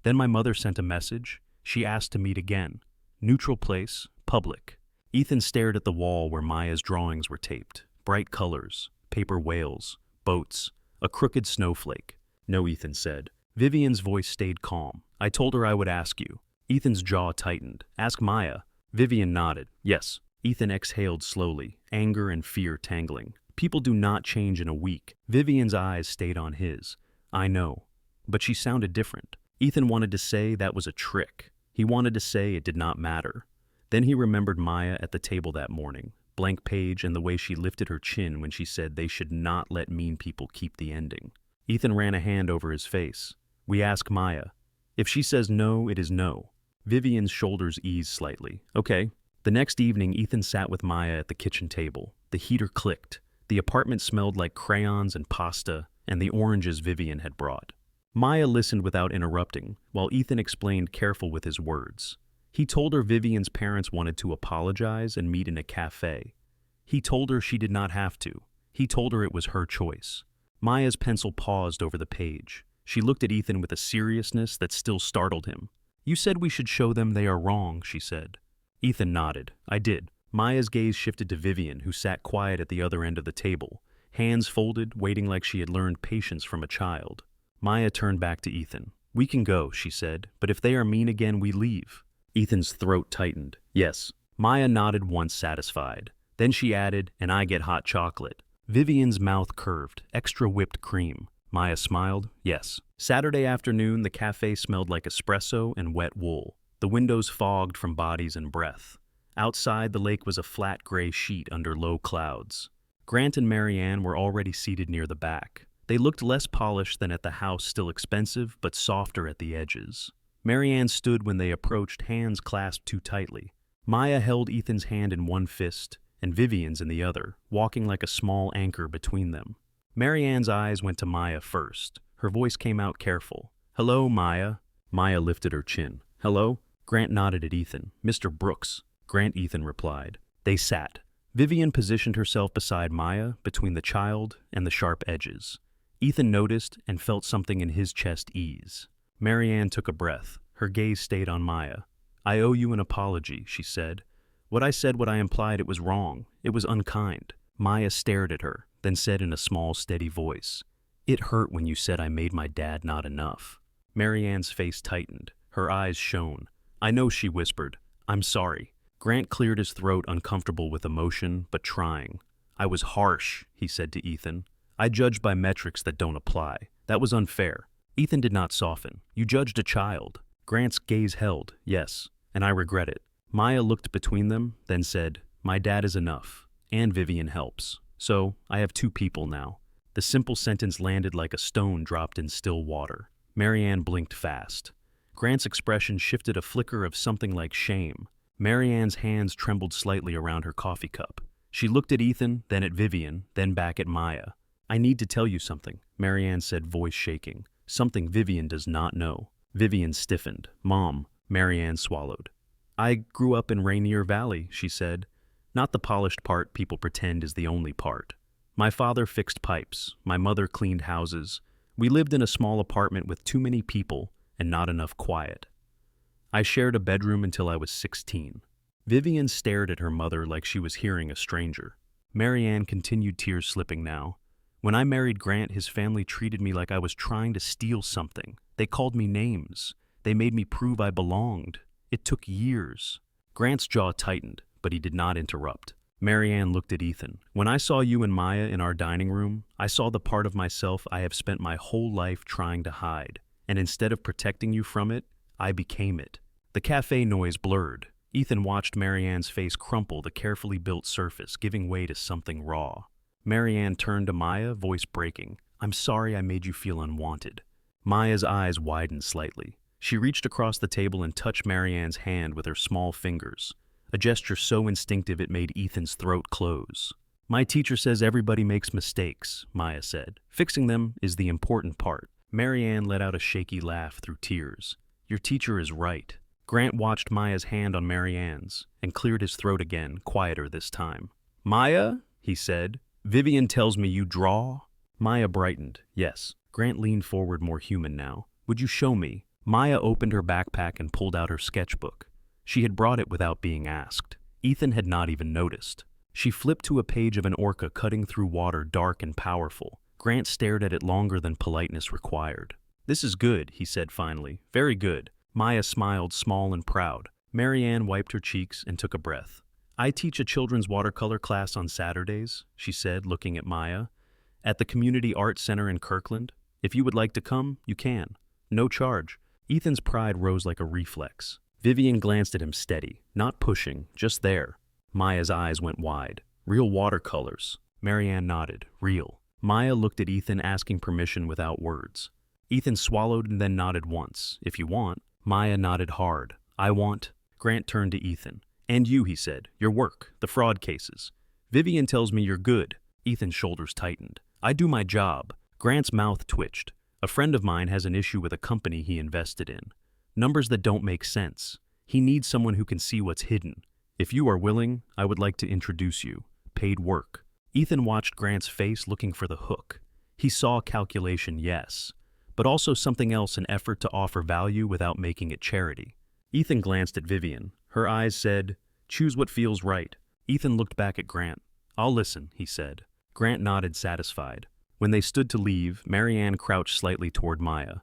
Then my mother sent a message. She asked to meet again. Neutral place, public. Ethan stared at the wall where Maya's drawings were taped. Bright colors, paper whales, boats, a crooked snowflake. No, Ethan said. Vivian's voice stayed calm. I told her I would ask you. Ethan's jaw tightened. Ask Maya. Vivian nodded. Yes. Ethan exhaled slowly, anger and fear tangling. People do not change in a week. Vivian's eyes stayed on his. I know. But she sounded different. Ethan wanted to say that was a trick. He wanted to say it did not matter. Then he remembered Maya at the table that morning, blank page, and the way she lifted her chin when she said they should not let mean people keep the ending. Ethan ran a hand over his face. We ask Maya. If she says no, it is no. Vivian's shoulders eased slightly. Okay. The next evening, Ethan sat with Maya at the kitchen table. The heater clicked. The apartment smelled like crayons and pasta and the oranges Vivian had brought. Maya listened without interrupting, while Ethan explained, careful with his words. He told her Vivian's parents wanted to apologize and meet in a cafe. He told her she did not have to. He told her it was her choice. Maya's pencil paused over the page. She looked at Ethan with a seriousness that still startled him. You said we should show them they are wrong, she said. Ethan nodded. I did. Maya's gaze shifted to Vivian, who sat quiet at the other end of the table, hands folded, waiting like she had learned patience from a child. Maya turned back to Ethan. We can go, she said, but if they are mean again, we leave. Ethan's throat tightened. Yes. Maya nodded once satisfied. Then she added, and I get hot chocolate. Vivian's mouth curved. Extra whipped cream. Maya smiled. Yes. Saturday afternoon, the cafe smelled like espresso and wet wool. The windows fogged from bodies and breath. Outside, the lake was a flat gray sheet under low clouds. Grant and Marianne were already seated near the back. They looked less polished than at the house, still expensive, but softer at the edges. Marianne stood when they approached, hands clasped too tightly. Maya held Ethan's hand in one fist and Vivian's in the other, walking like a small anchor between them. Marianne's eyes went to Maya first. Her voice came out careful. Hello, Maya. Maya lifted her chin. Hello? Grant nodded at Ethan. Mr. Brooks. Grant, Ethan replied. They sat. Vivian positioned herself beside Maya, between the child and the sharp edges. Ethan noticed and felt something in his chest ease. Marianne took a breath. Her gaze stayed on Maya. I owe you an apology, she said. What I implied, it was wrong. It was unkind. Maya stared at her, then said in a small, steady voice, It hurt when you said I made my dad not enough. Marianne's face tightened. Her eyes shone. I know, she whispered. I'm sorry. Grant cleared his throat, uncomfortable with emotion, but trying. I was harsh, he said to Ethan. I judged by metrics that don't apply. That was unfair. Ethan did not soften. You judged a child. Grant's gaze held. Yes, and I regret it. Maya looked between them, then said, My dad is enough, and Vivian helps. So, I have two people now. The simple sentence landed like a stone dropped in still water. Marianne blinked fast. Grant's expression shifted, a flicker of something like shame. Marianne's hands trembled slightly around her coffee cup. She looked at Ethan, then at Vivian, then back at Maya. I need to tell you something, Marianne said, voice shaking. Something Vivian does not know. Vivian stiffened. Mom, Marianne swallowed. I grew up in Rainier Valley, she said. Not the polished part people pretend is the only part. My father fixed pipes. My mother cleaned houses. We lived in a small apartment with too many people and not enough quiet. I shared a bedroom until I was 16. Vivian stared at her mother like she was hearing a stranger. Marianne continued, tears slipping now. When I married Grant, his family treated me like I was trying to steal something. They called me names. They made me prove I belonged. It took years. Grant's jaw tightened, but he did not interrupt. Marianne looked at Ethan. When I saw you and Maya in our dining room, I saw the part of myself I have spent my whole life trying to hide. And instead of protecting you from it, I became it. The cafe noise blurred. Ethan watched Marianne's face crumple, the carefully built surface giving way to something raw. Marianne turned to Maya, voice breaking. I'm sorry I made you feel unwanted. Maya's eyes widened slightly. She reached across the table and touched Marianne's hand with her small fingers, a gesture so instinctive it made Ethan's throat close. My teacher says everybody makes mistakes, Maya said. Fixing them is the important part. Marianne let out a shaky laugh through tears. Your teacher is right. Grant watched Maya's hand on Marianne's and cleared his throat again, quieter this time. Maya, he said, Vivian tells me you draw? Maya brightened. Yes. Grant leaned forward, more human now. Would you show me? Maya opened her backpack and pulled out her sketchbook. She had brought it without being asked. Ethan had not even noticed. She flipped to a page of an orca cutting through water, dark and powerful. Grant stared at it longer than politeness required. This is good, he said finally. Very good. Maya smiled, small and proud. Marianne wiped her cheeks and took a breath. I teach a children's watercolor class on Saturdays, she said, looking at Maya, at the Community Art Center in Kirkland. If you would like to come, you can. No charge. Ethan's pride rose like a reflex. Vivian glanced at him steady, not pushing, just there. Maya's eyes went wide. Real watercolors. Marianne nodded. Real. Maya looked at Ethan, asking permission without words. Ethan swallowed and then nodded once. If you want. Maya nodded hard. I want. Grant turned to Ethan. And you, he said. Your work. The fraud cases. Vivian tells me you're good. Ethan's shoulders tightened. I do my job. Grant's mouth twitched. A friend of mine has an issue with a company he invested in. Numbers that don't make sense. He needs someone who can see what's hidden. If you are willing, I would like to introduce you. Paid work. Ethan watched Grant's face, looking for the hook. He saw calculation, yes, but also something else, an effort to offer value without making it charity. Ethan glanced at Vivian. Her eyes said, choose what feels right. Ethan looked back at Grant. I'll listen, he said. Grant nodded, satisfied. When they stood to leave, Marianne crouched slightly toward Maya.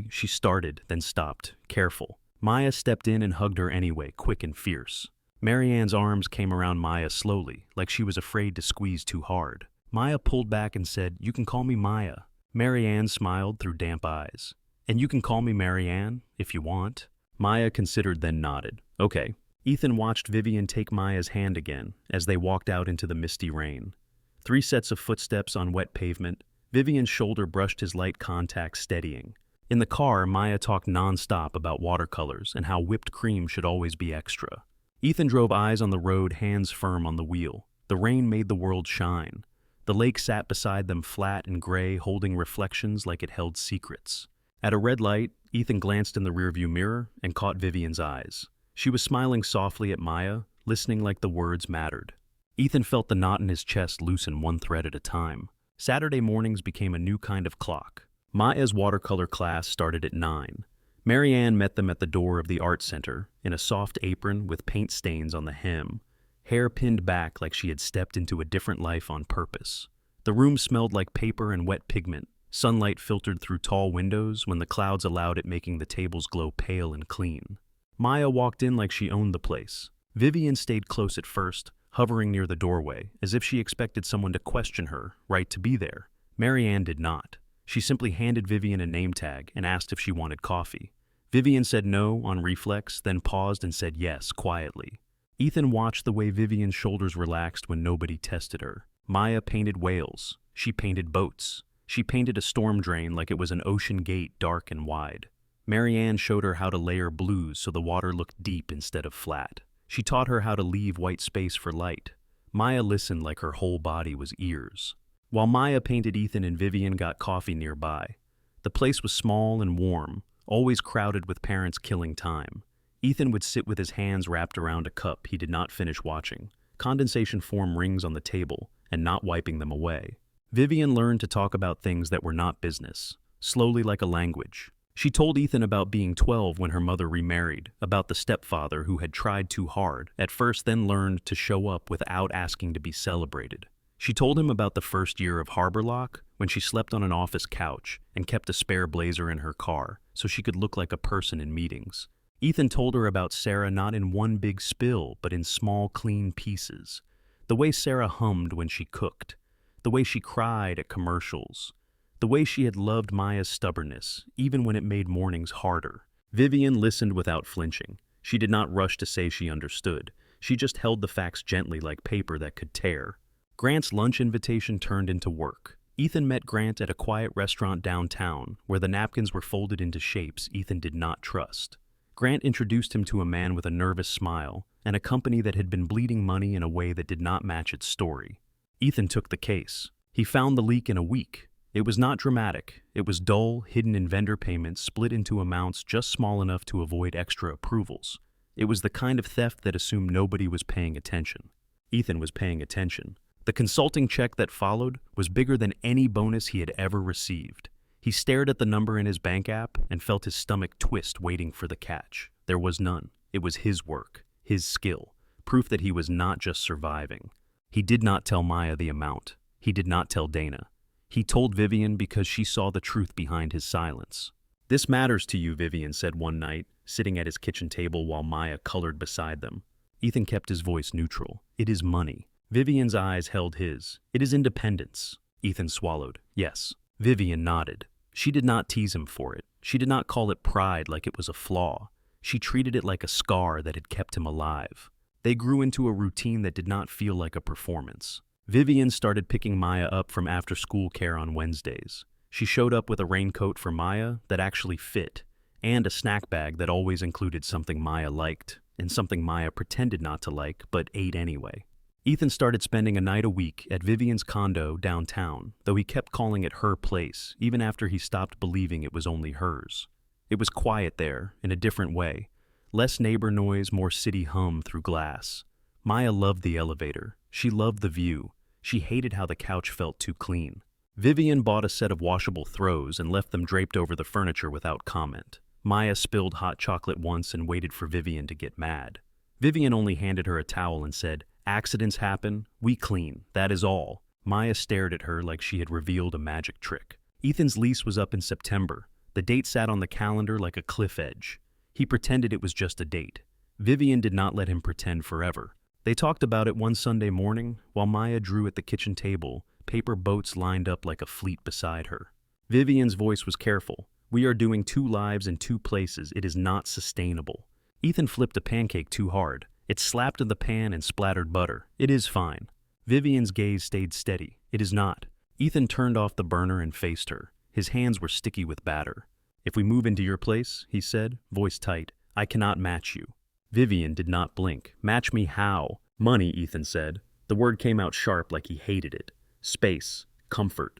She started, then stopped, careful. Maya stepped in and hugged her anyway, quick and fierce. Marianne's arms came around Maya slowly, like she was afraid to squeeze too hard. Maya pulled back and said, you can call me Maya. Marianne smiled through damp eyes. And you can call me Marianne, if you want. Maya considered, then nodded. Okay. Ethan watched Vivian take Maya's hand again as they walked out into the misty rain. 3 sets of footsteps on wet pavement. Vivian's shoulder brushed his light contact, steadying. In the car, Maya talked nonstop about watercolors and how whipped cream should always be extra. Ethan drove, eyes on the road, hands firm on the wheel. The rain made the world shine. The lake sat beside them, flat and gray, holding reflections like it held secrets. At a red light, Ethan glanced in the rearview mirror and caught Vivian's eyes. She was smiling softly at Maya, listening like the words mattered. Ethan felt the knot in his chest loosen one thread at a time. Saturday mornings became a new kind of clock. Maya's watercolor class started at 9. Marianne met them at the door of the art center, in a soft apron with paint stains on the hem, hair pinned back like she had stepped into a different life on purpose. The room smelled like paper and wet pigment. Sunlight filtered through tall windows when the clouds allowed it, making the tables glow pale and clean. Maya walked in like she owned the place. Vivian stayed close at first, hovering near the doorway, as if she expected someone to question her right to be there. Marianne did not. She simply handed Vivian a name tag and asked if she wanted coffee. Vivian said no on reflex, then paused and said yes, quietly. Ethan watched the way Vivian's shoulders relaxed when nobody tested her. Maya painted whales. She painted boats. She painted a storm drain like it was an ocean gate, dark and wide. Marianne showed her how to layer blues so the water looked deep instead of flat. She taught her how to leave white space for light. Maya listened like her whole body was ears. While Maya painted, Ethan and Vivian got coffee nearby. The place was small and warm, always crowded with parents killing time. Ethan would sit with his hands wrapped around a cup he did not finish watching, condensation form rings on the table, and not wiping them away. Vivian learned to talk about things that were not business, slowly like a language. She told Ethan about being 12 when her mother remarried, about the stepfather who had tried too hard, at first then learned to show up without asking to be celebrated. She told him about the first year of Harbor Lock, when she slept on an office couch and kept a spare blazer in her car so she could look like a person in meetings. Ethan told her about Sarah not in one big spill, but in small, clean pieces. The way Sarah hummed when she cooked. The way she cried at commercials. The way she had loved Maya's stubbornness, even when it made mornings harder. Vivian listened without flinching. She did not rush to say she understood. She just held the facts gently like paper that could tear. Grant's lunch invitation turned into work. Ethan met Grant at a quiet restaurant downtown, where the napkins were folded into shapes Ethan did not trust. Grant introduced him to a man with a nervous smile, and a company that had been bleeding money in a way that did not match its story. Ethan took the case. He found the leak in a week. It was not dramatic. It was dull, hidden in vendor payments split into amounts just small enough to avoid extra approvals. It was the kind of theft that assumed nobody was paying attention. Ethan was paying attention. The consulting check that followed was bigger than any bonus he had ever received. He stared at the number in his bank app and felt his stomach twist waiting for the catch. There was none. It was his work, his skill, proof that he was not just surviving. He did not tell Maya the amount. He did not tell Dana. He told Vivian because she saw the truth behind his silence. "This matters to you," Vivian said one night, sitting at his kitchen table while Maya colored beside them. Ethan kept his voice neutral. "It is money." Vivian's eyes held his. "It is independence." Ethan swallowed. "Yes." Vivian nodded. She did not tease him for it. She did not call it pride like it was a flaw. She treated it like a scar that had kept him alive. They grew into a routine that did not feel like a performance. Vivian started picking Maya up from after-school care on Wednesdays. She showed up with a raincoat for Maya that actually fit, and a snack bag that always included something Maya liked, and something Maya pretended not to like, but ate anyway. Ethan started spending a night a week at Vivian's condo downtown, though he kept calling it her place, even after he stopped believing it was only hers. It was quiet there, in a different way. Less neighbor noise, more city hum through glass. Maya loved the elevator. She loved the view. She hated how the couch felt too clean. Vivian bought a set of washable throws and left them draped over the furniture without comment. Maya spilled hot chocolate once and waited for Vivian to get mad. Vivian only handed her a towel and said, "Accidents happen, we clean, that is all." Maya stared at her like she had revealed a magic trick. Ethan's lease was up in September. The date sat on the calendar like a cliff edge. He pretended it was just a date. Vivian did not let him pretend forever. They talked about it one Sunday morning while Maya drew at the kitchen table, paper boats lined up like a fleet beside her. Vivian's voice was careful. "We are doing 2 lives in 2 places. It is not sustainable." Ethan flipped a pancake too hard. It slapped in the pan and splattered butter. "It is fine." Vivian's gaze stayed steady. "It is not." Ethan turned off the burner and faced her. His hands were sticky with batter. "If we move into your place," he said, voice tight, "I cannot match you." Vivian did not blink. "Match me how?" "Money," Ethan said. The word came out sharp like he hated it. "Space. Comfort.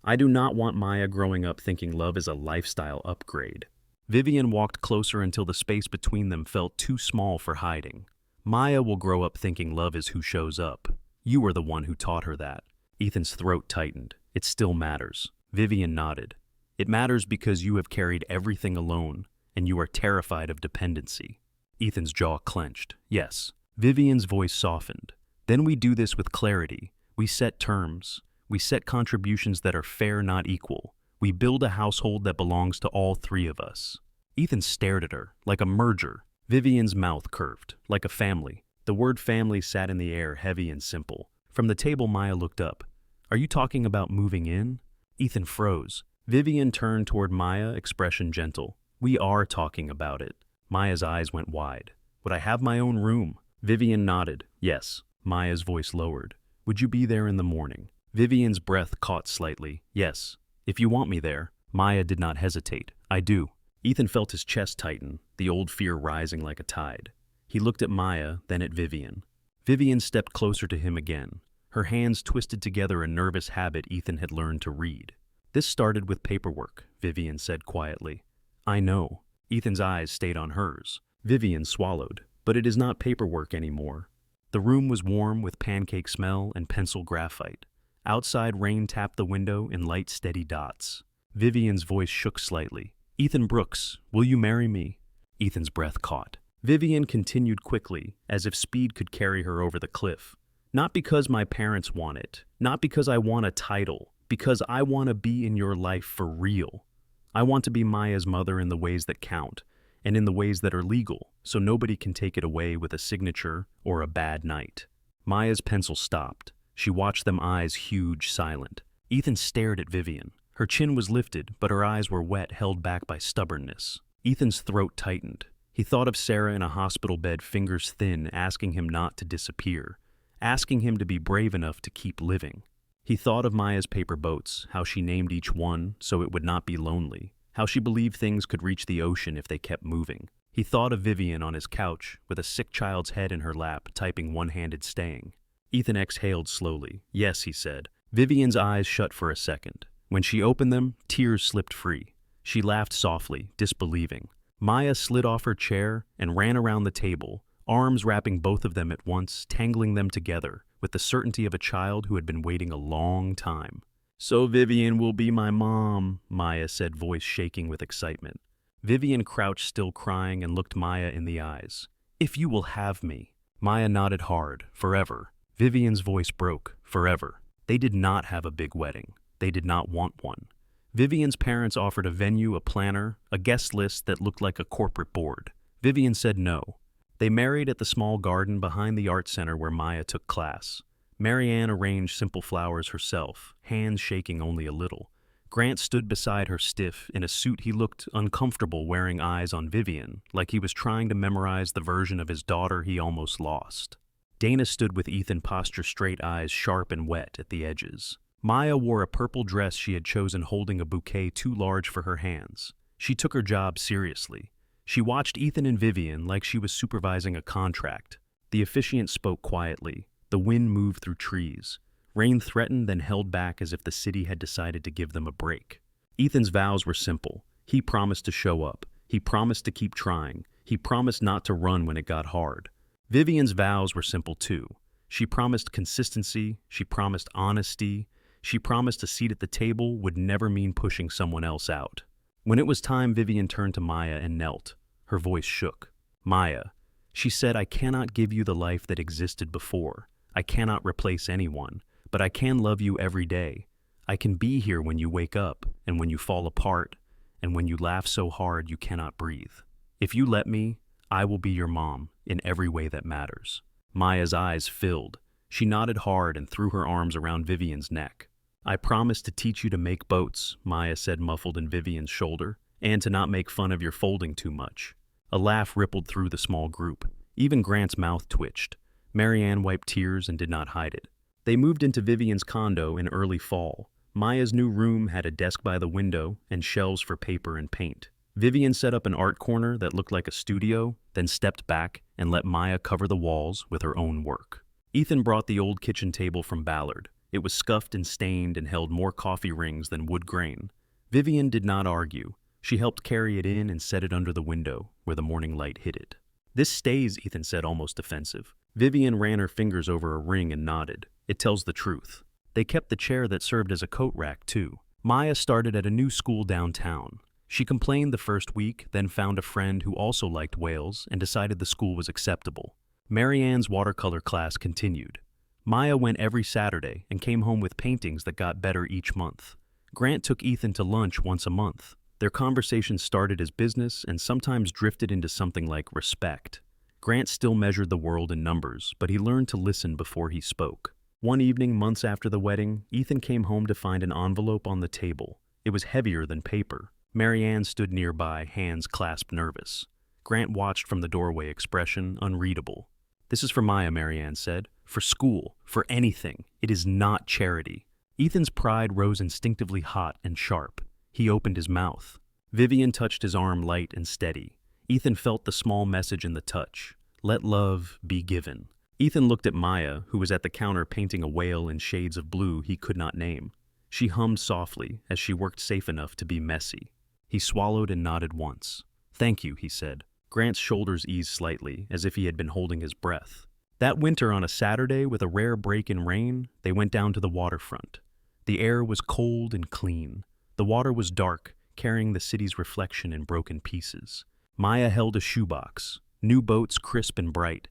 I do not want Maya growing up thinking love is a lifestyle upgrade." Vivian walked closer until the space between them felt too small for hiding. "Maya will grow up thinking love is who shows up. You were the one who taught her that." Ethan's throat tightened. "It still matters." Vivian nodded. "It matters because you have carried everything alone, and you are terrified of dependency." Ethan's jaw clenched. "Yes." Vivian's voice softened. "Then we do this with clarity. We set terms. We set contributions that are fair, not equal. We build a household that belongs to all 3 of us." Ethan stared at her, like a merger. Vivian's mouth curved, like a family. The word family sat in the air, heavy and simple. From the table, Maya looked up. "Are you talking about moving in?" Ethan froze. Vivian turned toward Maya, expression gentle. "We are talking about it." Maya's eyes went wide. "Would I have my own room?" Vivian nodded. "Yes." Maya's voice lowered. "Would you be there in the morning?" Vivian's breath caught slightly. "Yes. If you want me there." Maya did not hesitate. "I do." Ethan felt his chest tighten, the old fear rising like a tide. He looked at Maya, then at Vivian. Vivian stepped closer to him again. Her hands twisted together, a nervous habit Ethan had learned to read. "This started with paperwork," Vivian said quietly. "I know." Ethan's eyes stayed on hers. Vivian swallowed. "But it is not paperwork anymore." The room was warm with pancake smell and pencil graphite. Outside, rain tapped the window in light, steady dots. Vivian's voice shook slightly. "Ethan Brooks, will you marry me?" Ethan's breath caught. Vivian continued quickly, as if speed could carry her over the cliff. "Not because my parents want it, not because I want a title, because I want to be in your life for real. I want to be Maya's mother in the ways that count, and in the ways that are legal, so nobody can take it away with a signature or a bad night." Maya's pencil stopped. She watched them, eyes huge, silent. Ethan stared at Vivian. Her chin was lifted, but her eyes were wet, held back by stubbornness. Ethan's throat tightened. He thought of Sarah in a hospital bed, fingers thin, asking him not to disappear, asking him to be brave enough to keep living. He thought of Maya's paper boats, how she named each one so it would not be lonely, how she believed things could reach the ocean if they kept moving. He thought of Vivian on his couch, with a sick child's head in her lap, typing one-handed staying. Ethan exhaled slowly. "Yes," he said. Vivian's eyes shut for a second. When she opened them, tears slipped free. She laughed softly, disbelieving. Maya slid off her chair and ran around the table, arms wrapping both of them at once, tangling them together, with the certainty of a child who had been waiting a long time. "So Vivian will be my mom," Maya said, voice shaking with excitement. Vivian crouched, still crying, and looked Maya in the eyes. "If you will have me." Maya nodded hard. "Forever." Vivian's voice broke. "Forever." They did not have a big wedding. They did not want one. Vivian's parents offered a venue, a planner, a guest list that looked like a corporate board. Vivian said no. They married at the small garden behind the art center where Maya took class. Marianne arranged simple flowers herself, hands shaking only a little. Grant stood beside her, stiff, in a suit he looked uncomfortable wearing, eyes on Vivian, like he was trying to memorize the version of his daughter he almost lost. Dana stood with Ethan, posture straight, eyes sharp and wet at the edges. Maya wore a purple dress she had chosen, holding a bouquet too large for her hands. She took her job seriously. She watched Ethan and Vivian like she was supervising a contract. The officiant spoke quietly. The wind moved through trees. Rain threatened, then held back as if the city had decided to give them a break. Ethan's vows were simple. He promised to show up. He promised to keep trying. He promised not to run when it got hard. Vivian's vows were simple too. She promised consistency. She promised honesty. She promised a seat at the table would never mean pushing someone else out. When it was time, Vivian turned to Maya and knelt. Her voice shook. "Maya," she said, "I cannot give you the life that existed before. I cannot replace anyone, but I can love you every day. I can be here when you wake up, and when you fall apart, and when you laugh so hard you cannot breathe. If you let me, I will be your mom in every way that matters." Maya's eyes filled. She nodded hard and threw her arms around Vivian's neck. "I promise to teach you to make boats," Maya said, muffled in Vivian's shoulder, "and to not make fun of your folding too much." A laugh rippled through the small group. Even Grant's mouth twitched. Marianne wiped tears and did not hide it. They moved into Vivian's condo in early fall. Maya's new room had a desk by the window and shelves for paper and paint. Vivian set up an art corner that looked like a studio, then stepped back and let Maya cover the walls with her own work. Ethan brought the old kitchen table from Ballard. It was scuffed and stained and held more coffee rings than wood grain. Vivian did not argue. She helped carry it in and set it under the window, where the morning light hit it. "This stays," Ethan said, almost defensive. Vivian ran her fingers over a ring and nodded. "It tells the truth." They kept the chair that served as a coat rack, too. Maya started at a new school downtown. She complained the first week, then found a friend who also liked whales and decided the school was acceptable. Marianne's watercolor class continued. Maya went every Saturday and came home with paintings that got better each month. Grant took Ethan to lunch once a month. Their conversations started as business and sometimes drifted into something like respect. Grant still measured the world in numbers, but he learned to listen before he spoke. One evening, months after the wedding, Ethan came home to find an envelope on the table. It was heavier than paper. Marianne stood nearby, hands clasped, nervous. Grant watched from the doorway, expression unreadable. "This is for Maya," Marianne said. "For school, for anything. It is not charity." Ethan's pride rose instinctively hot and sharp. He opened his mouth. Vivian touched his arm, light and steady. Ethan felt the small message in the touch. Let love be given. Ethan looked at Maya, who was at the counter painting a whale in shades of blue he could not name. She hummed softly as she worked, safe enough to be messy. He swallowed and nodded once. "Thank you," he said. Grant's shoulders eased slightly, as if he had been holding his breath. That winter, on a Saturday with a rare break in rain, they went down to the waterfront. The air was cold and clean. The water was dark, carrying the city's reflection in broken pieces. Maya held a shoebox, new boats crisp and bright.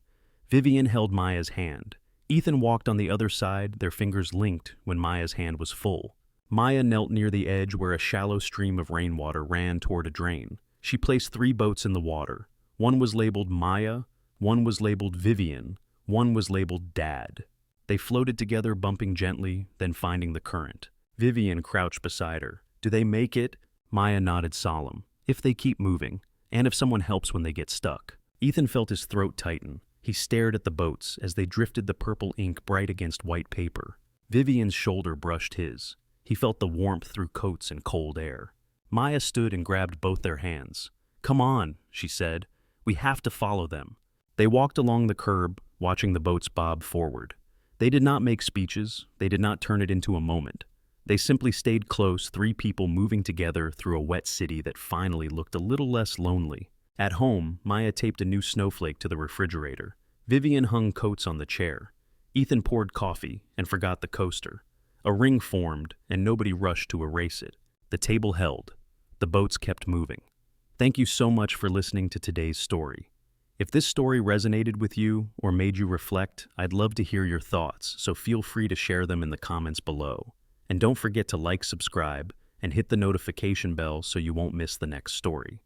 Vivian held Maya's hand. Ethan walked on the other side, their fingers linked when Maya's hand was full. Maya knelt near the edge where a shallow stream of rainwater ran toward a drain. She placed 3 boats in the water. One was labeled Maya, one was labeled Vivian, one was labeled Dad. They floated together, bumping gently, then finding the current. Vivian crouched beside her. "Do they make it?" Maya nodded solemn. "If they keep moving, and if someone helps when they get stuck." Ethan felt his throat tighten. He stared at the boats as they drifted, the purple ink bright against white paper. Vivian's shoulder brushed his. He felt the warmth through coats and cold air. Maya stood and grabbed both their hands. "Come on," she said. "We have to follow them." They walked along the curb, watching the boats bob forward. They did not make speeches. They did not turn it into a moment. They simply stayed close, 3 people moving together through a wet city that finally looked a little less lonely. At home, Maya taped a new snowflake to the refrigerator. Vivian hung coats on the chair. Ethan poured coffee and forgot the coaster. A ring formed, and nobody rushed to erase it. The table held. The boats kept moving. Thank you so much for listening to today's story. If this story resonated with you or made you reflect, I'd love to hear your thoughts, so feel free to share them in the comments below. And don't forget to like, subscribe, and hit the notification bell so you won't miss the next story.